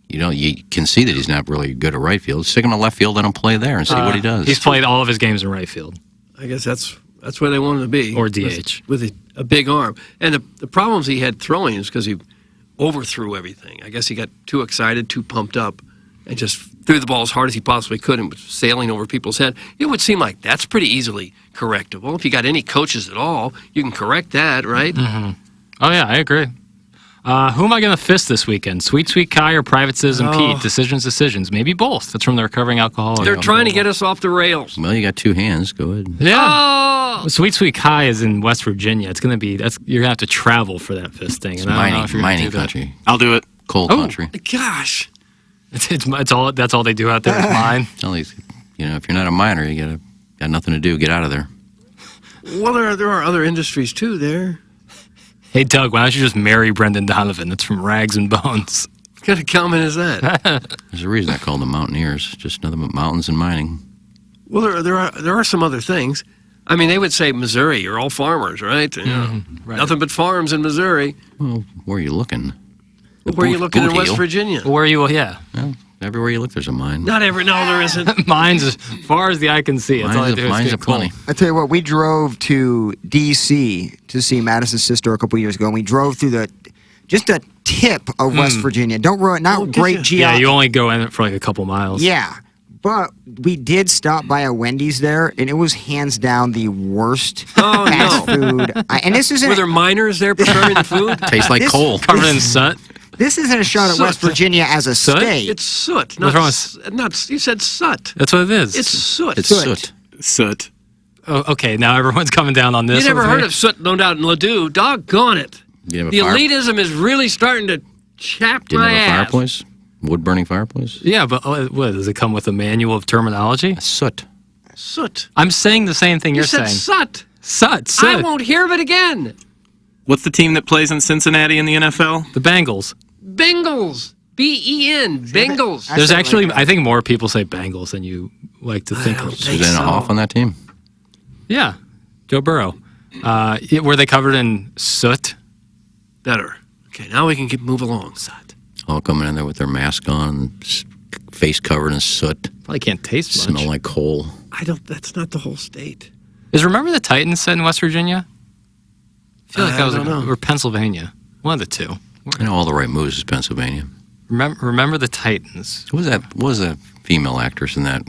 S11: you can see that he's not really good at right field. Stick him in left field, let him play there and see what he does.
S10: He's played all of his games in right field.
S9: I guess that's where they wanted to be.
S10: Or DH.
S9: With a big arm. And the problems he had throwing is because he overthrew everything. I guess he got too excited, too pumped up, and just threw the ball as hard as he possibly could and was sailing over people's head. It would seem like that's pretty easily correctable. If you got any coaches at all, you can correct that, right?
S10: Mm-hmm. Oh, yeah, I agree. Who am I going to fist this weekend? Sweet Kai or Private Citizen Pete? Decisions. Maybe both. That's from the recovering alcoholic.
S9: They're trying to get us off the rails.
S11: Well, you got 2 hands. Go ahead.
S10: Yeah. Oh! Sweet Kai is in West Virginia. It's going to be, you're going to have to travel for that fisting.
S11: It's
S10: And I don't know if you're gonna
S11: mining
S10: do that.
S11: country.
S12: I'll do it.
S11: Coal
S10: Oh.
S11: country.
S9: Gosh.
S10: It's all, that's all they do out there is mine.
S11: Tell these, if you're not a miner, you got nothing to do. Get out of there.
S9: Well, there are other industries too there.
S10: Hey, Doug, why don't you just marry Brendan Donovan? That's from Rags and Bones.
S9: What kind of comment is that?
S11: There's a reason I call them mountaineers. Just nothing but mountains and mining.
S9: Well, there are some other things. I mean, they would say Missouri, you're all farmers, right?
S10: Right.
S9: Nothing but farms in Missouri.
S11: Well, where are you looking?
S9: Where are you looking in
S11: Boot
S9: West
S11: heel.
S9: Virginia?
S10: Where are you? Yeah.
S11: Well, everywhere you look, there's a mine.
S9: No, there isn't.
S10: Mine's as far as the eye can see. That's all I do.
S11: Mine's a plenty.
S3: I tell you what, we drove to D.C. to see Madison's sister a couple years ago, and we drove through just a tip of West Virginia. Don't ruin, not great geo.
S10: Yeah, you only go in it for like a couple miles.
S3: Yeah, but we did stop by a Wendy's there, and it was hands down the worst fast food. And this isn't.
S9: Were there miners there preparing the food?
S11: Tastes like coal.
S10: Covered in soot.
S3: This isn't a shot at
S9: Soot.
S3: West Virginia as a
S10: Soot?
S3: state.
S9: It's soot.
S10: What's wrong
S9: Not you said soot.
S10: That's what it is.
S9: It's soot.
S11: It's soot.
S12: Soot.
S10: Oh, okay, now everyone's coming down on this.
S9: You never
S10: with
S9: heard
S10: me.
S9: of soot, no doubt, in Ladue. Doggone it.
S11: You have a
S9: The
S11: fire-
S9: elitism is really starting to chap
S11: Didn't
S9: my
S11: have a
S9: ass.
S11: fireplace? wood-burning fireplace?
S10: Yeah, but what, does it come with a manual of terminology?
S11: Soot.
S9: Soot.
S10: I'm saying the same thing
S9: You
S10: you're
S9: said
S10: saying.
S9: soot.
S10: Soot.
S9: I won't hear of it again.
S12: What's the team that plays in Cincinnati in the NFL?
S10: The Bengals.
S9: Bengals. B-E-N. Bengals.
S10: There's actually, I think more people say Bengals than you like to think of.
S11: Is Susanna Hoff on that team?
S10: Yeah, Joe Burrow. Were they covered in soot?
S9: Better. Okay, now we can move along.
S11: All coming in there with their mask on, face covered in soot.
S10: Probably can't taste much.
S11: Smell like coal.
S9: That's not the whole state.
S10: Is Remember the Titans set in West Virginia? I feel like that was
S9: don't know.
S10: or Pennsylvania. One of the two.
S11: I know All the Right Moves is Pennsylvania.
S10: Remember the Titans.
S11: What was that female actress in that?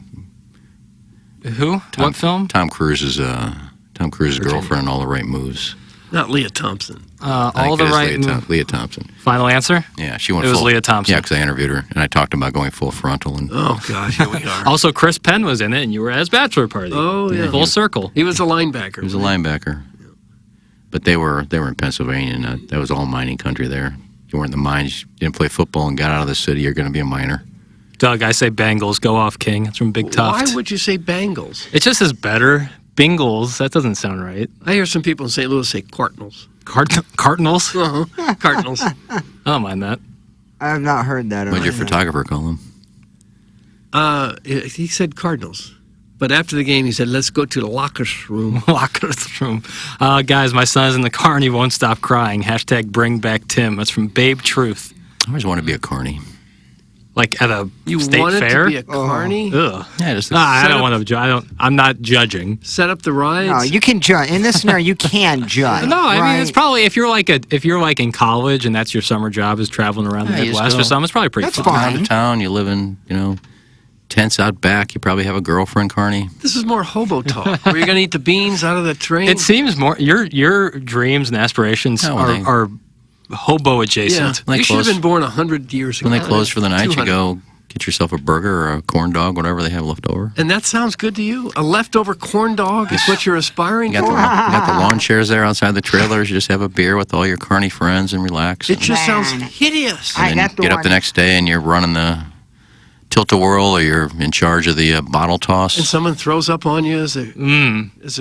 S10: Who? What film?
S11: Tom Cruise's girlfriend in All the Right Moves.
S9: Not Leah Thompson.
S10: All the right moves.
S11: Leah Thompson.
S10: Final answer?
S11: Yeah, she went
S10: It was
S11: full.
S10: Leah Thompson.
S11: Yeah, because I interviewed her and I talked about going full frontal. And
S9: Oh, gosh, here we are.
S10: Also, Chris Penn was in it, and you were at his bachelor party.
S9: Oh, yeah.
S10: Full circle.
S9: He was a linebacker.
S11: he was a linebacker. But they were in Pennsylvania, and that was all mining country there. You weren't in the mines. You didn't play football and got out of the city, you're going to be a miner.
S10: Doug, I say Bengals. Go off, King. It's from Big Tuft.
S9: Why would you say Bengals?
S10: It just is better. Bingles. That doesn't sound right.
S9: I hear some people in St. Louis say Cardinals.
S10: Cardinals?
S9: Uh-huh. Cardinals.
S10: I don't mind that.
S3: I have not heard that.
S11: What'd your photographer call him?
S9: He said Cardinals. But after the game, he said, let's go to the lockers room.
S10: Lockers room. Guys, my son's in the car and he won't stop crying. Hashtag bring back Tim. That's from Babe Truth.
S11: I always wanted to be a carny.
S10: Like at a
S9: You
S10: state
S9: wanted
S10: fair?
S9: to be a carny?
S10: Ugh.
S11: Yeah, just
S10: I don't want to. I'm not judging.
S9: Set up the rides?
S3: No, you can judge. In this scenario, you can judge.
S10: No, I
S3: right?
S10: mean it's probably if you're like in college and that's your summer job is traveling around the
S11: Yeah, you just
S10: Midwest
S11: go-
S10: or something. It's probably pretty
S3: That's
S10: fun.
S3: fine.
S11: Out of town, you live in, tents out back. You probably have a girlfriend, carny.
S9: This is more hobo talk. Where you're going to eat the beans out of the train?
S10: It seems more your dreams and aspirations
S11: Oh, well,
S10: are hobo
S9: Yeah.
S10: adjacent.
S11: When they
S9: You should have
S11: close-
S9: been born 100 years ago.
S11: When they close for the night, you
S9: 200.
S11: go get yourself a burger or a corn dog, whatever they have left over.
S9: And that sounds good to you? A leftover corn dog is what you're aspiring
S11: You
S9: for?
S11: got the lawn chairs there outside the trailers. You just have a beer with all your carny friends and relax.
S9: It just
S3: Man.
S9: sounds hideous.
S11: And then you get up the next day and you're running the tilt-a-whirl or you're in charge of the bottle toss.
S9: And someone throws up on you as a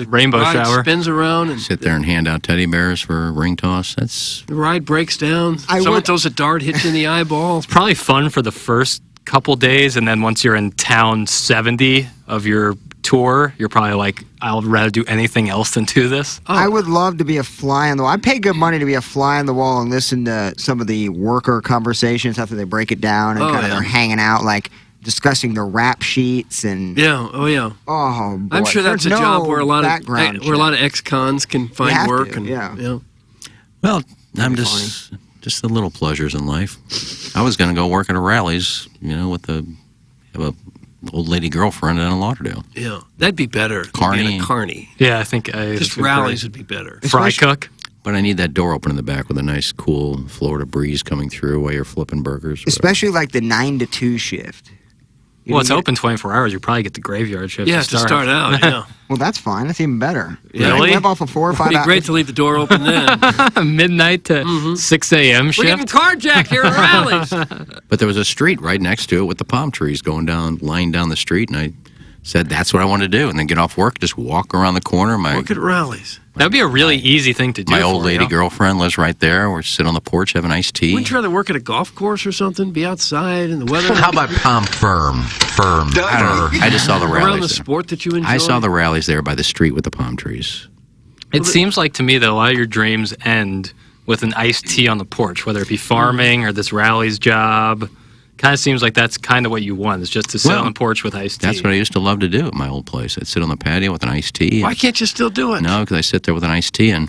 S10: Rainbow
S9: ride
S10: shower.
S9: spins around and
S11: Sit there and hand out teddy bears for a ring toss. That's
S9: the ride breaks down. Someone throws a dart, hits you in the eyeball.
S10: It's probably fun for the first couple days, and then once you're in town 70 of your tour, you're probably like, I'll rather do anything else than do this.
S3: I would love to be a fly on the wall. I pay good money to be a fly on the wall and listen to some of the worker conversations after they break it down and
S9: Oh,
S3: kind of
S9: yeah.
S3: they're hanging out, like discussing the rap sheets and.
S9: Yeah, oh yeah.
S3: Oh, boy.
S9: I'm sure that's
S3: There's
S9: a job
S3: no
S9: where a lot
S3: background
S9: of ex-cons can
S3: You
S9: find
S3: have
S9: work
S3: to,
S9: and
S3: yeah.
S11: Well, I'm just the little pleasures in life. I was going to go work at a Rally's, have a old lady girlfriend in Lauderdale.
S9: Yeah, that'd be better. than
S11: Carny.
S9: being a carny.
S10: Yeah, I think
S9: Just rallies would be better.
S10: Fry cook.
S11: But I need that door open in the back with a nice, cool Florida breeze coming through while you're flipping burgers.
S3: Especially like the 9 to 2 shift. You
S10: Well, it's
S3: get-
S10: open 24 hours. You probably get the graveyard shift.
S9: Yeah, to start out, yeah.
S3: Well, that's fine. That's even better.
S10: Really?
S3: You live off of 4 or 5
S9: It'd be
S3: hours.
S9: great to leave the door open then.
S10: Midnight to 6 a.m.
S9: We're
S10: shift.
S9: getting carjacked here at rallies.
S11: But there was a street right next to it with the palm trees lying down the street, and I said that's what I wanted to do, and then get off work, just walk around the corner.
S9: Work at rallies.
S10: That'd be a really easy thing to do.
S11: My old
S10: for
S11: lady
S10: you.
S11: girlfriend lives right there. We're sit on the porch, have an iced tea.
S9: Wouldn't you rather work at a golf course or something? Be outside in the weather?
S11: How about Palm Firm? I don't know. I just saw the rallies.
S9: Around the
S11: there.
S9: sport that you enjoy?
S11: I saw the rallies there by the street with the palm trees.
S10: It seems like to me that a lot of your dreams end with an iced tea on the porch, whether it be farming or this rallies job. Kind of seems like that's kind of what you want, is just to sit
S11: Well,
S10: on the porch with iced tea.
S11: That's what I used to love to do at my old place. I'd sit on the patio with an iced tea.
S9: Why can't you still do it?
S11: No, because I sit there with an iced tea and,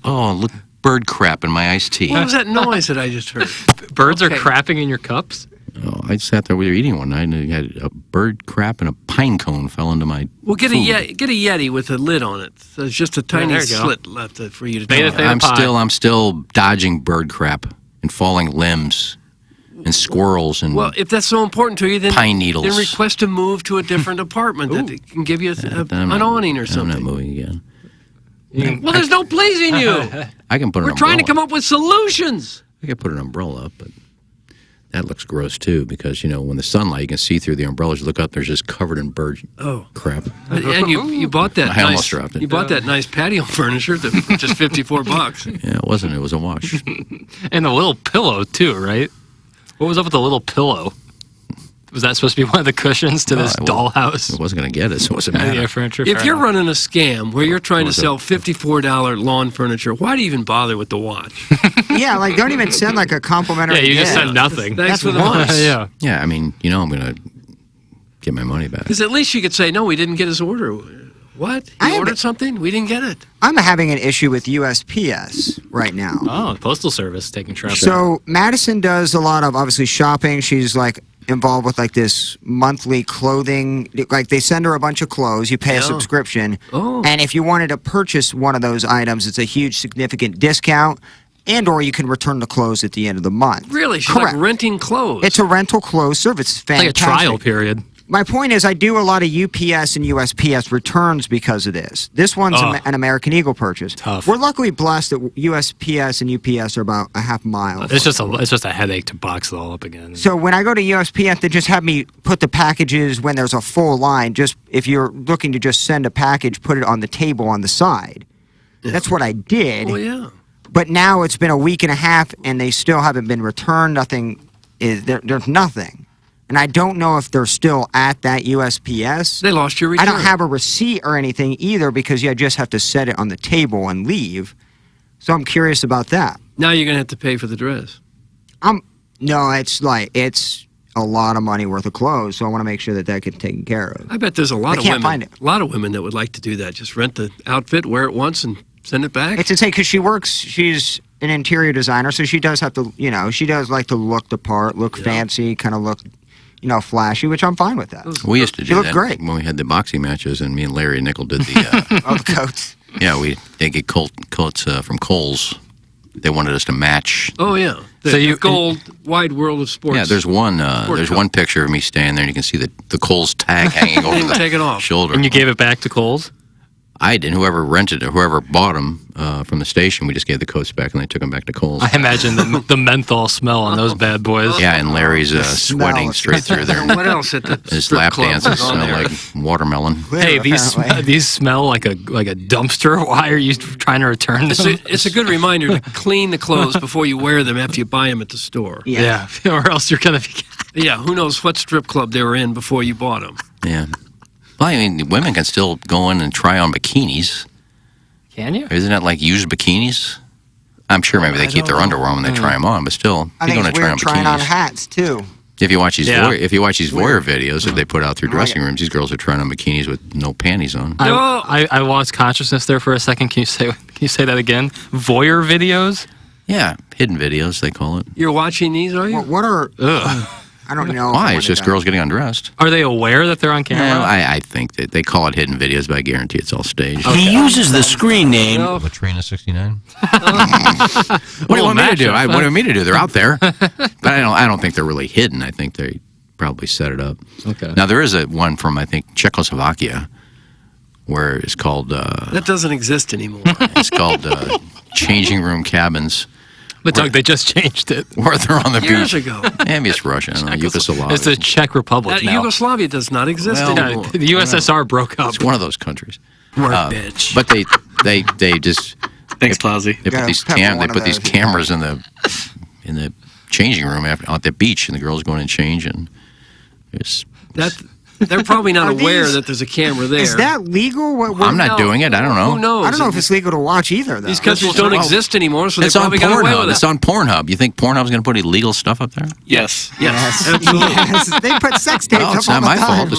S11: look, bird crap in my iced tea.
S9: What was that noise that I just heard?
S10: Birds
S9: Okay.
S10: are crapping in your cups?
S11: Oh, I sat there, we were eating one night, and I had a bird crap and a pine cone fell into my
S9: Well, get
S11: food.
S9: a Yeti with a lid on it. So there's just a tiny
S10: there you go.
S9: slit left for you to
S10: Beta
S9: do.
S10: theta pie.
S11: I'm still dodging bird crap and falling limbs and squirrels and
S9: Well, if that's so important to you, then
S11: pine needles.
S9: Then request to move to a different apartment that can give you an awning or
S11: I'm
S9: something.
S11: not moving again.
S9: Well, there's no pleasing you.
S11: I can put an
S9: We're trying to
S11: umbrella.
S9: come up with solutions.
S11: I can put an umbrella up, but That looks gross too, because when the sunlight, you can see through the umbrellas. You look up, there's just covered in bird crap.
S9: And you bought that.
S11: I almost dropped it.
S9: You bought that nice patio furniture for just $54.
S11: Yeah, it wasn't. It was a wash.
S10: And the little pillow too, right? What was up with the little pillow? Was that supposed to be one of the cushions to this dollhouse?
S11: It wasn't going to get us. It wasn't matter.
S10: Yeah, furniture.
S9: If you're running a scam where you're trying to sell $54 lawn furniture, why do you even bother with the watch?
S3: Yeah, like don't even send like a complimentary.
S10: Yeah, you just
S3: gift.
S10: send nothing.
S9: Thanks for the watch.
S10: Yeah.
S11: Yeah, I mean, I'm going to get my money back.
S9: Because at least you could say, no, we didn't get his order. What? You ordered something? We didn't get it.
S3: I'm having an issue with USPS right now.
S10: Oh, Postal Service taking trash.
S3: So Madison does a lot of obviously shopping. She's like involved with like this monthly clothing. Like they send her a bunch of clothes. You pay a subscription, and if you wanted to purchase one of those items, it's a huge significant discount. And or you can return the clothes at the end of the month.
S9: Really? She's
S3: Correct.
S9: like renting clothes.
S3: It's a rental clothes service. It's fantastic.
S10: Like a trial period.
S3: My point is, I do a lot of UPS and USPS returns because of this. This one's an American Eagle purchase.
S10: Tough.
S3: We're luckily blessed that USPS and UPS are about a half mile.
S10: It's just a headache to box it all up again.
S3: So when I go to USPS, they just have me put the packages when there's a full line. Just if you're looking to just send a package, put it on the table on the side. That's what I did.
S9: Well, yeah.
S3: But now it's been a week and a half, and they still haven't been returned. Nothing is there's nothing. And I don't know if they're still at that USPS.
S9: They lost your return.
S3: I don't have a receipt or anything either because you just have to set it on the table and leave. So I'm curious about that.
S9: Now you're going to have to pay for the dress.
S3: No, it's a lot of money worth of clothes, so I want to make sure that gets taken care of.
S9: I bet there's a lot of
S3: can't
S9: women.
S3: find it.
S9: A lot of women that would like to do that. Just rent the outfit, wear it once, and send it back.
S3: It's insane because she's an interior designer, so she does have to, she does like to look the part, look fancy, kind of look, flashy, which I'm fine with that.
S11: We used to
S3: She
S11: do
S3: looked
S11: that
S3: great.
S11: when we had the boxing matches, and me and Larry Nickel did the.
S3: Oh, the coats.
S11: Yeah, they get coats from Kohl's. They wanted us to match.
S9: Oh yeah, the gold wide world of sports.
S11: Yeah, there's one. There's one picture of me standing there, and you can see the Kohl's tag hanging over the
S9: take it off.
S11: shoulder.
S10: And you gave it back to Kohl's?
S11: I didn't. Whoever rented it, whoever bought them from the station, we just gave the coats back, and they took them back to Kohl's.
S10: I imagine the menthol smell on those bad boys.
S11: Yeah, and Larry's sweating straight through there.
S9: What else at the
S11: His
S9: strip
S11: lap
S9: club
S11: dances
S9: is on
S11: smell
S9: there?
S11: like watermelon.
S10: Hey, these smell like a dumpster. Why are you trying to return them?
S9: It's a good reminder to clean the clothes before you wear them after you buy them at the store.
S10: Yeah, or else you're gonna be.
S9: Yeah, who knows what strip club they were in before you bought them?
S11: Yeah. Well, I mean, women can still go in and try on bikinis.
S10: Can you?
S11: Isn't that like used bikinis? I'm sure maybe they keep their underwear on when they try them on, but still,
S3: I
S11: they
S3: think
S11: go
S3: it's
S11: to try on
S3: weird trying on
S11: bikinis.
S3: hats too.
S11: If you watch these voyeur videos that they put out through
S3: I like
S11: dressing rooms, these girls are trying on bikinis with no panties on.
S10: I lost consciousness there for a second. Can you say that again? Voyeur videos?
S11: Yeah, hidden videos they call it.
S9: You're watching these, are you?
S3: What are?
S10: Ugh.
S3: I don't know.
S11: Why? It's just girls getting undressed.
S10: Are they aware that they're on camera?
S11: Yeah, I think that they call it hidden videos, but I guarantee it's all staged.
S18: He uses the screen name.
S19: Latrina69.
S11: What do you want me to do? What do you want me to do? They're out there, but I don't think they're really hidden. I think they probably set it up.
S10: Okay.
S11: Now there is one from I think Czechoslovakia, where it's called.
S9: That doesn't exist anymore.
S11: It's called changing room cabins.
S10: But Doug, they just changed it.
S11: Where they're on the
S9: Years
S11: beach.
S9: ago.
S11: Maybe it's Russia. I don't know, Yugoslavia.
S10: It's the Czech Republic now.
S9: Yugoslavia does not exist anymore.
S10: The USSR broke up.
S11: It's one of those countries.
S9: Bitch.
S11: But they just.
S12: Thanks, Plowsy.
S11: They put these cameras in the changing room at the beach, and the girls go in and change, and it's.
S9: They're probably not aware that there's a camera there.
S3: Is that legal?
S11: I'm not doing it. I don't know.
S9: Who knows?
S3: I don't know if it's legal to watch either, though.
S9: These countries don't exist anymore, so they
S11: It's on
S9: probably got away with
S11: Pornhub.
S9: it.
S11: It's on Pornhub. You think Pornhub's going to put illegal stuff up there?
S9: Yes.
S3: Absolutely. Yes, they put sex tapes
S11: No,
S3: up
S11: it's
S3: all
S11: not
S3: the
S11: my
S3: time.
S11: fault.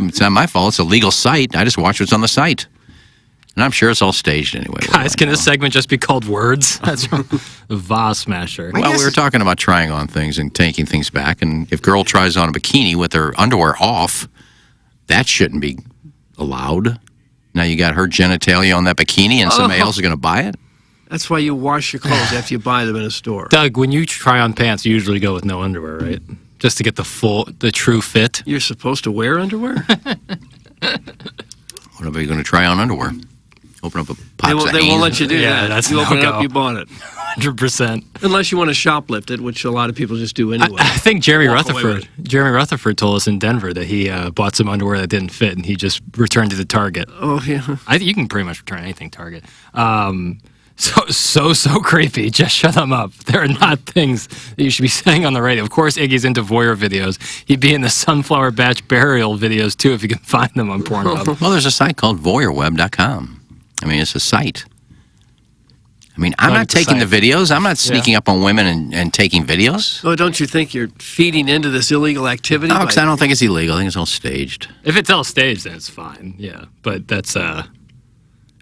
S11: It's not my fault. It's a legal site. I just watch what's on the site. And I'm sure it's all staged anyway.
S10: Guys, can this segment just be called Words? That's from Vase Smasher.
S11: Well, we were talking about trying on things and taking things back. And if girl tries on a bikini with her underwear off, that shouldn't be allowed. Now you got her genitalia on that bikini and somebody else is going to buy it?
S9: That's why you wash your clothes after you buy them in a store.
S10: Doug, when you try on pants, you usually go with no underwear, right? Just to get the true fit.
S9: You're supposed to wear underwear?
S11: What about you going to try on underwear? Open up a box of
S9: They won't
S11: Hanes.
S9: let you do that.
S10: That's
S9: you open it
S10: no-go.
S9: up, you bought it.
S10: 100%.
S9: Unless you want to shoplift it, which a lot of people just do anyway.
S10: I think Jeremy
S9: Walk away with
S10: Rutherford told us in Denver that he bought some underwear that didn't fit and he just returned it to Target.
S9: Oh, yeah.
S10: You can pretty much return anything Target. So creepy. Just shut them up. There are not things that you should be saying on the radio. Of course, Iggy's into voyeur videos. He'd be in the sunflower batch burial videos, too, if you can find them on Pornhub.
S11: Well, there's a site called voyeurweb.com. I mean, it's a site. I mean, I'm not taking the videos. I'm not sneaking up on women and taking videos.
S9: Oh, don't you think you're feeding into this illegal activity?
S11: No, because I don't think it's illegal. I think it's all staged.
S10: If it's all staged, then it's fine. Yeah, but that's...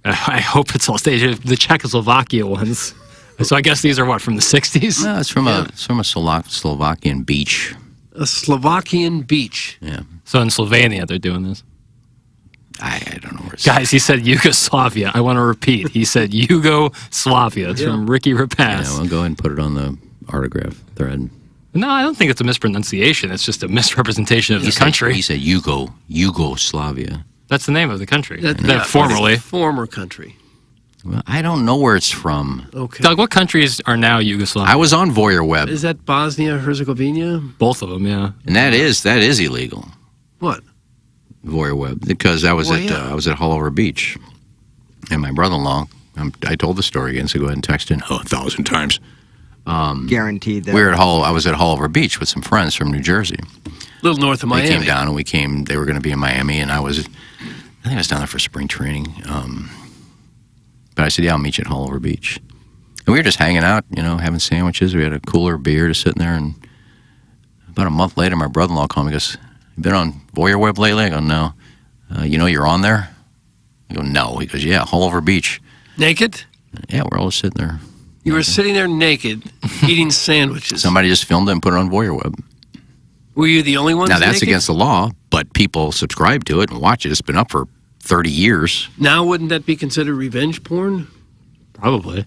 S10: I hope it's all staged. The Czechoslovakia ones. So I guess these are what, from the 60s?
S11: No, it's from a Slovakian beach.
S9: A Slovakian beach.
S11: Yeah.
S10: So in Slovenia they're doing this.
S11: I don't know where it's
S10: Guys, he said Yugoslavia. I want to repeat. He said Yugoslavia. It's from Ricky Rapaz.
S11: Yeah, we'll go ahead and put it on the autograph thread.
S10: No, I don't think it's a mispronunciation. It's just a misrepresentation of the country.
S11: He said Yugoslavia.
S10: That's the name of the country.
S9: Formerly. Former country.
S11: Well, I don't know where it's from.
S9: Okay.
S10: Doug, what countries are now Yugoslavia?
S11: I was on Voyeur Web.
S9: Is that Bosnia, Herzegovina?
S10: Both of them, yeah.
S11: And that is illegal.
S9: What?
S11: Voyeur Web, because I was I was at Hullover Beach, and my brother-in-law. I told the story again, so go ahead and text in 1,000 times.
S3: Guaranteed that.
S11: I was at Hullover Beach with some friends from New Jersey.
S9: A little north of Miami.
S11: They came down, and they were going to be in Miami, and I think I was down there for spring training. But I said, yeah, I'll meet you at Hullover Beach. And we were just hanging out, having sandwiches. We had a cooler of beer just sitting there. And about a month later, my brother-in-law called me and goes, you been on Voyeur Web lately? I go, no. You're on there? I go, no. He goes, yeah, Hullover Beach.
S9: Naked?
S11: Yeah, we're all sitting there.
S9: You were sitting there naked, eating sandwiches.
S11: Somebody just filmed it and put it on Voyeur Web.
S9: Were you the only one?
S11: Now, that's
S9: naked?
S11: against the law, but people subscribe to it and watch it. It's been up for 30 years.
S9: Now, wouldn't that be considered revenge porn?
S10: Probably.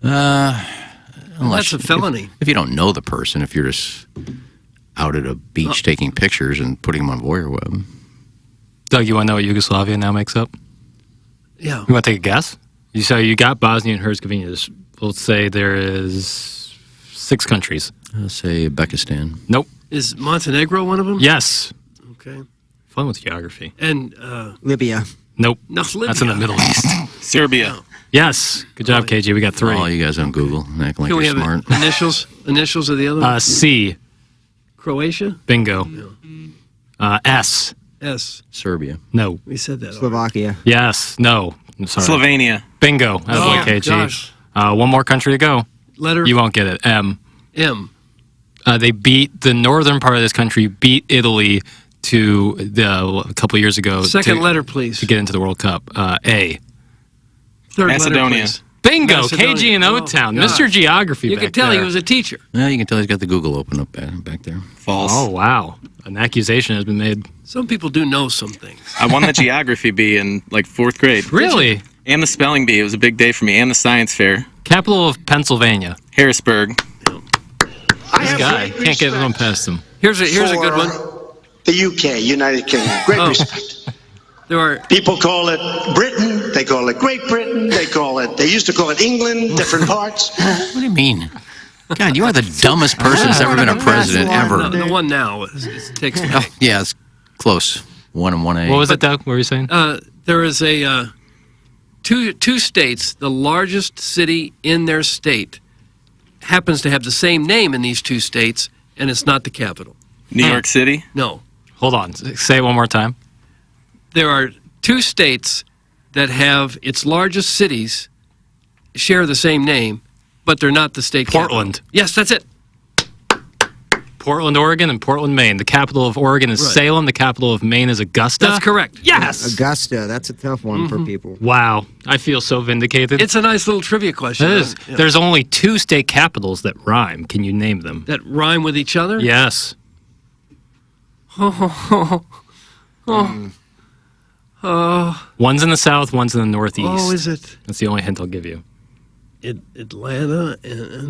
S9: That's a felony.
S11: If you don't know the person, if you're just out at a beach taking pictures and putting them on Voyeur Web.
S10: Doug, you want to know what Yugoslavia now makes up?
S9: Yeah.
S10: You want to take a guess? You got Bosnia and Herzegovina. Let's say there is 6 countries.
S11: Let's say Uzbekistan.
S10: Nope.
S9: Is Montenegro one of them?
S10: Yes.
S9: Okay.
S10: Fun with geography.
S9: And
S3: Libya.
S10: Nope.
S9: No, Libya.
S10: That's in the Middle East.
S12: Serbia.
S10: Yes. Good job, KG. We got 3.
S11: All you guys on Google acting like
S9: Can we
S11: you're
S9: have
S11: smart.
S9: initials of the other one?
S10: C.
S9: Croatia?
S10: Bingo. S.
S9: S.
S11: Serbia.
S10: No.
S9: We said that.
S3: Slovakia.
S10: Yes. No. I'm sorry.
S12: Slovenia.
S10: Bingo. That's like KG.
S9: Gosh.
S10: One more country to go.
S9: Letter?
S10: You won't get it. M.
S9: M.
S10: They beat the northern part of this country, beat Italy to a couple of years ago.
S9: Second letter, please.
S10: To get into the World Cup. A.
S9: Third
S12: Macedonia.
S9: letter, please.
S10: Bingo.
S9: Macedonia.
S10: KG in O-Town.
S9: Oh,
S10: Mr. Geography
S9: You
S10: back
S9: could tell
S10: there.
S9: he was a teacher.
S11: Yeah, you can tell he's got the Google open up back there.
S12: False.
S10: Oh, wow. An accusation has been made.
S9: Some people do know some things.
S12: I won the geography bee in like 4th grade.
S10: Really?
S12: And the spelling bee. It was a big day for me. And the science fair.
S10: Capital of Pennsylvania.
S12: Harrisburg.
S10: This guy. Can't get one past him.
S9: Here's a good one.
S19: The UK, United Kingdom. Great respect.
S9: There are
S19: people call it Britain. They call it Great Britain. They used to call it England. Different parts.
S11: What do you mean? God, you are the dumbest person that's ever been a president ever.
S9: The one now takes me.
S11: Yeah, it's close. 1 and 1A.
S10: What was it, Doug? What were you saying?
S9: There is a two states. The largest city in their state happens to have the same name in these 2 states, and it's not the capital.
S12: New York City?
S9: No.
S10: Hold on. Say it one more time.
S9: There are 2 states that have its largest cities share the same name, but they're not the state
S10: Portland.
S9: capital. Yes, that's it.
S10: Portland, Oregon, and Portland, Maine. The capital of Oregon is Salem. The capital of Maine is Augusta.
S9: That's correct.
S10: Yes!
S3: Augusta. That's a tough one for people.
S10: Wow. I feel so vindicated.
S9: It's a nice little trivia question.
S10: It is.
S9: Yeah.
S10: There's only 2 state capitals that rhyme. Can you name them?
S9: That rhyme with each other?
S10: Yes. One's in the south, one's in the northeast.
S9: Oh, is it?
S10: That's the only hint I'll give you.
S9: Atlanta and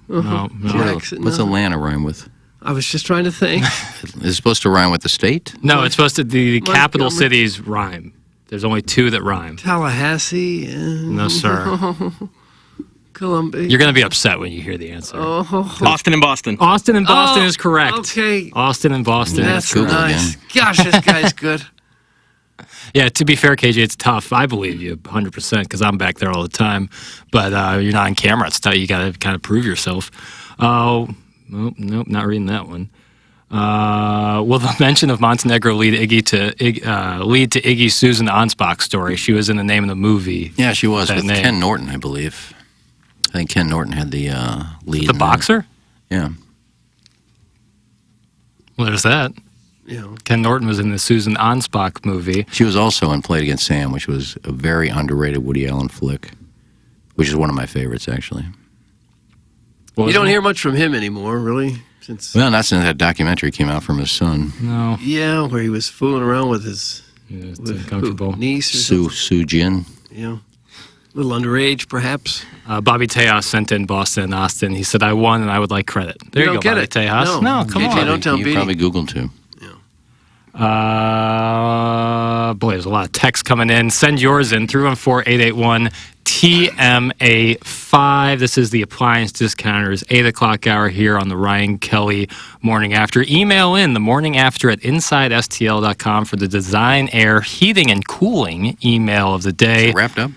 S10: No.
S9: Jackson.
S11: What's Atlanta rhyme with?
S9: I was just trying to think.
S11: Is it supposed to rhyme with the state?
S10: No, it's supposed to. The capital
S9: Montgomery.
S10: cities rhyme. There's only 2 that rhyme.
S9: Tallahassee. And
S10: No, sir.
S9: Columbia.
S10: You're going to be upset when you hear the answer.
S9: Oh.
S12: Austin and Boston.
S10: Austin and Boston is correct.
S9: Okay.
S10: Austin and Boston.
S9: That's nice. Gosh, this guy's good.
S10: Yeah, to be fair, KJ, it's tough. I believe you 100% because I'm back there all the time. But you're not on camera. It's tough. You got to kind of prove yourself. Oh, nope, not reading that one. Will the mention of Montenegro lead to Iggy Susan Ansbach story? She was in the name of the movie.
S11: Yeah, she was with
S10: name.
S11: Ken Norton, I believe. I think Ken Norton had the lead.
S10: The boxer?
S11: Yeah.
S10: Well, there's that.
S9: Yeah.
S10: Ken Norton was in the Susan Ansbach movie.
S11: She was also in Played Against Sam, which was a very underrated Woody Allen flick, which is one of my favorites, actually.
S9: You don't hear much from him anymore, really.
S11: Well, not since that documentary came out from his son.
S10: No.
S9: Yeah, where he was fooling around with his niece or
S11: Sue Jin.
S9: Yeah. A little underage, perhaps.
S10: Bobby Tejas sent in Boston and Austin. He said, I won and I would like credit. There you go,
S9: get
S10: Bobby
S9: it.
S10: Tejas. No, come
S9: KJ,
S10: on.
S9: don't tell
S11: You
S9: me.
S11: probably Googled too.
S10: Boy, there's a lot of text coming in. Send yours in 314-881-TMA5. This is the Appliance Discounters 8 o'clock hour here on the Ryan Kelly Morning After. Email in the morning after at InsideSTL.com for the Design Air Heating and Cooling email of the day.
S11: Wrapped up?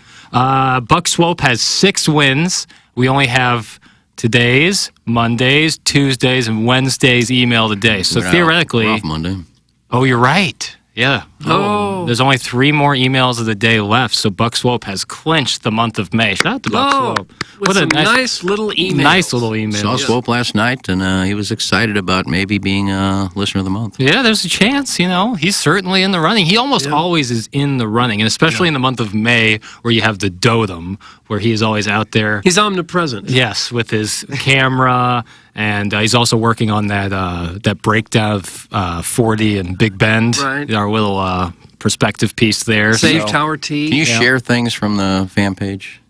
S10: Buck Swope has 6 wins. We only have today's, Mondays, Tuesdays, and Wednesdays email today. So theoretically...
S11: We're off Monday.
S10: Oh, you're right. Yeah. Oh. There's only 3 more emails of the day left, so Buck Swope has clinched the month of May. Shout out to Buck Swope.
S9: With some nice little emails.
S10: Nice little email.
S11: Saw Swope last night, and he was excited about maybe being a listener of the month.
S10: Yeah, there's a chance, He's certainly in the running. He almost always is in the running, and especially in the month of May where you have the Dotem, where he is always out there.
S9: He's omnipresent.
S10: Yes, with his camera, and he's also working on that breakdown of 40 and Big Bend.
S9: Right.
S10: Our little perspective piece there.
S9: Save Tower T.
S11: Can you share things from the fan page?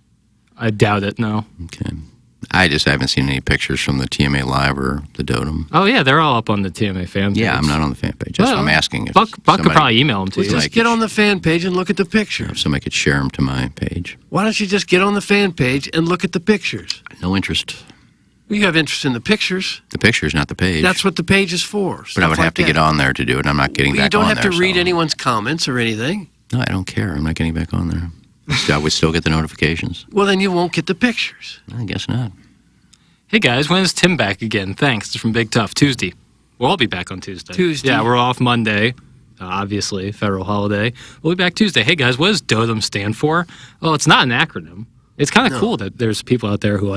S10: I doubt it, no.
S11: Okay. I just haven't seen any pictures from the TMA Live or the Dotem.
S10: Oh, yeah, they're all up on the TMA fan page.
S11: Yeah, I'm not on the fan page. That's what I'm asking. If
S10: Buck could probably email them to you.
S9: Just get on the fan page and look at the pictures.
S11: If somebody could share them to my page.
S9: Why don't you just get on the fan page and look at the pictures?
S11: No interest.
S9: You have interest in the pictures.
S11: The pictures, not the page.
S9: That's what the page is for.
S11: But I would have to get on there to do it. I'm not getting back on there.
S9: You don't have to read anyone's comments or anything.
S11: No, I don't care. I'm not getting back on there. I would still get the notifications.
S9: Well, then you won't get the pictures.
S11: I guess not.
S10: Hey, guys, when is Tim back again? Thanks. It's from Big Tough. Tuesday. We'll all be back on Tuesday. Yeah, we're off Monday. Obviously, federal holiday. We'll be back Tuesday. Hey, guys, what does DOTEM stand for? Well, it's not an acronym. It's kind of cool that there's people out there who,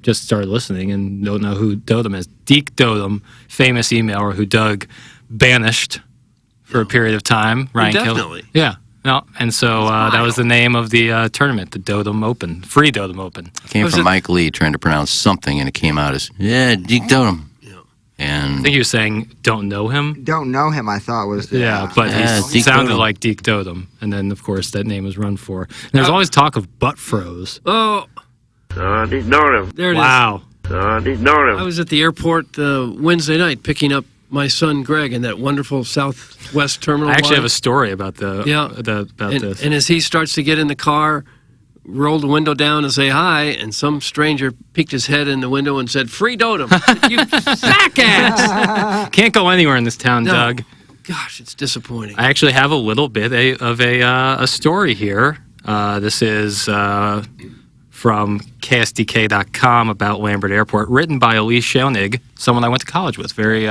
S10: just started listening and don't know who DOTEM is. Deke DOTEM, famous emailer who Doug banished for a period of time. Ryan Kelly.
S9: Definitely.
S10: Yeah. No, and so that was the name of the tournament, the DOTEM Open, free DOTEM Open.
S11: It came from Mike Lee trying to pronounce something, and it came out as, Deke DOTEM. Yeah. And
S10: I think he was saying, don't know him.
S3: Don't know him, I thought was.
S10: But he sounded like Deke DOTEM. And then, of course, that name was run for. And there's always talk of butt froze.
S9: Oh.
S7: Deke DOTEM.
S9: There it is.
S10: Wow.
S7: Deke DOTEM.
S9: I was at the airport Wednesday night picking up my son Greg in that wonderful Southwest terminal.
S10: I actually have a story about this.
S9: And as he starts to get in the car, rolled the window down and say hi, and some stranger peeked his head in the window and said, "Free DOTEM." You sack ass!
S10: Can't go anywhere in this town, Doug.
S9: Gosh, it's disappointing.
S10: I actually have a little bit of a story here. This is from KSDK.com about Lambert Airport, written by Elise Schoenig, someone I went to college with. Very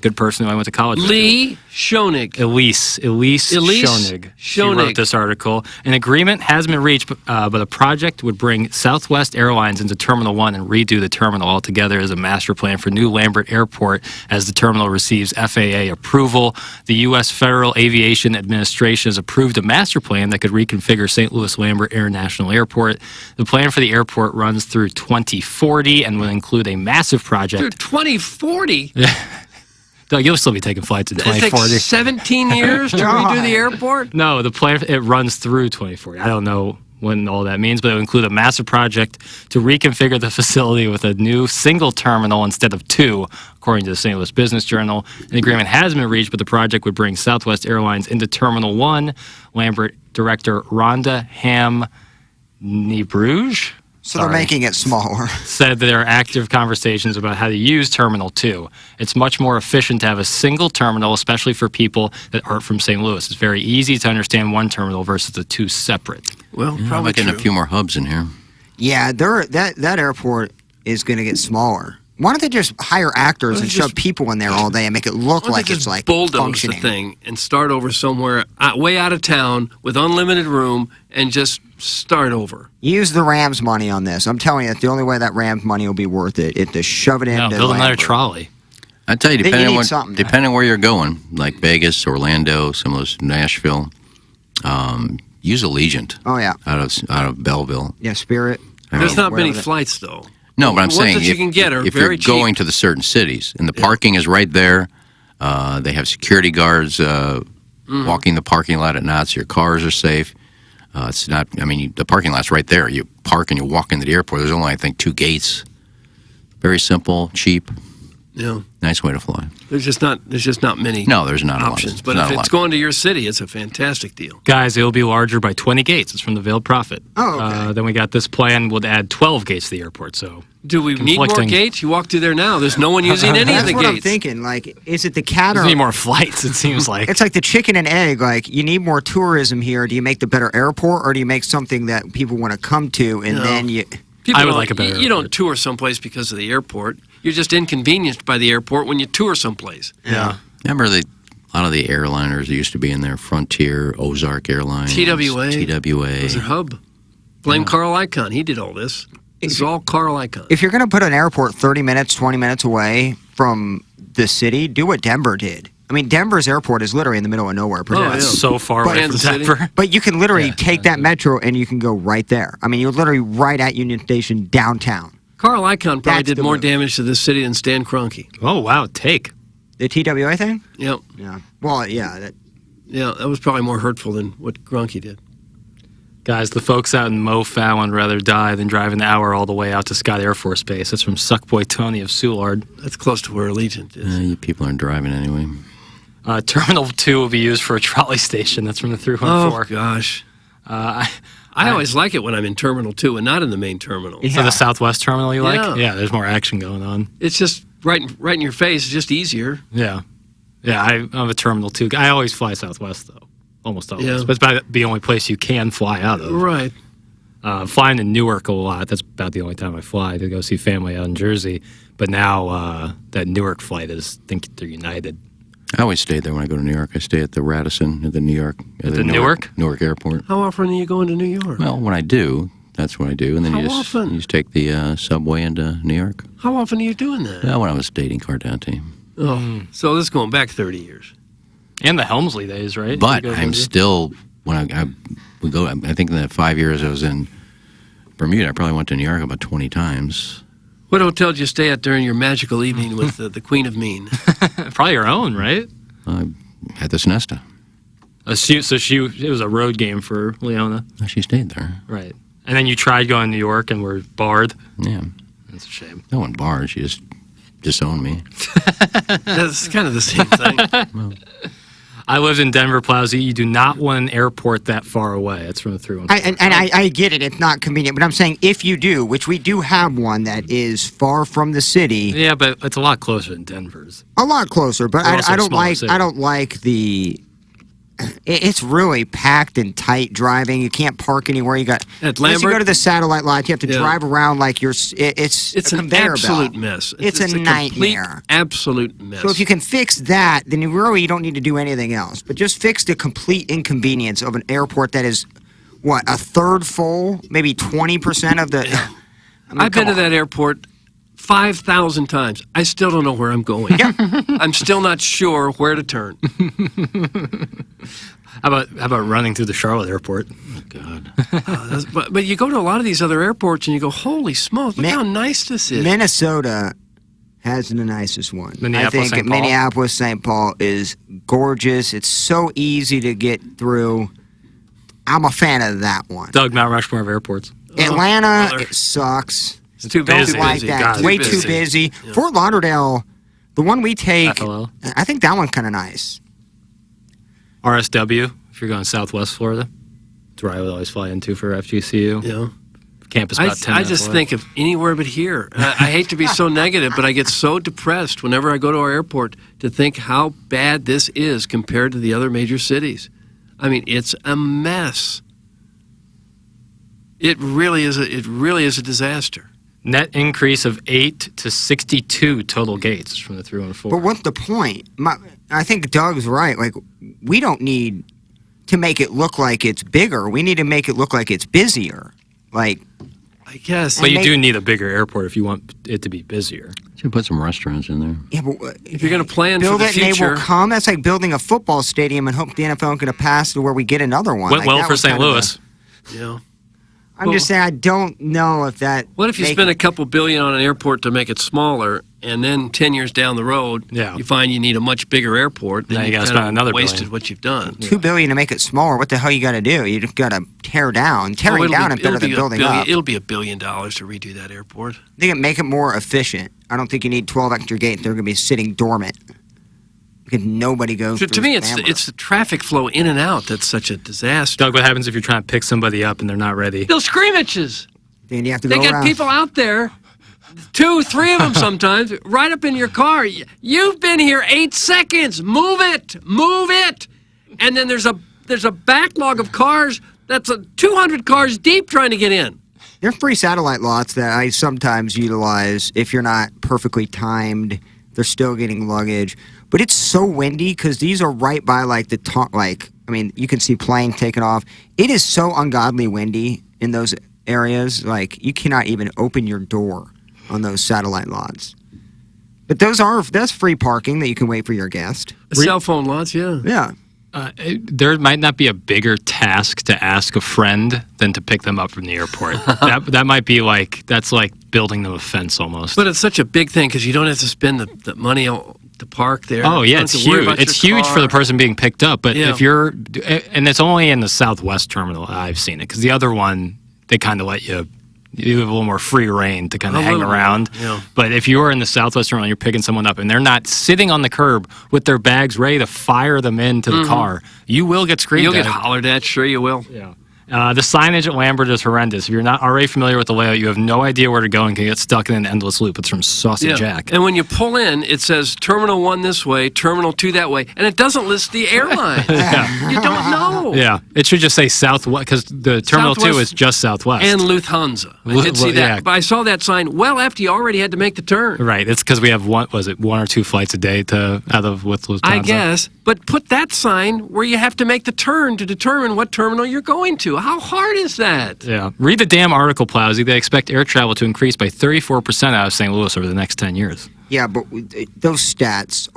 S10: good person who I went to college with.
S9: Lee Schoenig.
S10: Elise Schoenig. She wrote this article. An agreement has been reached, but a project would bring Southwest Airlines into Terminal 1 and redo the terminal altogether as a master plan for new Lambert Airport as the terminal receives FAA approval. The U.S. Federal Aviation Administration has approved a master plan that could reconfigure St. Louis Lambert International Airport. The plan for the airport runs through 2040 and will include a massive project.
S9: Through 2040?
S10: Doug, you'll still be taking flights in 2040.
S9: It takes 17 years to redo the airport?
S10: No, the plan, it runs through 2040. I don't know when all that means, but it will include a massive project to reconfigure the facility with a new single terminal instead of 2, according to the St. Louis Business Journal. An agreement has been reached, but the project would bring Southwest Airlines into Terminal 1. Lambert Director Rhonda Ham-Nibruge
S3: So they're making it smaller.
S10: Said that there are active conversations about how to use Terminal 2. It's much more efficient to have a single terminal, especially for people that aren't from St. Louis. It's very easy to understand one terminal versus the two separate.
S9: Well,
S11: Yeah,
S9: probably
S11: I'm getting
S9: true.
S11: a few more hubs in here.
S3: Yeah, that airport is going to get smaller. Why don't they just hire actors and shove people in there all day and make it look like it's like
S9: bulldoze
S3: functioning?
S9: the thing and start over somewhere way out of town with unlimited room and just start over.
S3: Use the Rams money on this. I'm telling you, that's the only way that Rams money will be worth it. To shove it
S10: No,
S3: into
S10: build another
S3: Lambert.
S10: trolley.
S11: I tell you,
S3: You
S11: depending
S3: need
S11: on
S3: something.
S11: depending on where you're going, like Vegas, Orlando, some of those Nashville, use Allegiant.
S3: Oh yeah,
S11: out of Belleville.
S3: yeah, Spirit.
S9: There's not many
S3: wherever that-
S9: flights, though.
S11: No, but I'm
S9: The ones
S11: saying
S9: that you can get are
S11: if
S9: very
S11: you're
S9: cheap.
S11: going to the certain cities and the parking is right there, they have security guards walking the parking lot at night, so your cars are safe. It's not. I mean, the parking lot's right there. You park and you walk into the airport. There's only, I think, 2 gates. Very simple, cheap,
S9: Yeah.
S11: nice way to fly.
S9: There's just not many.
S11: No, there's not
S9: options.
S11: a lot.
S9: But
S11: Not
S9: if
S11: a
S9: it's
S11: lot.
S9: going to your city, it's a fantastic deal.
S10: Guys, it'll be larger by 20 gates. It's from the Veiled Prophet.
S3: Oh, okay.
S10: Then we got this plan. We'll add 12 gates to the airport. So
S9: Do we need more
S10: Conflicting.
S9: gates? You walk through there now. There's no one using any of
S3: That's
S9: the
S3: what I'm
S9: gates.
S3: thinking. Like, is it the cat
S10: there's
S3: or
S10: need more flights. It seems like.
S3: It's like the chicken and egg. Like, you need more tourism here. Do you make the better airport, or do you make something that people want to come to, and
S9: No.
S3: then you?
S9: People
S10: I would
S9: don't-
S10: like a better
S9: You don't tour someplace because of the airport. You're just inconvenienced by the airport when you tour someplace.
S10: Yeah.
S11: Remember a lot of the airliners that used to be in there, Frontier, Ozark Airlines,
S9: TWA was their hub. Blame Carl Icahn. He did all this. It's all Carl Icahn.
S3: If you're going to put an airport 30 minutes, 20 minutes away from the city, do what Denver did. I mean, Denver's airport is literally in the middle of nowhere. pretty
S9: Oh,
S3: much.
S9: yeah.
S10: So far away from
S9: Kansas City.
S10: Denver.
S3: But you can literally take that metro and you can go right there. I mean, you're literally right at Union Station downtown.
S9: Carl Icahn probably
S3: That's
S9: did
S3: the
S9: more
S3: move.
S9: damage to this city than Stan Kroenke.
S10: Oh wow, take.
S3: The TWA thing?
S9: Yep.
S3: Yeah. Well, yeah.
S9: Yeah, that was probably more hurtful than what Kroenke did.
S10: Guys, the folks out in MoFow would rather die than drive an hour all the way out to Scott Air Force Base. That's from Suckboy Tony of Soulard.
S9: That's close to where Allegiant is.
S11: You people aren't driving anyway.
S10: Terminal 2 will be used for a trolley station. That's from the 314.
S9: Oh, gosh.
S10: I
S9: always like it when I'm in Terminal 2 and not in the main terminal.
S10: For the Southwest Terminal, you
S9: Yeah.
S10: like? Yeah, there's more action going on.
S9: It's just right in your face. It's just easier.
S10: Yeah. Yeah, I'm a Terminal 2 guy. I always fly Southwest, though. Almost always.
S9: Yeah.
S10: But it's about the only place you can fly out of.
S9: Right.
S10: Flying in Newark a lot. That's about the only time I fly to go see family out in Jersey. But now that Newark flight is, I think they're United.
S11: I always stay there when I go to New York. I stay at the Radisson at the New York at
S10: the Newark
S11: Airport.
S9: How often are you going to New York?
S11: Well, when I do, that's what I do, and then
S9: How
S11: you
S9: often?
S11: just take the subway into New York.
S9: How often are you doing that?
S11: Well, when I was dating Cardante.
S9: Oh, so this is going back 30 years.
S10: And the Helmsley days, right?
S11: But
S10: You go
S11: I'm
S10: visit?
S11: still when I would go. I think in the 5 years I was in Bermuda, I probably went to New York about 20 times.
S9: What hotel did you stay at during your magical evening with the Queen of Mean?
S10: Probably your own, right?
S11: At the Sonesta.
S10: It was a road game for Leona.
S11: She stayed there.
S10: Right. And then you tried going to New York and were barred.
S11: Yeah.
S10: That's a shame.
S11: No one barred. She just disowned me.
S9: That's kind of the same thing.
S10: I lived in Denver Plaza. You do not want an airport that far away. It's from the 314.
S3: I get it. It's not convenient. But I'm saying if you do, which we do have one that is far from the city.
S10: Yeah, but it's a lot closer than Denver's.
S3: A lot closer. But
S10: We're also
S3: I
S10: a
S3: don't
S10: smaller
S3: like.
S10: city.
S3: I don't like the. It's really packed and tight driving. You can't park anywhere. You got.
S9: At
S3: Once you
S9: Lambert?
S3: go to the satellite lot, you have to
S9: Yeah.
S3: drive around like you're. It's
S9: It's
S3: a
S9: an
S3: conveyor
S9: absolute
S3: belt.
S9: mess.
S3: It's a
S9: complete,
S3: nightmare.
S9: absolute mess.
S3: So if you can fix that, then you don't need to do anything else. But just fix the complete inconvenience of an airport that is, what, a third full, maybe 20% of the. I mean,
S9: I've been
S3: come
S9: to that airport 5,000 times. I still don't know where I'm going. I'm still not sure where to turn.
S10: How about running through the Charlotte airport?
S11: Oh, God.
S9: But you go to a lot of these other airports and you go, holy smokes, look how nice this is.
S3: Minnesota has the nicest one.
S10: Minneapolis,
S3: I think
S10: St. Paul?
S3: Minneapolis, St. Paul is gorgeous. It's so easy to get through. I'm a fan of that one.
S10: Doug, Mount Rushmore of airports.
S3: Atlanta, it sucks.
S10: It's too
S3: Don't
S10: busy.
S3: like that.
S10: God,
S3: Way
S10: it's
S3: too busy. Fort Lauderdale, the one we take,
S10: FLL.
S3: I think that one's kind of nice.
S10: RSW, if you're going Southwest Florida. That's where I would always fly into for FGCU.
S9: Yeah.
S10: campus about 10
S9: I
S10: minutes
S9: just
S10: away.
S9: think of anywhere but here. I hate to be so negative, but I get so depressed whenever I go to our airport to think how bad this is compared to the other major cities. I mean, it's a mess. It really is a disaster.
S10: Net increase of 8 to 62 total gates from the 314.
S3: But what's the point? I think Doug's right. Like, we don't need to make it look like it's bigger. We need to make it look like it's busier. Like,
S9: I guess.
S10: But you do need a bigger airport if you want it to be busier.
S11: Should put some restaurants in there.
S3: Yeah, but
S9: if you're going to plan for
S3: build
S9: the
S3: it and they
S9: future,
S3: will come. That's like building a football stadium and hope the NFL is going to pass to where we get another one.
S10: Went
S3: Like,
S10: well
S3: that
S10: for
S3: was
S10: St.
S3: kind of
S10: Louis.
S9: Yeah.
S3: I'm just saying, I don't know if that.
S9: What if you spend a couple billion on an airport to make it smaller, and then 10 years down the road, you find you need a much bigger airport? Then
S10: Now you
S9: you've
S10: gotta
S9: kinda
S10: spend another
S9: wasted
S10: billion.
S9: what you've done.
S3: $2 billion to make it smaller? What the hell you got to do? You just got to tear down. Tearing
S9: it'll
S3: down
S9: be-
S3: is better
S9: it'll
S3: than
S9: be a
S3: building
S9: billion-
S3: up.
S9: It'll be $1 billion to redo that airport.
S3: They can make it more efficient. I don't think you need 12 extra gates. They're going to be sitting dormant because nobody goes.
S9: To
S3: through
S9: me, it's
S3: Bamber.
S9: the traffic flow in and out that's such a disaster.
S10: Doug, what happens if you're trying to pick somebody up and they're not ready?
S9: They'll screamages.
S3: Then you have to
S9: They
S3: go
S9: got
S3: around.
S9: people out there, 2, 3 of them sometimes, right up in your car. You've been here 8 seconds. Move it. And then there's a backlog of cars that's 200 cars deep trying to get in.
S3: There are free satellite lots that I sometimes utilize if you're not perfectly timed. They're still getting luggage. But it's so windy because these are right by like you can see plane taking off. It is so ungodly windy in those areas. Like, you cannot even open your door on those satellite lots. But that's free parking that you can wait for your guest.
S9: Cell phone lots, yeah.
S3: Yeah.
S10: There might not be a bigger task to ask a friend than to pick them up from the airport. that might be that's like building them a fence almost.
S9: But it's such a big thing because you don't have to spend the money to park there.
S10: Oh
S9: You
S10: yeah,
S9: don't
S10: it's
S9: have to worry
S10: huge.
S9: about
S10: It's
S9: your
S10: huge for the
S9: car.
S10: person being picked up. But
S9: Yeah.
S10: if you're, and it's only in the Southwest terminal I've seen it, because the other one they kind of let you have a little more free reign to kind
S9: A
S10: of hang
S9: little more,
S10: around.
S9: yeah.
S10: But if you're in the Southwest terminal, and you're picking someone up, and they're not sitting on the curb with their bags ready to fire them into the car, you will get screamed
S9: You'll
S10: at.
S9: get hollered at, sure you will.
S10: Yeah. The signage at Lambert is horrendous. If you're not already familiar with the layout, you have no idea where to go and can get stuck in an endless loop. It's from Saucy Jack.
S9: And when you pull in, it says Terminal 1 this way, Terminal 2 that way, and it doesn't list the airline. You don't know.
S10: Yeah, it should just say Southwest, because the Terminal 2
S9: Southwest
S10: is just Southwest.
S9: And Lufthansa. I did see that,
S10: Yeah.
S9: but I saw that sign well after you already had to make the turn.
S10: Right, it's because we have one or two flights a day out of with Lufthansa.
S9: I guess, but put that sign where you have to make the turn to determine what terminal you're going to. How hard is that?
S10: Yeah, read the damn article, Plowsy. They expect air travel to increase by 34% out of St. Louis over the next 10 years.
S3: Yeah, but those stats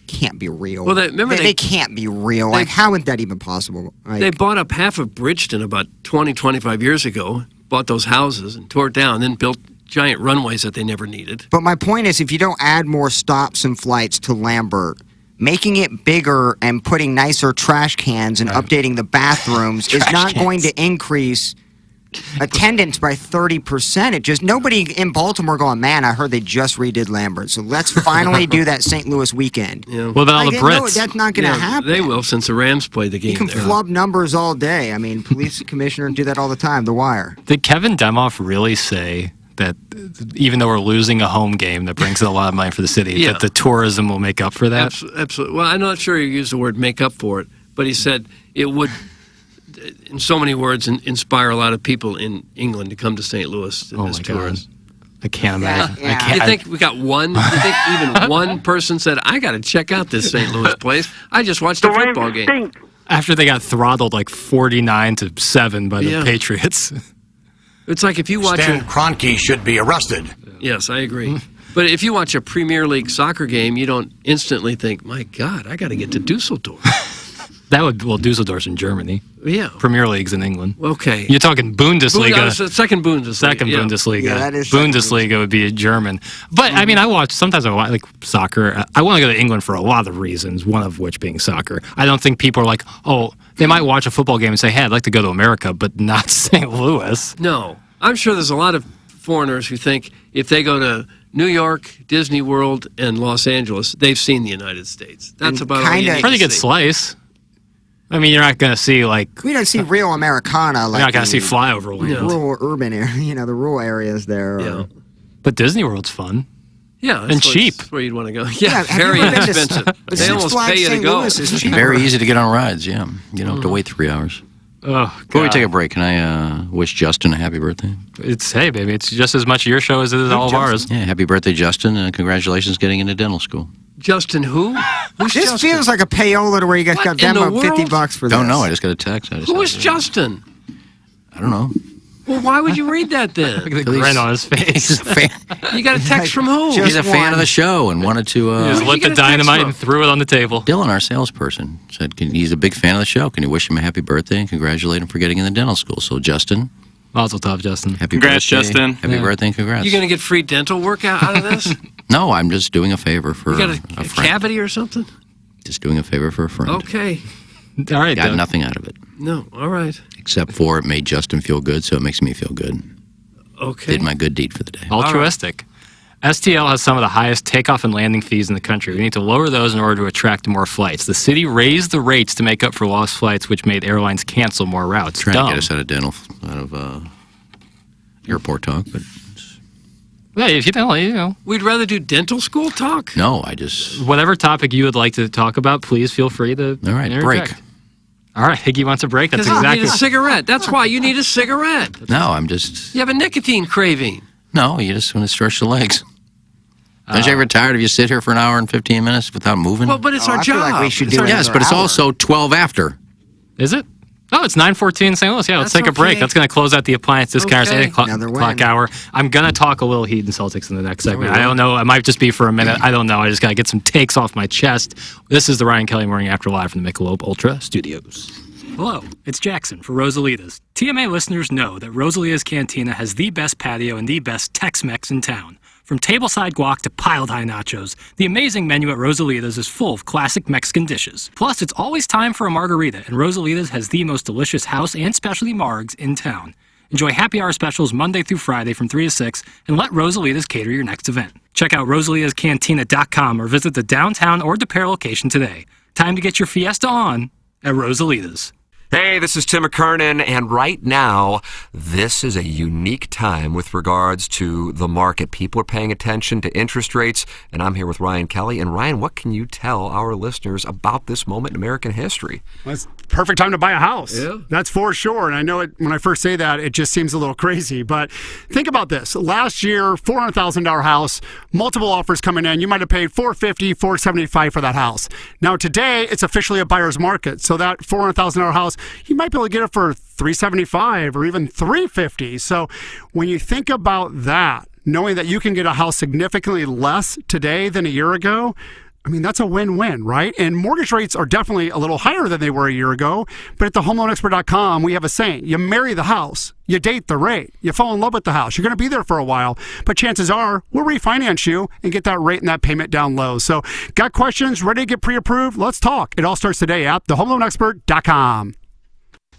S3: can't be real.
S9: Well, they
S3: can't be real. Like, how is that even possible? Like,
S9: They bought up half of Bridgeton about 20, 25 years ago, bought those houses and tore it down, then built giant runways that they never needed.
S3: But my point is, if you don't add more stops and flights to Lambert, making it bigger and putting nicer trash cans and updating the bathrooms is not going to increase attendance by 30%. Nobody in Baltimore going, man, I heard they just redid Lambert, so let's finally do that St. Louis weekend.
S9: Yeah.
S10: What about all the
S3: No,
S10: Brits?
S3: that's not going to happen.
S9: They will, since the Rams played the game
S3: You can
S9: there.
S3: flub numbers all day. I mean, police commissioner do that all the time. The Wire.
S10: Did Kevin Demoff really say that even though we're losing a home game that brings in a lot of money for the city,
S9: Yeah.
S10: that the tourism will make up for that?
S9: Absolutely. Well, I'm not sure he used the word make up for it, but he said it would, in so many words, inspire a lot of people in England to come to St. Louis as tourists.
S10: I can't imagine.
S3: Yeah.
S10: I can't.
S9: You think we got one? You think even one person said, I got to check out this St. Louis place? I just watched a football game.
S10: After they got throttled like 49-7 by the Patriots.
S9: It's like if you watch
S20: Stan Kroenke should be arrested.
S9: Yes, I agree. But if you watch a Premier League soccer game, you don't instantly think, my God, I got to get to Dusseldorf.
S10: Dusseldorf's in Germany.
S9: Yeah.
S10: Premier League's in England.
S9: Okay.
S10: You're talking Bundesliga.
S9: Second Bundesliga.
S10: Second
S9: yeah.
S10: Bundesliga.
S3: Yeah, that is second
S10: Bundesliga would be German. But I mean, sometimes I watch like soccer. I want to go to England for a lot of reasons, one of which being soccer. I don't think people are like, oh, they might watch a football game and say, hey, I'd like to go to America, but not St. Louis.
S9: No. I'm sure there's a lot of foreigners who think if they go to New York, Disney World, and Los Angeles, they've seen the United States. That's about all you need
S10: Pretty
S9: to
S10: good
S9: see.
S10: slice. I mean, you're not going to see like
S3: We don't see real Americana. Like
S10: you're not going to see
S3: the
S10: flyover land.
S3: rural urban area. The rural areas there.
S9: Yeah.
S10: But Disney World's fun.
S9: Yeah,
S10: and cheap.
S9: That's where you'd want to go.
S3: Yeah, have
S9: very
S3: you ever been to
S9: inexpensive.
S3: But
S9: They
S3: Six
S9: almost
S3: Flags
S9: pay you to
S3: St.
S9: go.
S3: Louis is cheaper.
S11: Very easy to get on rides, yeah. You don't have to wait 3 hours.
S10: Oh,
S11: Before we
S10: God.
S11: take a break, can I wish Justin a happy birthday?
S10: Hey, baby, it's just as much your show as it is all of ours.
S11: Yeah, happy birthday, Justin, and congratulations getting into dental school.
S9: Justin who? Who's
S3: This
S9: Justin?
S3: feels like a payola to where you guys got
S9: in the
S3: Venmo $50
S9: world?
S3: for this.
S11: Don't know, I just got a text.
S9: Who is Justin?
S11: I don't know.
S9: Well, why would you read that then?
S10: Look at the grin on his face.
S9: You got a text from who?
S11: He's a fan of the show and wanted to...
S10: He just lit the dynamite and threw it on the table.
S11: Dylan, our salesperson, said he's a big fan of the show. Can you wish him a happy birthday and congratulate him for getting into dental school? So, Justin...
S10: Mazel tov, Justin.
S11: Happy
S12: Congrats,
S11: birthday.
S12: Justin.
S11: Happy birthday and congrats.
S9: You going to get free dental work out of this?
S11: No, I'm just doing a favor for
S9: You got
S11: a
S9: a
S11: friend.
S9: cavity or something?
S11: Just doing a favor for a friend.
S9: Okay.
S10: All right,
S11: Got
S10: Doug.
S11: nothing out of it.
S9: No, all right.
S11: Except for it made Justin feel good, so it makes me feel good.
S9: Okay.
S11: Did my good deed for the day.
S10: Altruistic. STL has some of the highest takeoff and landing fees in the country. We need to lower those in order to attract more flights. The city raised the rates to make up for lost flights, which made airlines cancel more routes.
S11: Trying
S10: Dumb.
S11: to get us out of airport talk, but
S10: Yeah, if you know.
S9: We'd rather do dental school talk?
S11: no, I just...
S10: Whatever topic you would like to talk about, please feel free to
S11: All right,
S10: interject.
S11: break.
S10: All right, Higgy wants a break. That's
S9: Because you need
S10: exactly...
S9: a cigarette. That's why you need a cigarette.
S11: No, I'm just...
S9: You have a nicotine craving.
S11: No, you just want to stretch the legs. Don't you ever tired if you sit here for an hour and 15 minutes without moving?
S9: Well, but it's our
S3: I feel
S9: job.
S3: like we should
S9: It's
S3: do
S9: our-
S3: it.
S11: Yes, but it's also 12 after.
S10: Is it? Oh, it's 9:14 in St. Louis. Yeah, let's
S9: That's
S10: take a break.
S9: okay.
S10: That's going to close out the appliance discounters
S9: Okay.
S10: 8 o'clock
S3: Another
S10: clock
S3: win.
S10: hour. I'm going to talk a little Heat and Celtics in the next segment. I don't know. It might just be for a minute. I don't know. I just got to get some takes off my chest. This is the Ryan Kelly Morning After Live from the Michelob Ultra Studios. Hello, it's Jackson for Rosalita's. TMA listeners know that Rosalita's Cantina has the best patio and the best Tex-Mex in town. From tableside guac to piled high nachos, the amazing menu at Rosalita's is full of classic Mexican dishes. Plus, it's always time for a margarita, and Rosalita's has the most delicious house and specialty margs in town. Enjoy happy hour specials Monday through Friday from 3 to 6, and let Rosalita's cater your next event. Check out rosalitascantina.com or visit the downtown or DePere location today. Time to get your fiesta on at Rosalita's.
S4: Hey, this is Tim McKernan, and right now, this is a unique time with regards to the market. People are paying attention to interest rates, and I'm here with Ryan Kelly. And Ryan, what can you tell our listeners about this moment in American history?
S5: Well, it's perfect time to buy a house.
S4: Yeah.
S5: That's for sure. And I know it when I first say that, it just seems a little crazy. But think about this. Last year, $400,000 house, multiple offers coming in. You might have paid $450,000, $475,000 for that house. Now today, it's officially a buyer's market. So that $400,000 house, you might be able to get it for $375,000 or even $350,000. So when you think about that, knowing that you can get a house significantly less today than a year ago, I mean, that's a win-win, right? And mortgage rates are definitely a little higher than they were a year ago. But at thehomeloanexpert.com, we have a saying, you marry the house, you date the rate, you fall in love with the house. You're going to be there for a while, but chances are we'll refinance you and get that rate and that payment down low. So got questions, ready to get pre-approved? Let's talk. It all starts today at thehomeloanexpert.com.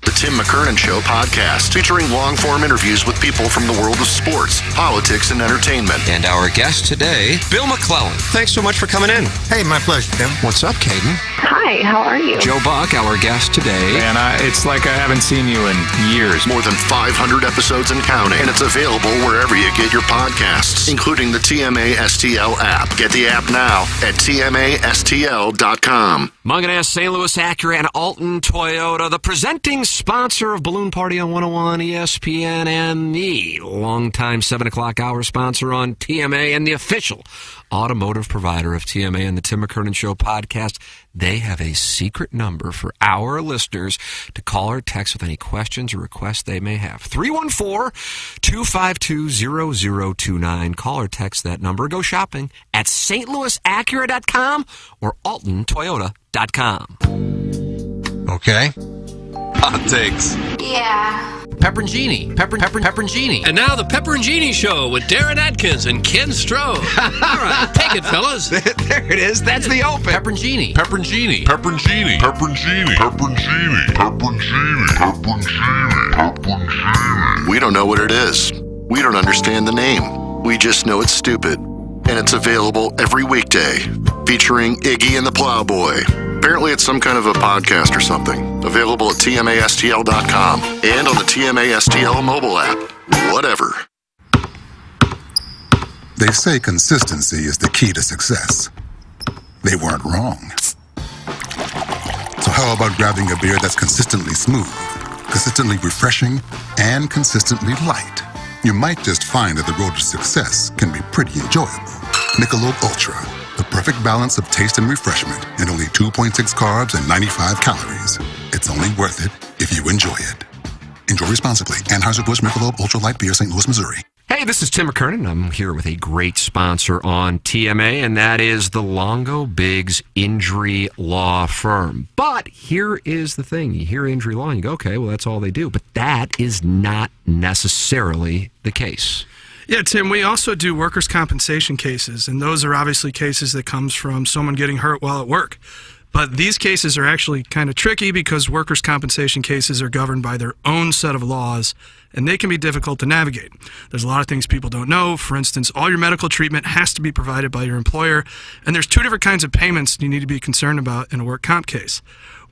S8: The Tim McKernan Show podcast, featuring long-form interviews with people from the world of sports, politics, and entertainment.
S4: And our guest today, Bill McClellan. Thanks so much for coming in.
S20: Hey, my pleasure, Tim.
S4: What's up, Caden?
S21: Hi, how are you?
S4: Joe Buck, our guest today.
S22: Man, it's like I haven't seen you in years.
S8: More than 500 episodes and counting, and it's available wherever you get your podcasts, including the TMA STL app. Get the app now at TMASTL.com.
S4: Munganess, St. Louis Acura, and Alton Toyota, the presenting sponsor of Balloon Party on 101 ESPN, and the longtime 7 o'clock hour sponsor on TMA, and the official automotive provider of TMA and the Tim McKernan Show podcast. They have a secret number for our listeners to call or text with any questions or requests they may have. 314-252-0029. Call or text that number. Go shopping at stlouisacura.com or altontoyota.com.
S20: Okay.
S12: Hot takes.
S17: Yeah.
S11: Pepperoncini. Pepperoncini.
S14: And now the Pepperoncini Show with Darren Atkins and Ken Stroh. All right, take it, fellas.
S4: There it is. That's the open.
S11: Pepperoncini.
S12: Pepperoncini.
S16: Pepperoncini. Pepperoncini. Pepperoncini. Pepperoncini. Pepperoncini. Pepperoncini.
S8: We don't know what it is. We don't understand the name. We just know it's stupid. And it's available every weekday, featuring Iggy and the Plowboy. Apparently it's some kind of a podcast or something. Available at tmastl.com and on the TMASTL mobile app. Whatever.
S1: They say consistency is the key to success. They weren't wrong. So how about grabbing a beer that's consistently smooth, consistently refreshing, and consistently light? You might just find that the road to success can be pretty enjoyable. Michelob Ultra, the perfect balance of taste and refreshment, and only 2.6 carbs and 95 calories. It's only worth it if you enjoy it. Enjoy responsibly. Anheuser-Busch Michelob Ultra Light Beer, St. Louis, Missouri.
S21: Hey, this is Tim McKernan. I'm here with a great sponsor on TMA, and that is the Longo Biggs Injury Law Firm. But here is the thing. You hear injury law and you go, okay, well, that's all they do. But that is not necessarily the case.
S23: Yeah, Tim, we also do workers' compensation cases, and those are obviously cases that comes from someone getting hurt while at work. But these cases are actually kind of tricky because workers' compensation cases are governed by their own set of laws, and they can be difficult to navigate. There's a lot of things people don't know. For instance, all your medical treatment has to be provided by your employer, and there's two different kinds of payments you need to be concerned about in a work comp case.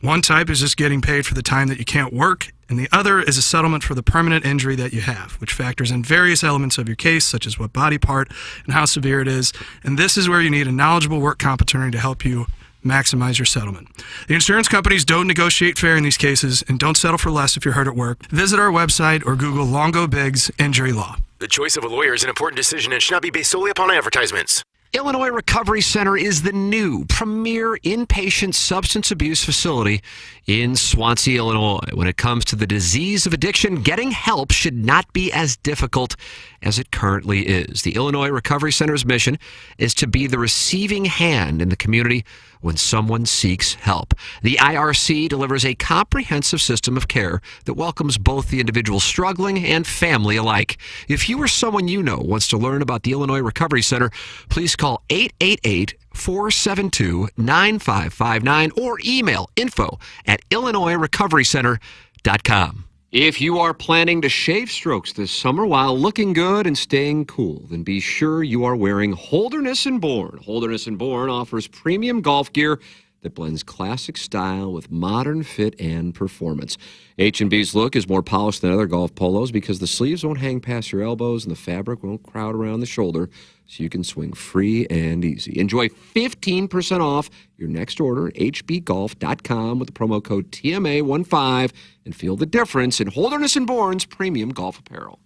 S23: One type is just getting paid for the time that you can't work, and the other is a settlement for the permanent injury that you have, which factors in various elements of your case, such as what body part and how severe it is. And this is where you need a knowledgeable work comp attorney to help you maximize your settlement. The insurance companies don't negotiate fair in these cases and don't settle for less if you're hurt at work. Visit our website or Google Longo Biggs Injury Law.
S7: The choice of a lawyer is an important decision and should not be based solely upon advertisements.
S21: Illinois Recovery Center is the new premier inpatient substance abuse facility in Swansea, Illinois. When it comes to the disease of addiction, getting help should not be as difficult as it currently is. The Illinois Recovery Center's mission is to be the receiving hand in the community when someone seeks help. The IRC delivers a comprehensive system of care that welcomes both the individual struggling and family alike. If you or someone you know wants to learn about the Illinois Recovery Center, please call 888-472-9559 or email info@illinoisrecoverycenter.com. If you are planning to shave strokes this summer while looking good and staying cool, then be sure you are wearing Holderness & Bourne. Holderness & Bourne offers premium golf gear that blends classic style with modern fit and performance. H&B's look is more polished than other golf polos because the sleeves won't hang past your elbows and the fabric won't crowd around the shoulder, so you can swing free and easy. Enjoy 15% off your next order at hbgolf.com with the promo code TMA15 and feel the difference in Holderness & Bourne's premium golf apparel.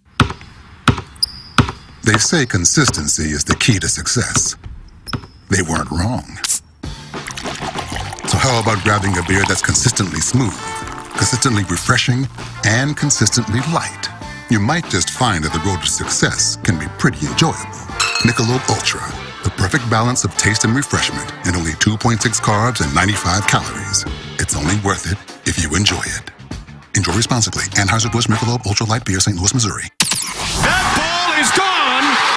S1: They say consistency is the key to success. They weren't wrong. So how about grabbing a beer that's consistently smooth, consistently refreshing, and consistently light? You might just find that the road to success can be pretty enjoyable. Michelob Ultra, the perfect balance of taste and refreshment, and only 2.6 carbs and 95 calories. It's only worth it if you enjoy it. Enjoy responsibly. Anheuser-Busch Michelob Ultra Light Beer, St. Louis, Missouri.
S8: That ball is gone!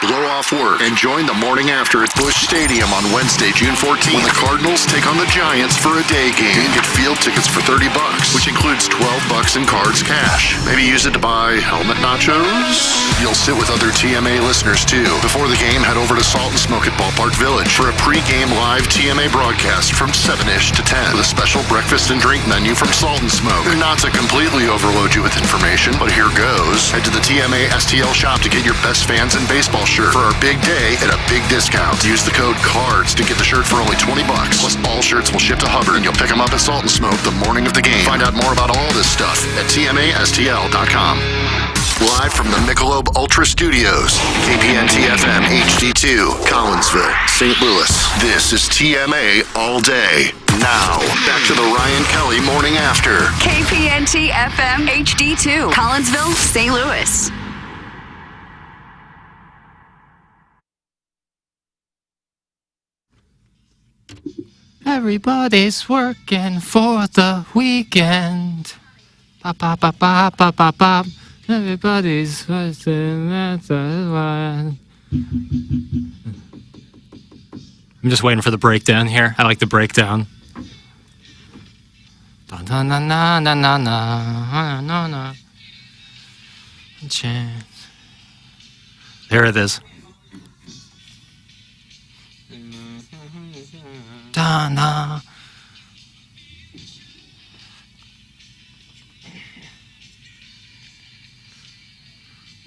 S8: Blow off work and join the morning after at Busch Stadium on Wednesday, June 14th, when the Cardinals take on the Giants for a day game. You can get field tickets for $30, which includes $12 in cards cash. Maybe use it to buy helmet nachos? You'll sit with other TMA listeners, too. Before the game, head over to Salt and Smoke at Ballpark Village for a pre-game live TMA broadcast from 7-ish to 10 with a special breakfast and drink menu from Salt and Smoke. Not to completely overload you with information, but here goes. Head to the TMA STL shop to get your best fans in baseball shirt for our big day at a big discount. Use the code CARDS to get the shirt for only $20. Plus, all shirts will ship to Hubbard, and you'll pick them up at Salt and Smoke the morning of the game. Find out more about all this stuff at TMASTL.com. Live from the Michelob Ultra Studios, KPNT-FM HD2, Collinsville, St. Louis. This is TMA All Day. Now, back to the Ryan Kelly Morning After.
S17: KPNT-FM HD2, Collinsville, St. Louis.
S10: Everybody's working for the weekend. Pop, pop, pop, pop, pop, pop, pop. Everybody's working at the one. I'm just waiting for the breakdown here. I like the breakdown. Na na na na na na na na. There it is. Da na.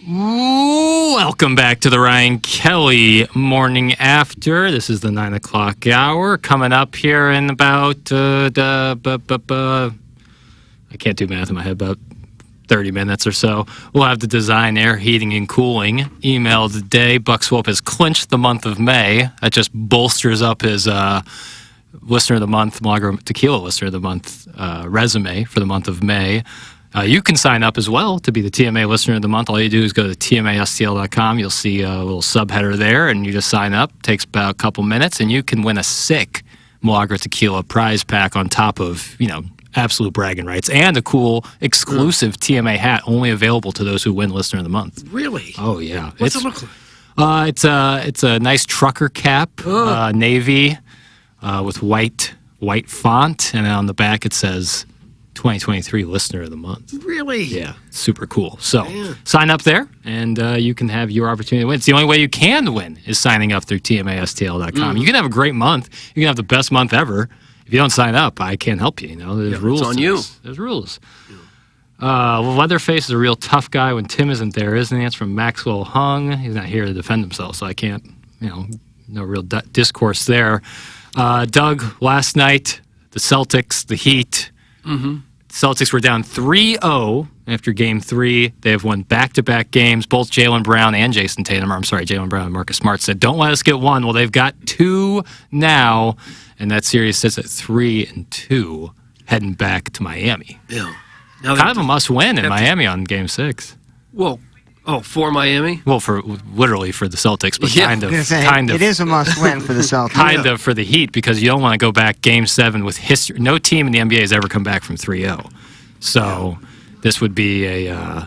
S10: Welcome back to the Ryan Kelly Morning After. This is the 9 o'clock hour. Coming up here in about, I can't do math in my head, about 30 minutes or so. We'll have the Design Air Heating and Cooling email today. Buck Swope has clinched the month of May. That just bolsters up his Listener of the Month, Milagro Tequila Listener of the Month resume for the month of May. You can sign up as well to be the TMA Listener of the Month. All you do is go to tmastl.com. You'll see a little subheader there, and you just sign up. Takes about a couple minutes, and you can win a sick Milagro Tequila prize pack on top of, absolute bragging rights and a cool exclusive TMA hat only available to those who win Listener of the Month.
S9: Really?
S10: Oh, yeah.
S9: What's it look like?
S10: It's a nice trucker cap, navy, with white font, and on the back it says 2023 Listener of the Month.
S9: Really?
S10: Yeah, super cool. So sign up there, and you can have your opportunity to win. It's the only way you can win is signing up through tmastl.com. You can have a great month. You can have the best month ever. If you don't sign up, I can't help you. There's rules.
S9: It's on you.
S10: There's rules. Leatherface is a real tough guy when Tim isn't there, isn't he? It's from Maxwell Hung. He's not here to defend himself, so I can't, no real discourse there. Doug, last night, the Celtics, the Heat.
S9: Mm-hmm.
S10: Celtics were down 3-0 after Game 3. They have won back-to-back games. Both Jaylen Brown and Jason Tatum, Jaylen Brown and Marcus Smart said, don't let us get one. Well, they've got 2 now, and that series sits at 3-2, heading back to Miami.
S9: Yeah.
S10: Kind of a must-win in Miami on Game 6.
S9: Whoa. Oh, for Miami?
S10: Well, literally for the Celtics, but kind of.
S3: It is a must-win for the Celtics.
S10: Kind of for the Heat, because you don't want to go back Game 7 with history. No team in the NBA has ever come back from 3-0. So this would be a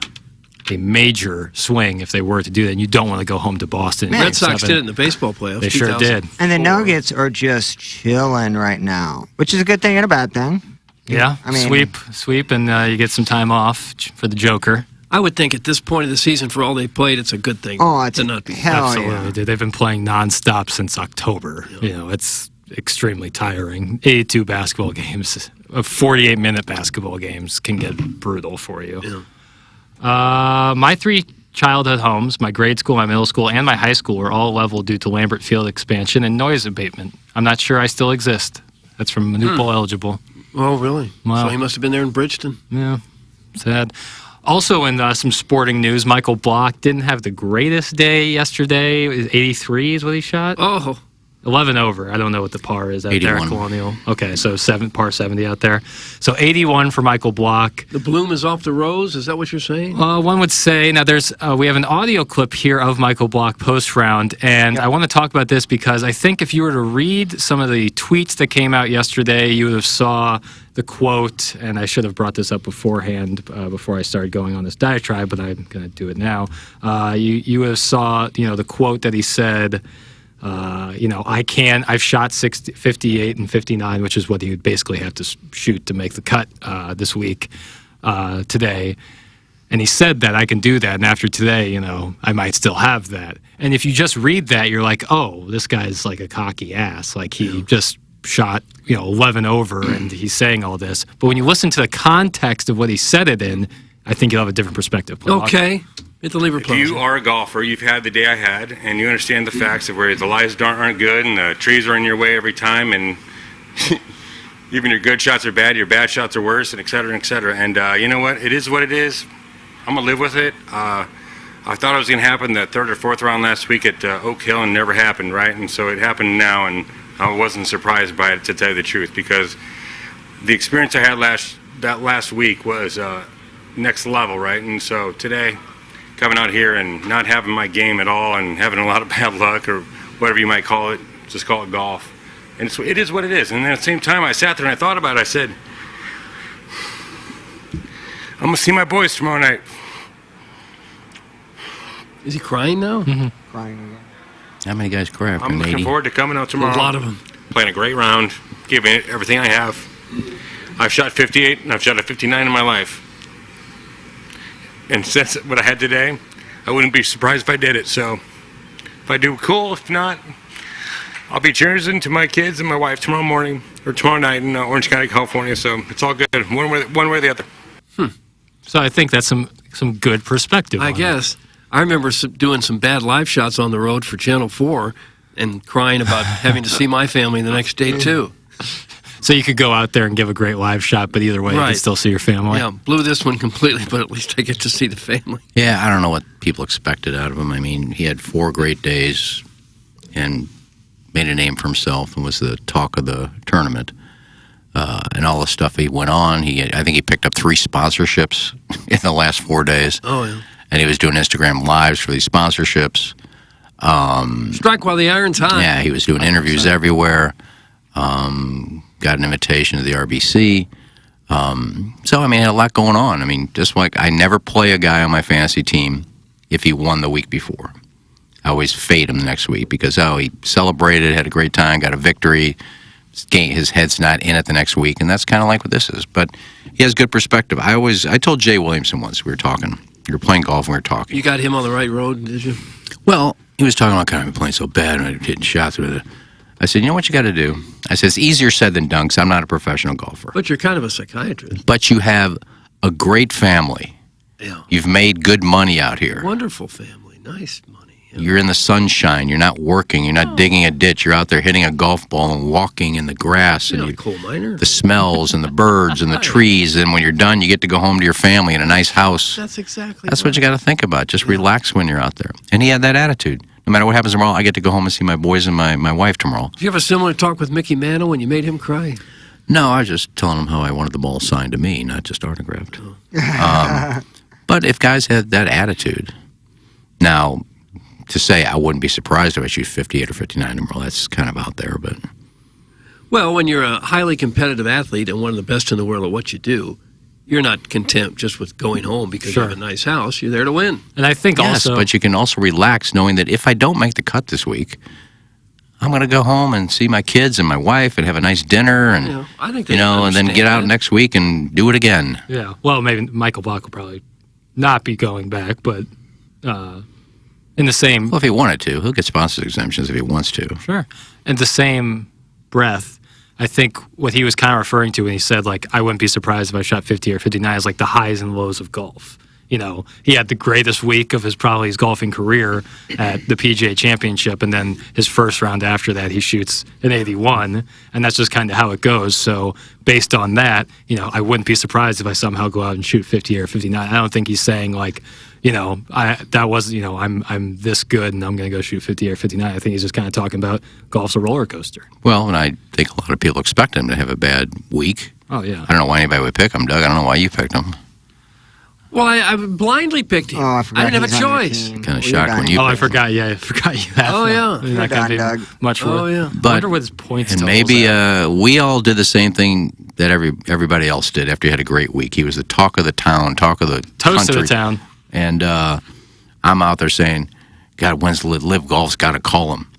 S10: major swing if they were to do that. And you don't want to go home to Boston.
S9: Red Sox did it in the baseball playoffs.
S10: They sure did.
S3: And the Nuggets are just chilling right now, which is a good thing and a bad thing.
S10: Yeah, sweep, and you get some time off for the Joker.
S9: I would think at this point of the season, for all they played, it's a good thing to not be.
S10: Absolutely, dude. They've been playing nonstop since October. Yeah. It's extremely tiring. 82 basketball games, 48-minute basketball games can get brutal for you.
S9: Yeah.
S10: My 3 childhood homes, my grade school, my middle school, and my high school were all leveled due to Lambert Field expansion and noise abatement. I'm not sure I still exist. That's from Manupal Eligible.
S9: Oh, really?
S10: Wow.
S9: So he must have been there in Bridgeton.
S10: Yeah, sad. Also in some sporting news, Michael Block didn't have the greatest day yesterday. 83 is what he shot.
S9: Oh.
S10: 11 over. I don't know what the par is out
S11: 81.
S10: there at Colonial. Okay, so par 70 out there. So 81 for Michael Block.
S9: The bloom is off the rose? Is that what you're saying?
S10: One would say. Now, we have an audio clip here of Michael Block post-round, and I want to talk about this because I think if you were to read some of the tweets that came out yesterday, you would have saw the quote, and I should have brought this up beforehand before I started going on this diatribe, but I'm going to do it now. You would have saw, the quote that he said, I've shot 58 and 59, which is what he would basically have to shoot to make the cut this week, today. And he said that I can do that. And after today, I might still have that. And if you just read that, you're like, oh, this guy's like a cocky ass. Like he just shot, 11 over and he's saying all this. But when you listen to the context of what he said it in, I think you'll have a different perspective.
S9: Okay. Hit the lever
S2: If you are a golfer, you've had the day I had, and you understand the facts of where the lies aren't good, and the trees are in your way every time, and even your good shots are bad, your bad shots are worse, and et cetera, et cetera. And you know what? It is what it is. I'm going to live with it. I thought it was going to happen the 3rd or 4th round last week at Oak Hill, and never happened, right? And so it happened now, and I wasn't surprised by it, to tell you the truth, because the experience I had last week was next level, right? And so today, coming out here and not having my game at all and having a lot of bad luck or whatever you might call it, just call it golf. And it is what it is. And then at the same time, I sat there and I thought about it. I said, I'm going to see my boys tomorrow night.
S9: Is he crying now?
S10: Mm-hmm.
S3: Crying again.
S11: How many guys cry after
S2: I'm looking
S11: 80?
S2: forward to coming out tomorrow.
S9: A lot of them.
S2: Playing a great round, giving it everything I have. I've shot 58 and I've shot a 59 in my life. And since what I had today, I wouldn't be surprised if I did it. So if I do, cool. If not, I'll be cheersing to my kids and my wife tomorrow morning or tomorrow night in Orange County, California. So it's all good, one way or the other.
S10: So I think that's some good perspective.
S9: I guess. I remember doing some bad live shots on the road for Channel 4 and crying about having to see my family the next day, too.
S10: So you could go out there and give a great live shot, but either way, you
S9: Right.
S10: can still see your family.
S9: Yeah, blew this one completely, but at least I get to see the family.
S11: Yeah, I don't know what people expected out of him. I mean, he had 4 great days and made a name for himself and was the talk of the tournament. And all the stuff he went on, I think he picked up 3 sponsorships in the last 4 days.
S9: Oh, yeah.
S11: And he was doing Instagram lives for these sponsorships.
S9: Strike while the iron's hot.
S11: Yeah, he was doing interviews everywhere. Got an invitation to the RBC. So, I mean, had a lot going on. I mean, just like I never play a guy on my fantasy team if he won the week before. I always fade him the next week because, he celebrated, had a great time, got a victory. His head's not in it the next week, and that's kind of like what this is. But he has good perspective. I told Jay Williamson once, we were talking. We were playing golf and we were talking.
S9: You got him on the right road, did you?
S11: Well, he was talking about kind of playing so bad and hitting shots with it. I said, you know what you got to do? I said, it's easier said than done because I'm not a professional golfer.
S9: But you're kind of a psychiatrist.
S11: But you have a great family.
S9: Yeah.
S11: You've made good money out here.
S9: Wonderful family. Nice money.
S11: You're in the sunshine. You're not working. You're not digging a ditch. You're out there hitting a golf ball and walking in the grass.
S9: You're
S11: And
S9: not a coal miner.
S11: the smells and the birds and the trees. And when you're done, you get to go home to your family in a nice house.
S9: That's exactly
S11: That's what you got to think about. Just relax when you're out there. And he had that attitude. No matter what happens tomorrow, I get to go home and see my boys and my wife tomorrow.
S9: Did you have a similar talk with Mickey Mantle when you made him cry?
S11: No, I was just telling him how I wanted the ball signed to me, not just autographed. But if guys had that attitude, now, to say I wouldn't be surprised if I shoot 58 or 59 tomorrow, that's kind of out there. But
S9: Well, when you're a highly competitive athlete and one of the best in the world at what you do, you're not content just with going home because you have a nice house. You're there to win.
S10: And I think
S11: yes, but you can also relax knowing that if I don't make the cut this week, I'm going to go home and see my kids and my wife and have a nice dinner and
S9: I think
S11: and then get out next week and do it again.
S10: Yeah. Well, maybe Michael Block will probably not be going back, but in the same...
S11: Well, if he wanted to, he'll get sponsor exemptions if he wants to.
S10: Sure. In the same breath, I think what he was kind of referring to when he said, like, I wouldn't be surprised if I shot 50 or 59 is like the highs and lows of golf. You know, he had the greatest week of his golfing career at the PGA Championship, and then his first round after that, he shoots an 81, and that's just kind of how it goes. So based on that, I wouldn't be surprised if I somehow go out and shoot 50 or 59. I don't think he's saying like, I'm this good and I'm going to go shoot 50 or 59. I think he's just kind of talking about golf's a roller coaster.
S11: Well, and I think a lot of people expect him to have a bad week.
S10: Oh, yeah.
S11: I don't know why anybody would pick him, Doug. I don't know why you picked him.
S9: Well, I blindly picked him. I didn't have a choice.
S11: Kind of shocked when you
S10: I
S11: picked him.
S10: forgot. Yeah, I forgot you had
S9: Oh,
S10: him.
S9: yeah.
S10: You're not going to be much for
S9: yeah.
S10: I wonder what his points
S11: And
S10: totals
S11: maybe
S10: at.
S11: we all did the same thing that everybody else did after he had a great week. He was the talk of the town, talk of the
S10: Toast
S11: country.
S10: of the town.
S11: And I'm out there saying, God, when's Live Golf's got to call him?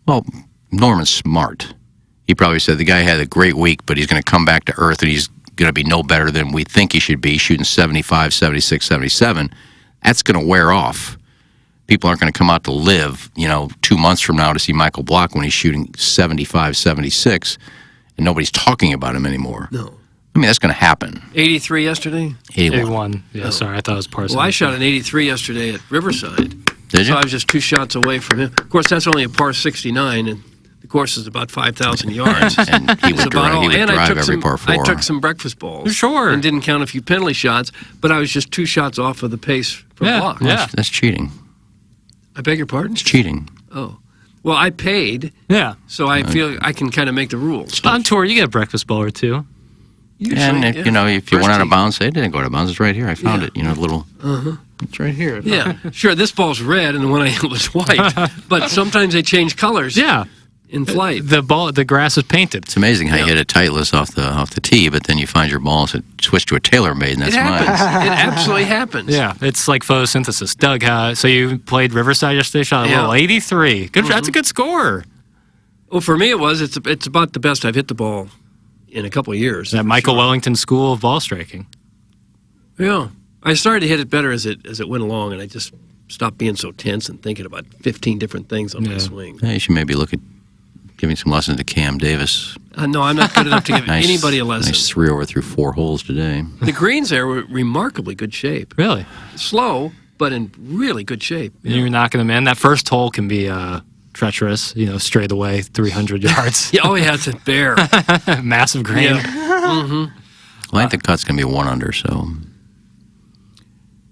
S11: Well, Norman's smart. He probably said the guy had a great week, but he's going to come back to earth and he's going to be no better than we think he should be, shooting 75, 76, 77. That's going to wear off. People aren't going to come out to Live, 2 months from now to see Michael Block when he's shooting 75, 76, and nobody's talking about him anymore.
S9: No.
S11: I mean, that's going to happen.
S9: 83 yesterday?
S11: 81.
S10: Yeah, sorry, I thought it was Parsons.
S9: Well, I shot an 83 yesterday at Riverside.
S11: Did you?
S9: So I was just 2 shots away from him. Of course, that's only a par 69, and the course is about 5,000 yards.
S11: And he would drive every par 4.
S9: I took some breakfast balls.
S10: Sure.
S9: And didn't count a few penalty shots, but I was just 2 shots off of the pace from Block.
S11: That's cheating.
S9: I beg your pardon?
S11: It's cheating.
S9: Oh. Well, I paid.
S10: Yeah.
S9: So I feel I can kind of make the rules.
S10: On tour, you get a breakfast ball or two.
S9: Usually,
S11: and if,
S9: yeah.
S11: if you went out of bounds, it didn't go out of bounds. It's right here. I found it. Little. It's right here.
S9: Yeah, sure. This ball's red, and the one I hit was white. But sometimes they change colors.
S10: Yeah.
S9: In flight,
S10: the grass is painted.
S11: It's amazing how you hit a tightless off the tee, but then you find your balls that switch to a TaylorMade, and that's
S9: it happens.
S11: mine.
S9: It absolutely happens.
S10: Yeah, it's like photosynthesis. Doug, so you played Riverside yesterday, shot a little 83. Good, that's a good score.
S9: Well, for me, it's about the best I've hit the ball in a couple of years.
S10: That Michael Wellington School of Ball Striking.
S9: Yeah, I started to hit it better as it went along, and I just stopped being so tense and thinking about 15 different things on my swing.
S11: Yeah, you should maybe look at giving some lessons to Cam Davis.
S9: No, I'm not good enough to give anybody a lesson.
S11: Nice 3 over through 4 holes today.
S9: The greens there were remarkably good shape.
S10: Really?
S9: Slow, but in really good shape.
S10: You're knocking them in. That first hole can be treacherous, straight away, 300 yards.
S9: Yeah, it's a bear.
S10: Massive grain.
S9: Yeah. Mm-hmm.
S11: Well, I think the cut's going to be 1 under, so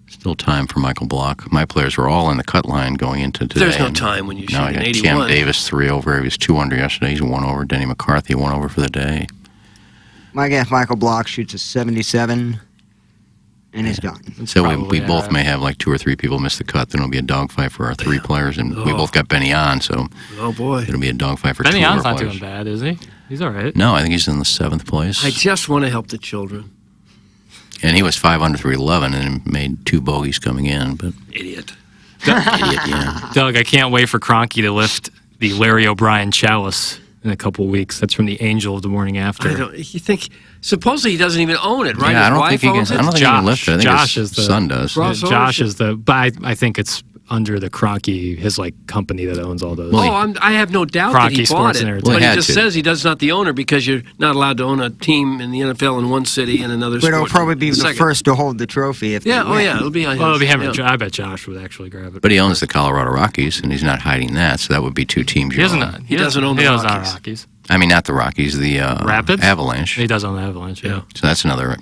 S11: still time for Michael Block. My players were all in the cut line going into today.
S9: There's no time when you shoot
S11: I
S9: an
S11: got
S9: 81.
S11: Cam Davis 3 over. He was 2 under yesterday. He's 1 over. Denny McCarthy 1 over for the day.
S3: My guess, Michael Block shoots a 77, and he's done.
S11: So we both may have like 2 or 3 people miss the cut. Then it'll be a dogfight for our 3 players, and we both got Benny on, so
S9: oh boy,
S11: it'll be a dogfight for
S10: Benny
S11: 2 of our
S10: On's not
S11: players.
S10: doing bad, is he? He's all right.
S11: No, I think he's in the 7th place.
S9: I just want to help the children.
S11: And he was 5 under through 11 and made 2 bogeys coming in, but
S9: Idiot.
S11: yeah.
S10: Doug, I can't wait for Kroenke to lift the Larry O'Brien chalice in a couple of weeks. That's from the Angel of the Morning After.
S9: You think? Supposedly he doesn't even own it, right?
S11: Yeah, I
S9: His
S11: don't
S9: wife
S11: think he
S9: owns
S11: can.
S9: it.
S11: I don't think he can lift it. I think
S10: Josh
S11: his
S10: is the
S11: son does.
S9: Ross
S10: Josh
S9: owns
S10: is the, but I think it's under the Kroenke, his company that owns all those.
S9: I have no doubt that he
S10: Kroenke
S9: bought
S10: Sports
S9: it,
S10: and
S9: but he
S11: had
S9: just
S11: to.
S9: says he does not the owner because you're not allowed to own a team in the NFL in one city and another.
S3: But it'll
S9: sport
S3: probably be the
S9: second.
S3: first to hold the trophy. If they win.
S9: It'll be.
S10: Well, it'll be him.
S9: Yeah.
S10: I bet Josh would actually grab it.
S11: But he owns the Colorado Rockies, and he's not hiding that, so that would be 2 teams.
S10: He doesn't.
S9: He doesn't own the
S10: he doesn't own
S9: Rockies.
S10: Rockies.
S11: I mean, not the Rockies, the
S10: Rapids?
S11: Avalanche.
S10: He does own the Avalanche. Yeah.
S11: So that's another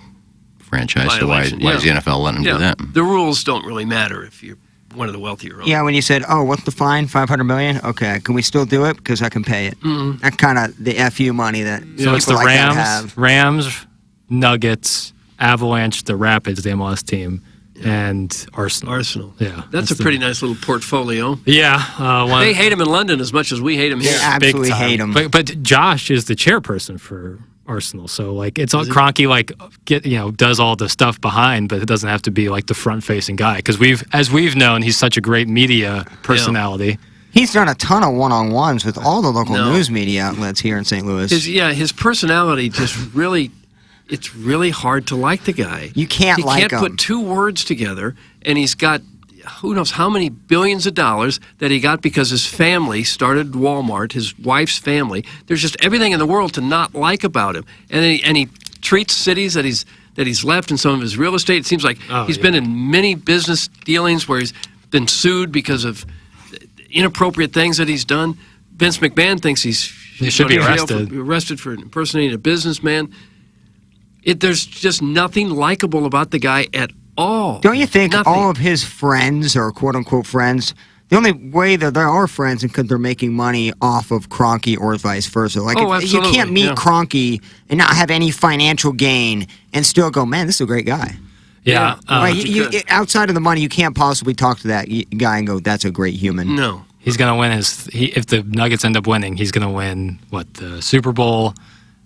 S11: franchise. So why is the NFL letting him do that?
S9: The rules don't really matter if you're one of the wealthier owners.
S3: Yeah, when you said, "Oh, what's the fine? $500 million." Okay, can we still do it because I can pay it?
S9: Mm-hmm.
S3: That kind of the FU money that
S10: So it's the
S3: people like that have.
S10: Rams, Nuggets, Avalanche, the Rapids, the MLS team, and Arsenal. Yeah,
S9: That's a pretty nice little portfolio.
S10: Yeah,
S9: They hate him in London as much as we hate him here.
S10: big time. But Josh is the chairperson for Arsenal, so it's all Kroenke does all the stuff behind, but it doesn't have to be the front facing guy because we've known he's such a great media personality.
S3: He's done a ton of one-on-ones with all the local news media outlets here in St. Louis.
S9: His personality just really. It's really hard to like the guy.
S3: You can't
S9: He
S3: like
S9: can't
S3: him.
S9: put 2 words together, and he's got who knows how many billions of dollars that he got because his family started Walmart, his wife's family. There's just everything in the world to not like about him. And he treats cities that he's left in some of his real estate. It seems like he's been in many business dealings where he's been sued because of inappropriate things that he's done. Vince McMahon thinks he
S10: should be
S9: arrested for impersonating a businessman. There's just nothing likable about the guy at all.
S3: Don't you think
S9: Nothing.
S3: all of his friends, or quote-unquote friends, the only way that they are friends is because they're making money off of Kroenke or vice versa. You
S9: absolutely,
S3: can't meet Kroenke and not have any financial gain and still go, man, this is a great guy.
S10: Yeah.
S3: Outside of the money, you can't possibly talk to that guy and go, that's a great human.
S9: No.
S10: He's gonna win if the Nuggets end up winning, he's gonna win the Super Bowl,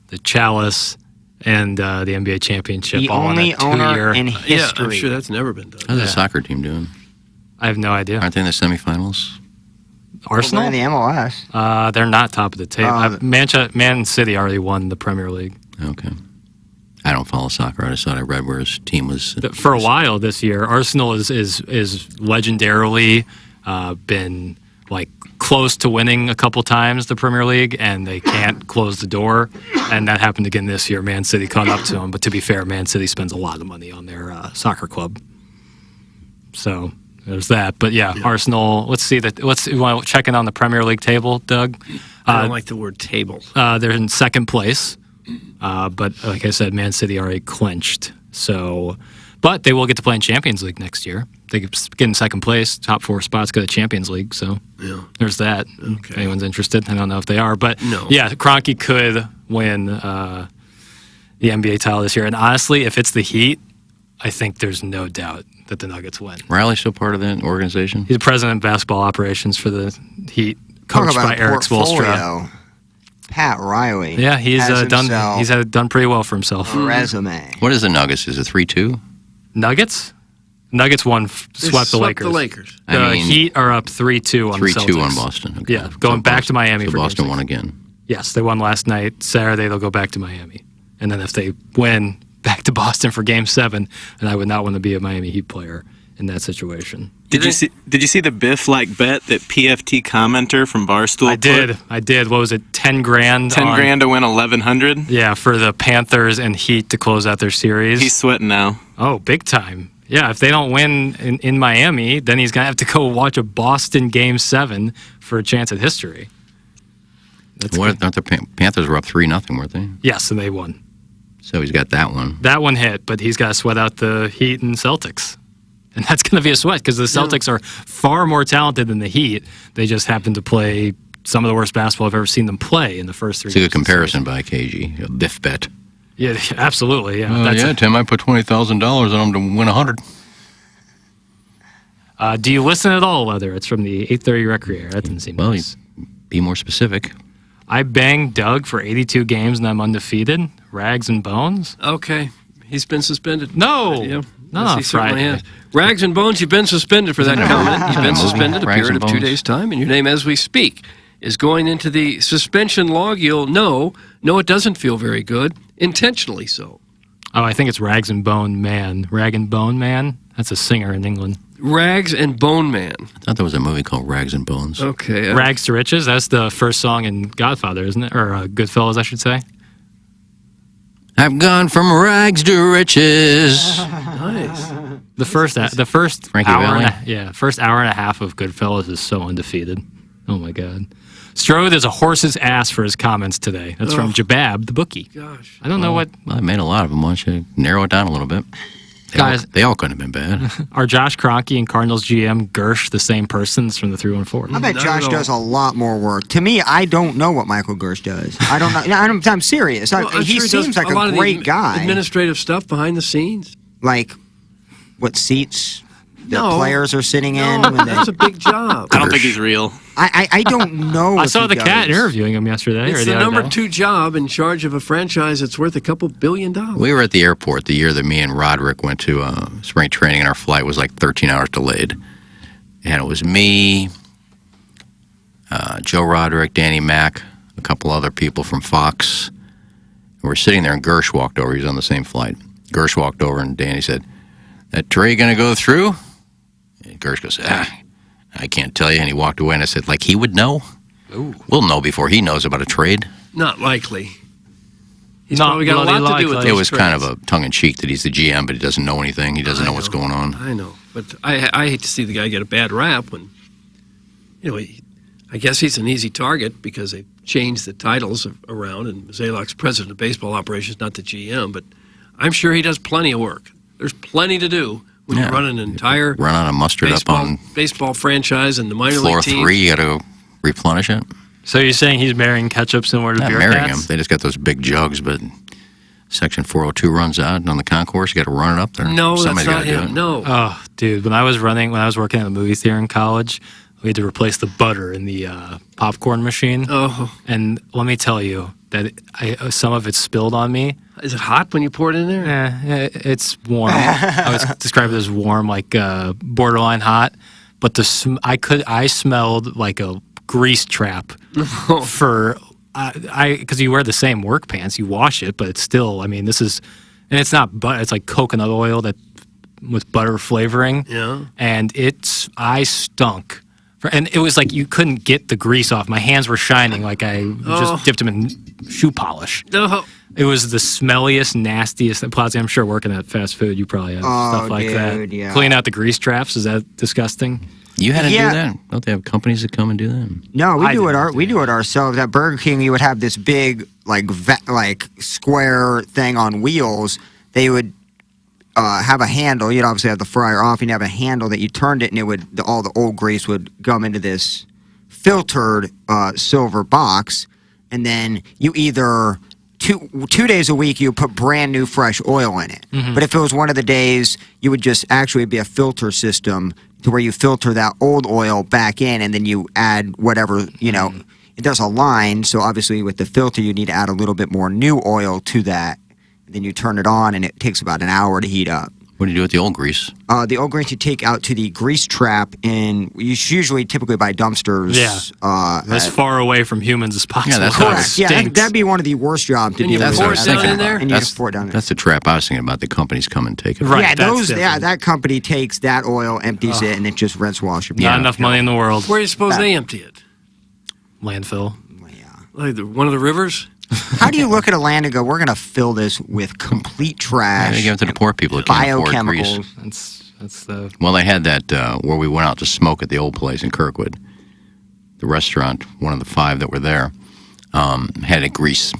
S10: the Chalice, and the NBA championship.
S3: The
S10: all
S3: only
S10: in a 2
S3: owner
S10: year.
S3: in history.
S9: I'm sure that's never been done.
S11: How's the soccer team doing?
S10: I have no idea.
S11: Aren't they in the semifinals?
S10: Arsenal?
S3: Well, they're in the MLS.
S10: They're not top of the table. Man City already won the Premier League.
S11: Okay. I don't follow soccer. I just thought I read where his team was.
S10: For a while this year, Arsenal is legendarily been close to winning a couple times the Premier League, and they can't close the door. And that happened again this year. Man City caught up to them. But to be fair, Man City spends a lot of money on their soccer club. So there's that. But yeah, Arsenal. Let's see you want to check in on the Premier League table, Doug?
S9: I don't like the word table.
S10: They're in second place. But like I said, Man City already clinched. But they will get to play in Champions League next year. They get in second place, top 4 spots go to Champions League. So there's that. Okay. If anyone's interested, I don't know if they are. But yeah, Kroenke could win the NBA title this year. And honestly, if it's the Heat, I think there's no doubt that the Nuggets win.
S11: Riley's still part of that organization?
S10: He's the president of basketball operations for the Heat, coached by Eric Spoelstra.
S3: Pat Riley.
S10: Yeah, he's done pretty well for himself.
S3: A resume.
S11: What is the Nuggets? Is it 3-2?
S10: Nuggets swept the Lakers. The Heat are up 3-2 on the Celtics.
S11: 3-2 on Boston. Okay.
S10: Yeah, going back to Miami
S11: so
S10: for
S11: Boston
S10: Game 6.
S11: won again.
S10: Yes, they won last night. Saturday they'll go back to Miami. And then if they win, back to Boston for Game 7, and I would not want to be a Miami Heat player in that situation.
S12: Did you see the Biff-like bet that PFT commenter from Barstool
S10: I did. What was it, 10 grand?
S12: 10 grand to win 1,100?
S10: Yeah, for the Panthers and Heat to close out their series.
S12: He's sweating now.
S10: Oh, big time. Yeah, if they don't win in Miami, then he's going to have to go watch a Boston Game 7 for a chance at history.
S11: Aren't the Panthers were up 3-0, weren't they?
S10: Yes, and they won.
S11: So he's got that one.
S10: That one hit, but he's got to sweat out the Heat and Celtics. And that's going to be a sweat because the Celtics are far more talented than the Heat. They just happen to play some of the worst basketball I've ever seen them play in the first 3
S11: It's a good comparison by KG. A biff bet.
S10: Yeah, absolutely. Yeah,
S11: Tim, I put $20,000 on him to win 100.
S10: Do you listen at all, Leather? It's from the 8:30 Recreator. That didn't seem nice.
S11: Be more specific.
S10: I banged Doug for 82 games and I'm undefeated. Rags and bones.
S9: Okay, he's been suspended.
S10: No,
S9: yeah.
S10: no,
S9: Yes, he certainly
S10: Friday.
S9: has. Rags and bones, you've been suspended for that comment. You've been suspended a
S11: Rags
S9: period
S11: and
S9: of 2
S11: Bones.
S9: days' time, and your name, as we speak, is going into the suspension log. You'll know. No, it doesn't feel very good. Intentionally so.
S10: Oh, I think it's Rags and Bone Man. Rag and Bone Man? That's a singer in England.
S9: Rags and Bone Man.
S11: I thought there was a movie called Rags and Bones.
S9: Okay.
S10: Rags to Riches? That's the first song in Godfather, isn't it? Or Goodfellas, I should say.
S11: I've gone from rags to riches.
S9: Nice.
S10: The first
S11: Frankie
S10: hour
S11: Valli?
S10: first hour and a half of Goodfellas is so undefeated. Oh my God. Strode is a horse's ass for his comments today. That's from Jabab, the bookie.
S9: Gosh.
S10: I don't know what.
S11: Well, I made a lot of them. Why don't you narrow it down a little bit?
S10: Guys,
S11: they all couldn't have been bad.
S10: Are Josh Kroenke and Cardinals GM Gersh the same persons from the 314?
S3: I bet Josh does a lot more work. To me, I don't know what Michael Gersh does. I don't know. I'm serious.
S9: Well, I'm
S3: he
S9: sure
S3: seems
S9: does
S3: like
S9: lot
S3: a
S9: of the
S3: great guy.
S9: Administrative stuff behind the scenes.
S3: Like what seats the
S9: No.
S3: players are sitting in.
S9: No,
S3: When they,
S9: that's a big job.
S12: I don't think he's real.
S3: I don't know.
S10: I
S3: if
S10: saw
S3: he
S10: the cat
S3: does.
S10: interviewing him yesterday.
S9: It's
S10: or
S9: the
S10: other
S9: number
S10: day.
S9: 2 job in charge of a franchise that's worth a couple $1 billion.
S11: We were at the airport the year that me and Roderick went to spring training, and our flight was like 13 hours delayed. And it was me, Joe Roderick, Danny Mack, a couple other people from Fox. And we're sitting there, and Gersh walked over. He was on the same flight. Gersh walked over, and Danny said, "That tray going to go through?" And Gersh goes, I can't tell you. And he walked away, and I said, like he would know?
S9: Ooh.
S11: We'll know before he knows about a trade.
S9: Not likely. He's
S10: Not
S9: probably got a
S10: bloody
S9: lot to do with
S10: likely.
S11: It
S9: those
S11: was kind of
S9: trades.
S11: a tongue-in-cheek that he's the GM, but he doesn't know anything. He doesn't know what's going on.
S9: I know, but I hate to see the guy get a bad rap when, I guess he's an easy target because they changed the titles around, and Zalok's president of baseball operations, not the GM, but I'm sure he does plenty of work. There's plenty to do when you run an entire
S11: Run out of mustard
S9: baseball franchise and the minor
S11: floor
S9: league team.
S11: 3. You got to replenish it.
S10: So you're saying he's marrying ketchup similar to
S11: Not
S10: beer
S11: marrying
S10: cats?
S11: him. They just got those big jugs, but Section 402 runs out on the concourse. You got to run it up there.
S9: No,
S11: Somebody's
S9: that's not
S11: gotta do
S9: him.
S11: it.
S9: No.
S10: Oh, dude, when I was working at a movie theater in college, we had to replace the butter in the popcorn machine.
S9: Oh.
S10: And let me tell you that some of it spilled on me.
S9: Is it hot when you pour it in there?
S10: It's warm. I would describe it as warm, like borderline hot. But I smelled like a grease trap for because you wear the same work pants, you wash it, but it's still. I mean, this is, and it's not butter. It's like coconut oil that with butter flavoring.
S9: Yeah.
S10: And I stunk. And it was like you couldn't get the grease off. My hands were shining like I just dipped them in shoe polish.
S9: No.
S10: It was the smelliest, nastiest. Plus, I'm sure working at fast food, you probably have stuff like that.
S3: dude, yeah.
S10: Clean out the grease traps. Is that disgusting?
S11: You had to
S3: Yeah.
S11: do that? Don't they have companies that come and do that?
S3: No, we
S10: I
S3: do it.
S10: didn't
S3: We do it ourselves. At Burger King, you would have this big, like square thing on wheels. They would have a handle. You'd obviously have the fryer off, and you have a handle that you turned it, and it would all the old grease would come into this filtered silver box, and then you either 2 days a week you put brand new fresh oil in it.
S10: Mm-hmm.
S3: But if it was one of the days, you would just actually be a filter system to where you filter that old oil back in, and then you add whatever, there's a line, so obviously with the filter you need to add a little bit more new oil to that. Then you turn it on, and it takes about an hour to heat up.
S11: What do you do with the old grease?
S3: The old grease you take out to the grease trap, and you usually typically buy dumpsters.
S10: Yeah. As far away from humans as possible.
S11: Yeah, that's
S3: Correct. Yeah,
S10: Stinks.
S3: that'd be one of the worst jobs to
S9: And
S3: deal
S9: you
S3: with.
S9: pour it down in there?
S3: And you just pour it down in there.
S11: That's the trap I was thinking about. The companies come and take it.
S10: Right.
S3: Yeah,
S10: that's different.
S3: that company takes that oil, empties it, and it just rinse wash your
S10: Not enough money in the world.
S9: Where do you suppose they empty it?
S10: Landfill.
S9: Like one of the rivers?
S3: How do you look at a land and go, we're going to fill this with complete trash?
S11: They give it to the poor people that can't afford
S3: biochemicals.
S11: grease.
S10: That's the.
S11: Well, they had that where we went out to smoke at the old place in Kirkwood. The restaurant, one of the 5 that were there, had a grease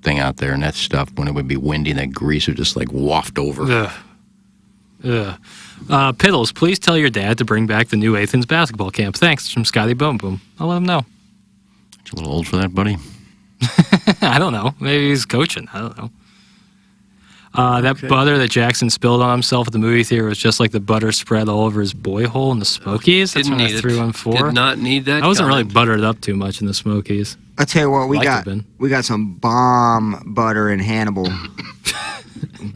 S11: thing out there, and that stuff, when it would be windy, that grease would just like waft over.
S10: Ugh. Piddles, please tell your dad to bring back the new Athens basketball camp. Thanks, from Scotty Boom Boom. I'll let him know.
S11: You're a little old for that, buddy.
S10: I don't know. Maybe he's coaching. I don't know. That butter that Jackson spilled on himself at the movie theater was just like the butter spread all over his boy hole in the Smokies. That's
S9: Didn't
S10: when I
S9: need
S10: threw
S9: it.
S10: in 4.
S9: Did not need that.
S10: I wasn't really
S9: comment.
S10: buttered up too much in the Smokies.
S3: I'll tell you what, we
S10: Liked it, Ben.
S3: got some bomb butter in Hannibal.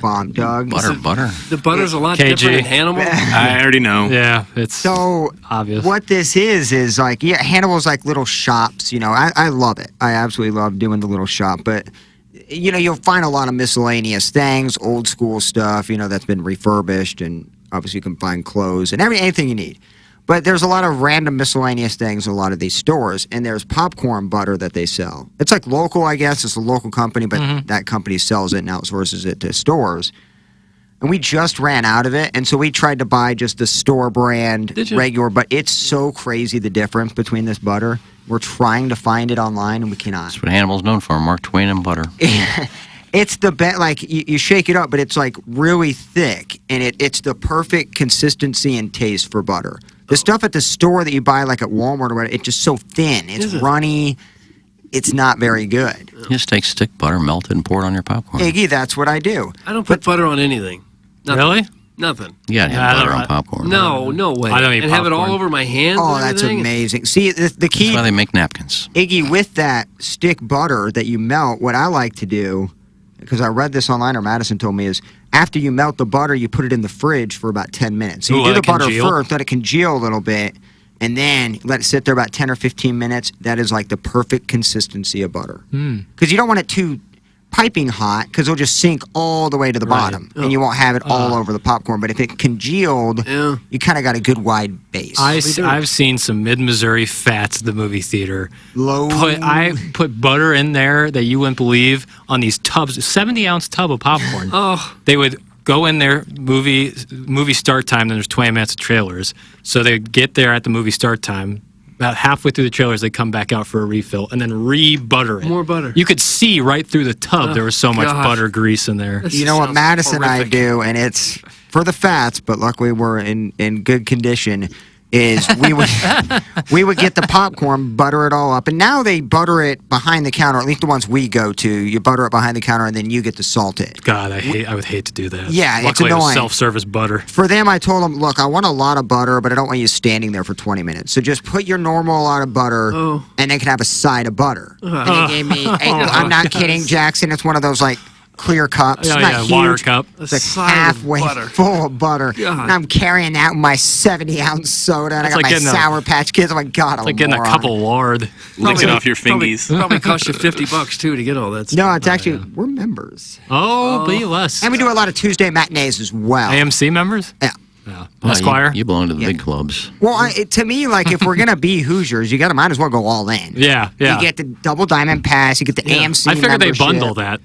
S3: Bomb, Doug.
S11: Butter.
S9: The butter's a lot
S10: KG.
S9: different in Hannibal.
S12: I already know.
S10: Yeah, it's
S3: So
S10: obvious.
S3: what this is like, yeah, Hannibal's like little shops. You know, I love it. I absolutely love doing the little shop. But you know, you'll find a lot of miscellaneous things, old school stuff. You know, that's been refurbished, and obviously you can find clothes and anything you need. But there's a lot of random miscellaneous things in a lot of these stores, and there's popcorn butter that they sell. It's like local, I guess. It's a local company, but that company sells it and outsources it to stores. And we just ran out of it, and so we tried to buy just the store brand regular, but it's so crazy the difference between this butter. We're trying to find it online, and we cannot.
S11: That's what Hannibal's known for, Mark Twain and butter.
S3: It's the best, like, you shake it up, but it's, like, really thick, and it's the perfect consistency and taste for butter. The stuff at the store that you buy, like, at Walmart or whatever, it's just so thin. It's runny. It's not very good.
S11: You just take stick butter, melt it, and pour it on your popcorn.
S3: Iggy, that's what I do.
S9: I don't put butter on anything. Nothing.
S10: Really?
S9: Nothing.
S11: You gotta have butter on popcorn.
S9: No way.
S10: I don't eat
S9: and have it all
S10: popcorn.
S9: over my hands.
S3: Oh,
S9: and
S3: that's
S9: everything?
S3: amazing. See, the key,
S11: That's why they make napkins.
S3: Iggy, with that stick butter that you melt, what I like to do, because I read this online, or Madison told me, is after you melt the butter, you put it in the fridge for about 10 minutes. So you
S10: Ooh,
S3: do
S10: let
S3: the
S10: it
S3: butter
S10: congeal?
S3: first, let it congeal a little bit, and then let it sit there about 10 or 15 minutes. That is like the perfect consistency of butter. Because you don't want it too piping hot, because it'll just sink all the way to the bottom, and you won't have it all over the popcorn. But if it congealed, you kind of got a good wide base.
S10: I've seen some mid-Missouri fats at the movie theater.
S3: Low.
S10: I put butter in there that you wouldn't believe on these tubs, 70-ounce tub of popcorn. They would go in there, movie start time, then there's 20 minutes of trailers. So they'd get there at the movie start time. About halfway through the trailers, they come back out for a refill and then re-butter it.
S9: More butter.
S10: You could see right through the tub there was so much
S9: gosh.
S10: butter grease in there.
S3: You know what Madison and I do, and it's for the fats, but luckily we're in good condition, is we would get the popcorn, butter it all up, and now they butter it behind the counter, at least the ones we go to. You butter it behind the counter, and then you get to salt it.
S10: God, I would hate to do that.
S3: Yeah,
S10: Luckily,
S3: it's annoying.
S10: It was self-service butter.
S3: For them, I told them, look, I want a lot of butter, but I don't want you standing there for 20 minutes. So just put your normal lot of butter, and then can have a side of butter. And they gave me, I'm not kidding, Jackson, it's one of those, like, clear cups.
S10: Yeah,
S3: not
S10: yeah,
S3: huge.
S10: water cup.
S3: It's like halfway full of butter. And I'm carrying that with my 70-ounce soda, and I got
S10: like
S3: my
S10: getting
S3: Sour Patch Kids. Oh, my God,
S10: It's like getting a cup of lard.
S12: Licks it off your fingies.
S9: Probably cost you $50 too to get all that stuff.
S3: No, it's actually, we're members.
S10: Oh, be less.
S3: And we do a lot of Tuesday matinees as well.
S10: AMC members?
S3: Yeah.
S11: Well,
S10: Esquire?
S11: You belong to the big clubs.
S3: Well, to me, like, if we're going to be Hoosiers, you might as well go all in.
S10: Yeah.
S3: You get the double diamond pass, you get the AMC
S10: I figured they
S3: membership.
S10: bundle that.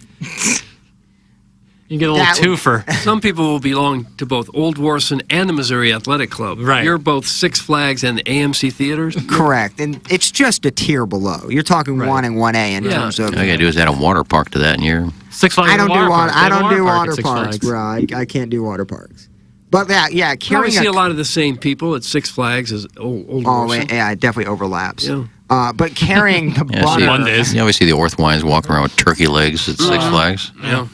S10: You get a little twofer.
S9: Some people will belong to both Old Warson and the Missouri Athletic Club.
S10: Right.
S9: You're both Six Flags and the AMC theaters.
S3: Correct, and it's just a tier below. You're talking 1 and 1A in terms of.
S11: All you gotta do is add a water park to that, and you're
S10: Six Flags.
S3: I don't do water. I don't do water
S10: Six
S3: parks,
S10: Flags.
S3: bro. I can't do water parks. But yeah,
S9: You probably
S3: carrying
S9: see a lot of the same people at Six Flags as Old
S3: Oh,
S9: Warson.
S3: yeah, it definitely overlaps.
S9: Yeah.
S3: But carrying the butter.
S11: You always see the Orthwines walking around with turkey legs at Six Flags.
S10: Yeah.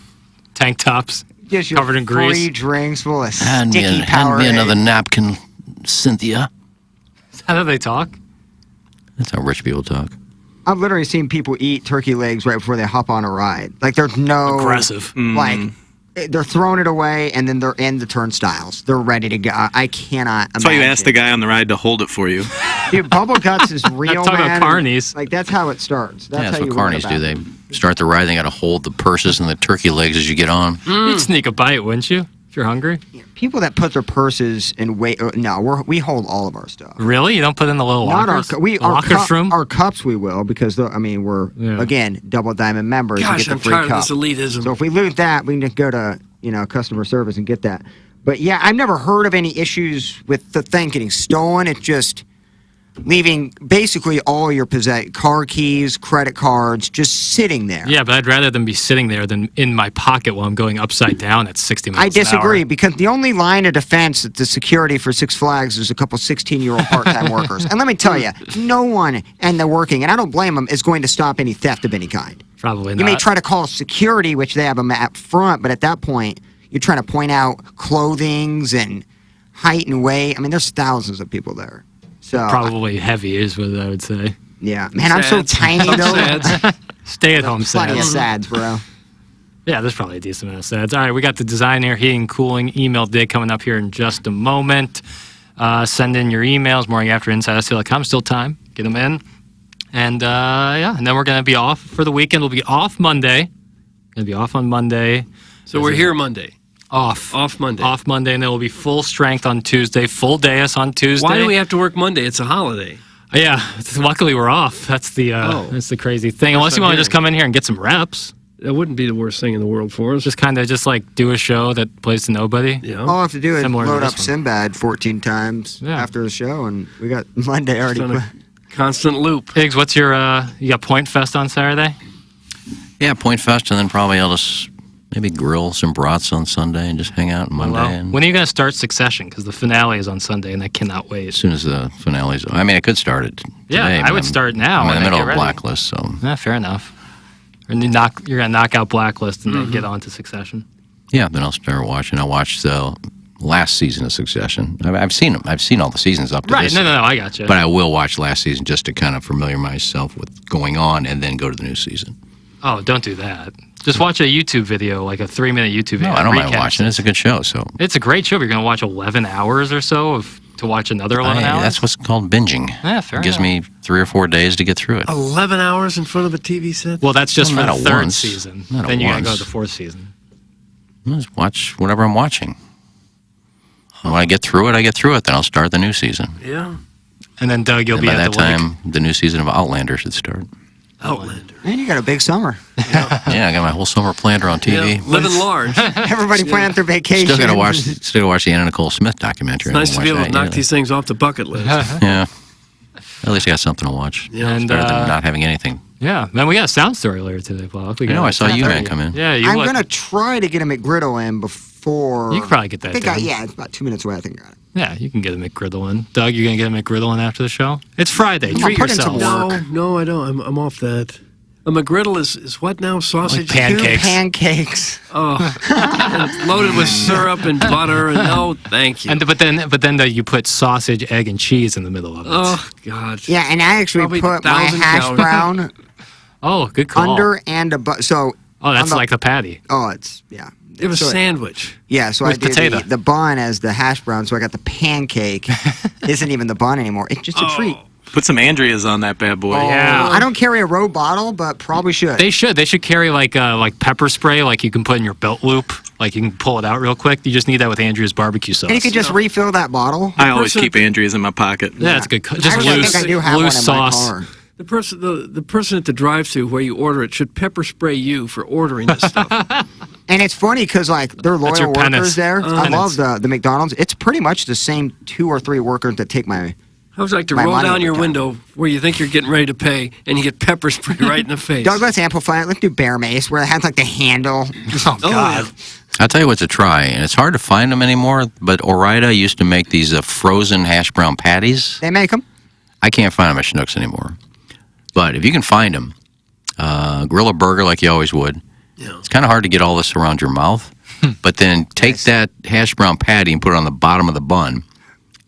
S10: Tank tops.
S3: Just
S10: covered in grease.
S3: Free drinks full of
S11: Hand me,
S3: sticky
S11: hand me
S3: Powerade.
S11: another napkin, Cynthia.
S10: Is that how they talk?
S11: That's how rich people talk.
S3: I've literally seen people eat turkey legs right before they hop on a ride. Like, there's no
S10: Aggressive.
S3: Like, they're throwing it away, and then they're in the turnstiles. They're ready to go. I cannot
S12: That's why you
S3: imagine.
S12: asked the guy on the ride to hold it for you.
S3: Dude, Bubble Guts is real,
S10: talking about
S3: man.
S10: carnies.
S3: Like, that's how it starts. That's
S11: Yeah, that's
S3: how
S11: what
S3: you learn
S11: carnies
S3: about
S11: do.
S3: it.
S11: They start the ride, they got to hold the purses and the turkey legs as you get on.
S10: You'd sneak a bite, wouldn't you? If you're hungry.
S3: People that put their purses in weight. No, we hold all of our stuff.
S10: Really? You don't put in the little
S3: Not
S10: lockers?
S3: our
S10: lockers room?
S3: Our cups we will because we're again double diamond members.
S9: Gosh,
S3: you get
S9: I'm
S3: the free
S9: tired
S3: cup.
S9: of this elitism.
S3: So if we lose that, we can just go to customer service and get that. But yeah, I've never heard of any issues with the thing getting stolen. It's just leaving basically all your car keys, credit cards, just sitting there.
S10: Yeah, but I'd rather them be sitting there than in my pocket while I'm going upside down at 60 miles
S3: I disagree
S10: an hour.
S3: because the only line of defense at the security for Six Flags is a couple 16-year-old part-time workers. And let me tell you, no one, and they're working, and I don't blame them, is going to stop any theft of any kind.
S10: Probably not.
S3: You may try to call security, which they have them up front, but at that point, you're trying to point out clothings and height and weight. I mean, there's thousands of people there. So
S10: Probably heavy is what I would say.
S3: Yeah. Man, I'm so tiny, though.
S10: Stay-at-home
S3: Plenty of
S10: sads.
S3: sads, bro.
S10: Yeah, there's probably a decent amount of sads. All right, we got the Design Air Heating and Cooling email day coming up here in just a moment. Send in your emails, morningafter@insidestil.com. Still time. Get them in. And, and then we're going to be off for the weekend. We'll be off Monday. Going to be off on Monday.
S9: So we're here Monday.
S10: Off
S9: Monday.
S10: Off Monday, and then we'll be full strength on Tuesday. Full day us on Tuesday.
S9: Why do we have to work Monday? It's a holiday.
S10: Yeah, luckily we're off. That's the crazy thing. Unless you want to just come in here and get some reps.
S9: That wouldn't be the worst thing in the world for us.
S10: Just kind of do a show that plays to nobody.
S9: Yeah.
S3: All I have to do is
S10: Similar to
S3: load
S10: this
S3: up
S10: one.
S3: Sinbad 14 times after the show, and we got Monday already.
S9: It's on a constant loop.
S10: Higgs, what's your, you got Point Fest on Saturday?
S11: Yeah, Point Fest, and then probably I'll just maybe grill some brats on Sunday and just hang out on Monday.
S10: Well,
S11: and
S10: when are you going to start Succession? Because the finale is on Sunday, and I cannot wait.
S11: as soon as the finale's, I mean, I could start it today.
S10: Yeah, I would start now.
S11: I'm in
S10: and
S11: the
S10: then
S11: middle
S10: get
S11: of
S10: ready.
S11: Blacklist, so
S10: Yeah, fair enough. And you're going to knock out Blacklist and then get on to Succession.
S11: yeah. Then I'll start watching. I watched the last season of Succession. I've seen them. I've seen all the seasons up to
S10: Right,
S11: this.
S10: no, I got you.
S11: But I will watch last season just to kind of familiar myself with going on, and then go to the new season.
S10: Oh, don't do that. Just watch a YouTube video, like a 3-minute YouTube video.
S11: No, I don't mind
S10: Recaps
S11: watching. It's a good show. So
S10: It's a great show. But you're going to watch 11 hours or so to watch another 11 hours?
S11: that's what's called binging.
S10: Yeah, fair
S11: It gives me 3 or 4 days to get through it.
S9: 11 hours in front of a TV set?
S10: Well, that's just
S11: Well,
S10: for
S11: not
S10: the
S11: at
S10: third
S11: once.
S10: season.
S11: Not at
S10: Then you got to go
S11: once.
S10: to the fourth season.
S11: I'll just watch whatever I'm watching. And when I get through it, I get through it. Then I'll start the new season.
S9: Yeah.
S10: And then, Doug, you'll
S11: And
S10: be
S11: by
S10: at
S11: that
S10: the lake.
S11: time, the new season of Outlander should start.
S9: Outlander.
S3: Man, you got a big summer.
S11: Yeah, I got my whole summer planned on TV.
S9: Yeah, living large.
S3: Everybody planning their vacation.
S11: Still got to watch the Anna Nicole Smith documentary.
S9: It's nice to
S11: I
S9: be
S11: haven't
S9: able to
S11: watched
S9: knock
S11: that
S9: these things off the bucket list.
S11: yet. Yeah. At least I got something to watch.
S9: Yeah.
S11: It's
S10: And,
S11: better than not having anything.
S10: Yeah, man, we got a sound story earlier today, Block.
S11: I know, I saw you, man, come in.
S10: Yeah,
S3: I'm going to try to get a McGriddle in before.
S10: You could probably get that
S3: I think
S10: done.
S3: yeah, it's about 2 minutes away. I think I got it.
S10: Yeah, you can get a McGriddle in. Doug, you're going to get a McGriddle in after the show? It's Friday.
S3: Come on,
S10: Treat
S3: put in some
S10: yourself.
S3: work.
S9: No, I don't. I'm off that. A McGriddle is what now? Sausage?
S10: Like pancakes.
S3: 2 pancakes.
S9: Oh, and loaded with syrup and butter. And no, thank you.
S10: But then you put sausage, egg, and cheese in the middle of it.
S9: Oh, God.
S3: Yeah, and I actually
S9: Probably
S3: put my
S9: 1,000
S3: hash
S9: calories.
S3: brown
S10: Oh, good call.
S3: under and above. So.
S10: Oh, that's
S3: on
S10: like the patty.
S3: Oh, it's yeah.
S9: It was
S3: So-
S9: sandwich.
S3: Yeah, so
S10: With
S3: I did
S10: potato.
S3: the bun as the hash brown. So I got the pancake. Isn't even the bun anymore. It's just a treat.
S12: Put some Andreas on that bad boy.
S10: Yeah.
S3: I don't carry a road bottle, but probably should.
S10: They should. They should carry like pepper spray, like you can put in your belt loop. Like you can pull it out real quick. You just need that with Andrew's barbecue sauce.
S3: And you could just refill that bottle.
S12: I always keep Andreas in my pocket.
S10: Yeah, that's good. Just
S3: Actually,
S10: loose,
S3: I think I do have
S10: loose
S3: one in my
S10: sauce.
S3: car.
S9: The person at the drive-thru where you order it should pepper spray you for ordering this stuff.
S3: And it's funny because like they're
S10: That's
S3: loyal
S10: your penance.
S3: workers there. I
S10: Penance.
S3: love the McDonald's. It's pretty much the same 2 or 3 workers that take my.
S9: I was like to
S3: My
S9: roll
S3: money
S9: down
S3: every
S9: your
S3: time.
S9: window where you think you're getting ready to pay, and you get pepper spray right in the face.
S3: Doug, let's amplify it. Let's do Bear Mace where it has like the handle.
S10: Oh God.
S9: yeah.
S11: I'll tell you what to try, and it's hard to find them anymore, but Ore-Ida used to make these frozen hash brown patties.
S3: They make them.
S11: I can't find them at Schnucks anymore. But if you can find them, grill a burger like you always would.
S9: Yeah.
S11: It's kind of hard to get all this around your mouth. But then take that hash brown patty and put it on the bottom of the bun,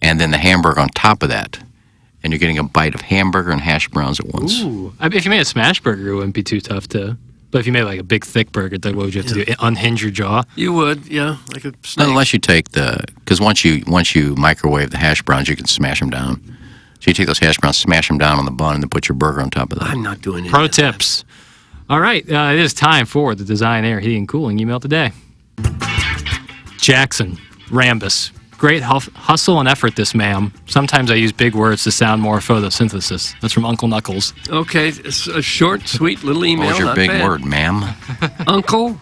S11: and then the hamburger on top of that. And you're getting a bite of hamburger and hash browns at once.
S10: Ooh. I mean, if you made a smash burger, it wouldn't be too tough to. But if you made like a big thick burger, then what would you have to do? Unhinge your jaw?
S9: You would, yeah, like a snake.
S11: Unless you take because once you microwave the hash browns, you can smash them down. So you take those hash browns, smash them down on the bun, and then put your burger on top of that.
S9: I'm not doing it.
S10: Pro tips. All right, it is time for the Design Air Heating and Cooling email today. Jackson, Rambus. Great hustle and effort, this ma'am. Sometimes I use big words to sound more photosynthesis. That's from Uncle Knuckles.
S9: Okay, it's a short, sweet little email.
S11: What was your
S9: not
S11: big
S9: bad.
S11: word, ma'am?
S9: Uncle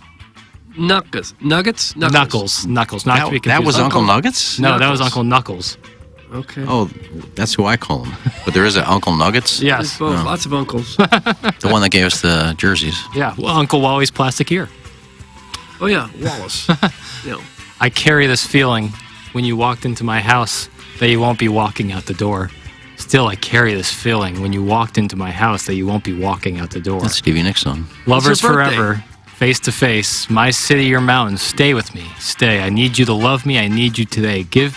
S9: Nuggets. Nuggets?
S10: Knuckles. Not to be confused.
S11: That was Uncle Nuggets?
S10: No, that was Uncle Knuckles.
S9: Okay.
S11: Oh, that's who I call him. But there is an Uncle Nuggets?
S10: Yes.
S9: Both.
S11: Oh.
S9: Lots of uncles.
S11: The one that gave us the jerseys.
S10: Yeah, well, Uncle Wally's plastic ear.
S9: Oh, yeah, Wallace. Yeah.
S10: I carry this feeling when you walked into my house that you won't be walking out the door. Still, I carry this feeling when you walked into my house that you won't be walking out the door.
S11: That's Stevie Nicks' song.
S10: Lovers
S9: It's her birthday.
S10: forever, face to face, my city, your mountains, stay with me, stay. I need you to love me, I need you today. Give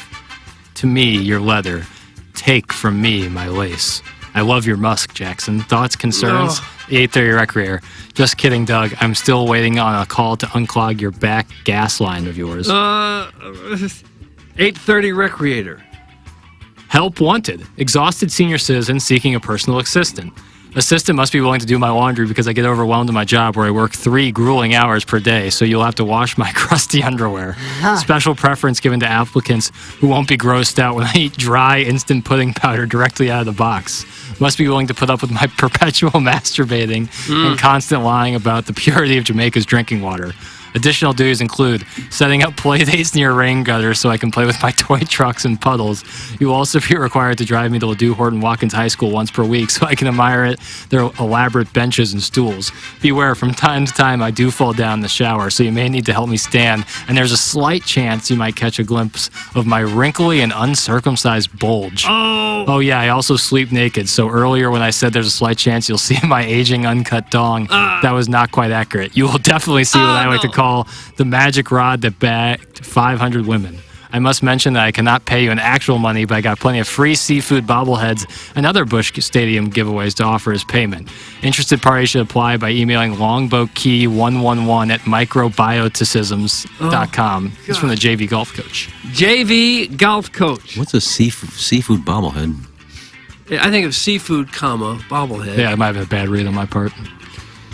S10: to me your leather, take from me my lace. I love your musk, Jackson. Thoughts, concerns?
S9: Oh.
S10: 8:30 Recreator. Just kidding, Doug. I'm still waiting on a call to unclog your back gas line of yours.
S9: 8:30 Recreator.
S10: Help wanted. Exhausted senior citizen seeking a personal assistant. Assistant must be willing to do my laundry because I get overwhelmed in my job where I work 3 grueling hours per day, so you'll have to wash my crusty underwear. Special preference given to applicants who won't be grossed out when I eat dry instant pudding powder directly out of the box. Must be willing to put up with my perpetual masturbating and constant lying about the purity of Jamaica's drinking water. Additional duties include setting up play dates near rain gutters so I can play with my toy trucks and puddles. You will also be required to drive me to Ladue Horton Watkins High School once per week so I can admire their elaborate benches and stools. Beware, from time to time I do fall down in the shower, so you may need to help me stand, and there's a slight chance you might catch a glimpse of my wrinkly and uncircumcised bulge. Oh yeah, I also sleep naked, so earlier when I said there's a slight chance you'll see my aging uncut dong, that was not quite accurate. You will definitely see what I like to call the magic rod that bagged 500 women. I must mention that I cannot pay you in actual money, but I got plenty of free seafood bobbleheads and other Busch Stadium giveaways to offer as payment. Interested parties should apply by emailing longboatkey111 at microbioticisms.com. It's from the JV golf coach.
S9: JV golf coach.
S11: What's a seafood bobblehead?
S9: I think of seafood, bobblehead.
S10: Yeah, it might have been a bad read on my part.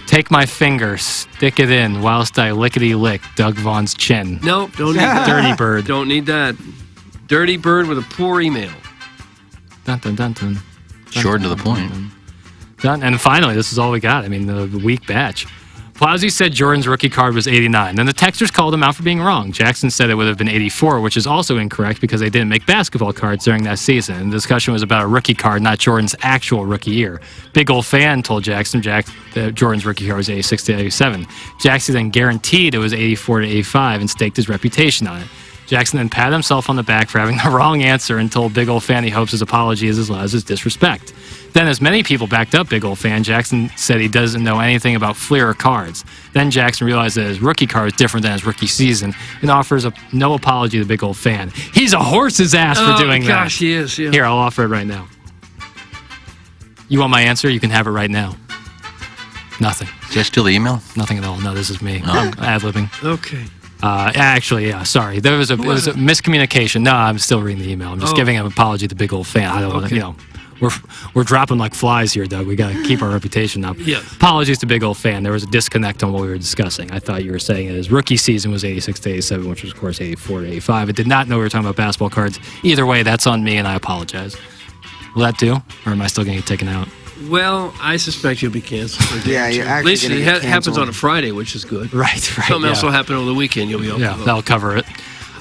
S10: Take my finger, stick it in, whilst I lickety-lick Doug Vaughn's chin.
S9: Nope, don't need that.
S10: Dirty bird.
S9: Don't need that. Dirty bird with a poor email.
S10: Dun, dun, dun, dun.
S11: Short to the point.
S10: Done. And finally, this is all we got. I mean, the weak batch. Plowsy said Jordan's rookie card was 89. Then the texters called him out for being wrong. Jackson said it would have been 84, which is also incorrect because they didn't make basketball cards during that season. And the discussion was about a rookie card, not Jordan's actual rookie year. Big Old Fan told Jackson that Jordan's rookie card was 86 to 87. Jackson then guaranteed it was 84 to 85 and staked his reputation on it. Jackson then patted himself on the back for having the wrong answer and told Big Old Fan he hopes his apology is as loud as his disrespect. Then, as many people backed up Big Old Fan, Jackson said he doesn't know anything about Fleer cards. Then Jackson realized that his rookie card is different than his rookie season and offers no apology to Big Old Fan. He's a horse's ass for doing that.
S9: Oh, gosh, he is, yeah.
S10: Here, I'll offer it right now. You want my answer? You can have it right now. Nothing.
S11: Is that still the email?
S10: Nothing at all. No, this is me. I'm ad-libbing.
S9: Okay.
S10: Actually, yeah, sorry. There was a miscommunication. No, I'm still reading the email. I'm just giving an apology to Big Old Fan. I don't want to, we're dropping like flies here, Doug. We got to keep our reputation up.
S9: Yes.
S10: Apologies to Big Old Fan. There was a disconnect on what we were discussing. I thought you were saying that his rookie season was 86 to 87, which was, of course, 84 to 85. I did not know we were talking about basketball cards. Either way, that's on me, and I apologize. Will that do? Or am I still going to get taken out?
S9: Well, I suspect you'll be canceled.
S3: Yeah, you're
S9: At
S3: actually
S9: least
S3: gonna
S9: it
S3: get
S9: happens
S3: canceled.
S9: on a Friday, which is good.
S10: Right.
S9: Something else will happen over the weekend. You'll be open.
S10: Yeah, that'll cover it.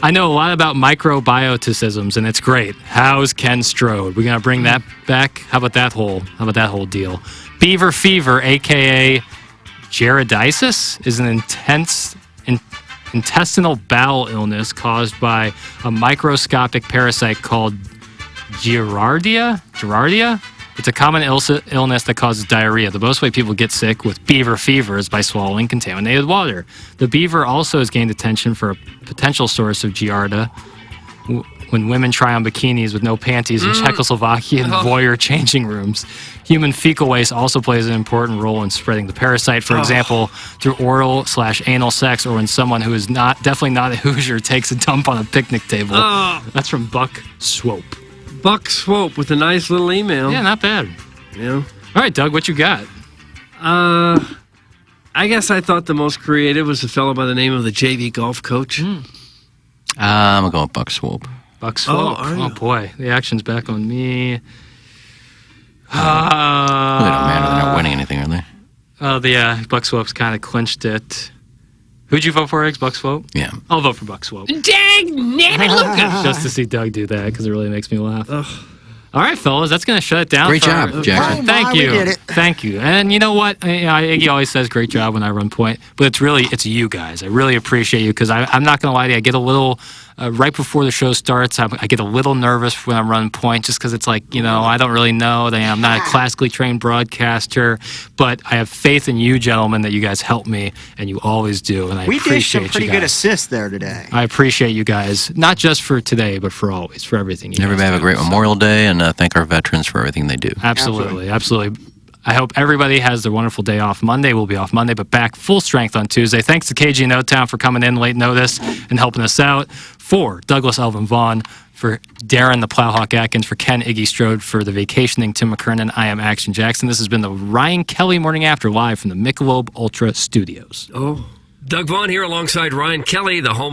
S10: I know a lot about microbioticisms, and it's great. How's Ken Strode? We're gonna bring that back. How about that whole deal? Beaver fever, aka Gerardiasis, is an intense intestinal bowel illness caused by a microscopic parasite called Giardia. It's a common illness that causes diarrhea. The most way people get sick with beaver fever is by swallowing contaminated water. The beaver also has gained attention for a potential source of Giardia when women try on bikinis with no panties in Czechoslovakian voyeur changing rooms. Human fecal waste also plays an important role in spreading the parasite, for example, through oral/anal sex, or when someone who is definitely not a Hoosier takes a dump on a picnic table. That's from Buck Swope.
S9: Buck Swope with a nice little email.
S10: Yeah, not bad.
S9: Yeah.
S10: All right, Doug, what you got?
S9: I guess I thought the most creative was a fellow by the name of the JV golf coach.
S11: I'm going to go with Buck Swope.
S10: Buck Swope. Oh, boy. The action's back on me.
S11: Really don't matter. They're not winning anything, are they?
S10: Oh, Buck Swope's kind of clinched it. Who'd you vote for, Eggs? Buck Swope?
S11: Yeah.
S10: I'll vote for Buck Swope.
S14: Dang, nanny Lucas!
S10: Just to see Doug do that, because it really makes me laugh. All right, fellas, that's going to shut it down.
S11: Great job, Jackson.
S10: Thank you.
S3: We did it.
S10: Thank you. And you know what? Iggy always says great job when I run point, but it's you guys. I really appreciate you because I'm not going to lie to you. I get a little, right before the show starts, I get a little nervous when I'm running point just because it's like, I don't really know. I'm not a classically trained broadcaster, but I have faith in you gentlemen that you guys help me, and you always do, and I
S3: We dished
S10: appreciate
S3: some pretty
S10: you
S3: good
S10: guys.
S3: assists there today.
S10: I appreciate you guys, not just for today, but for always, for everything you
S11: Everybody
S10: guys
S11: have a
S10: do.
S11: great Memorial Day, and thank our veterans for everything they do.
S10: Absolutely. I hope everybody has their wonderful day off Monday. We'll be off Monday, but back full strength on Tuesday. Thanks to KG in O-Town for coming in late notice and helping us out. For Douglas Elvin Vaughn, for Darren the Plowhawk Atkins, for Ken Iggy Strode, for the vacationing Tim McKernan, I am Action Jackson. This has been the Ryan Kelly Morning After live from the Michelob Ultra Studios.
S14: Doug Vaughn here alongside Ryan Kelly, the home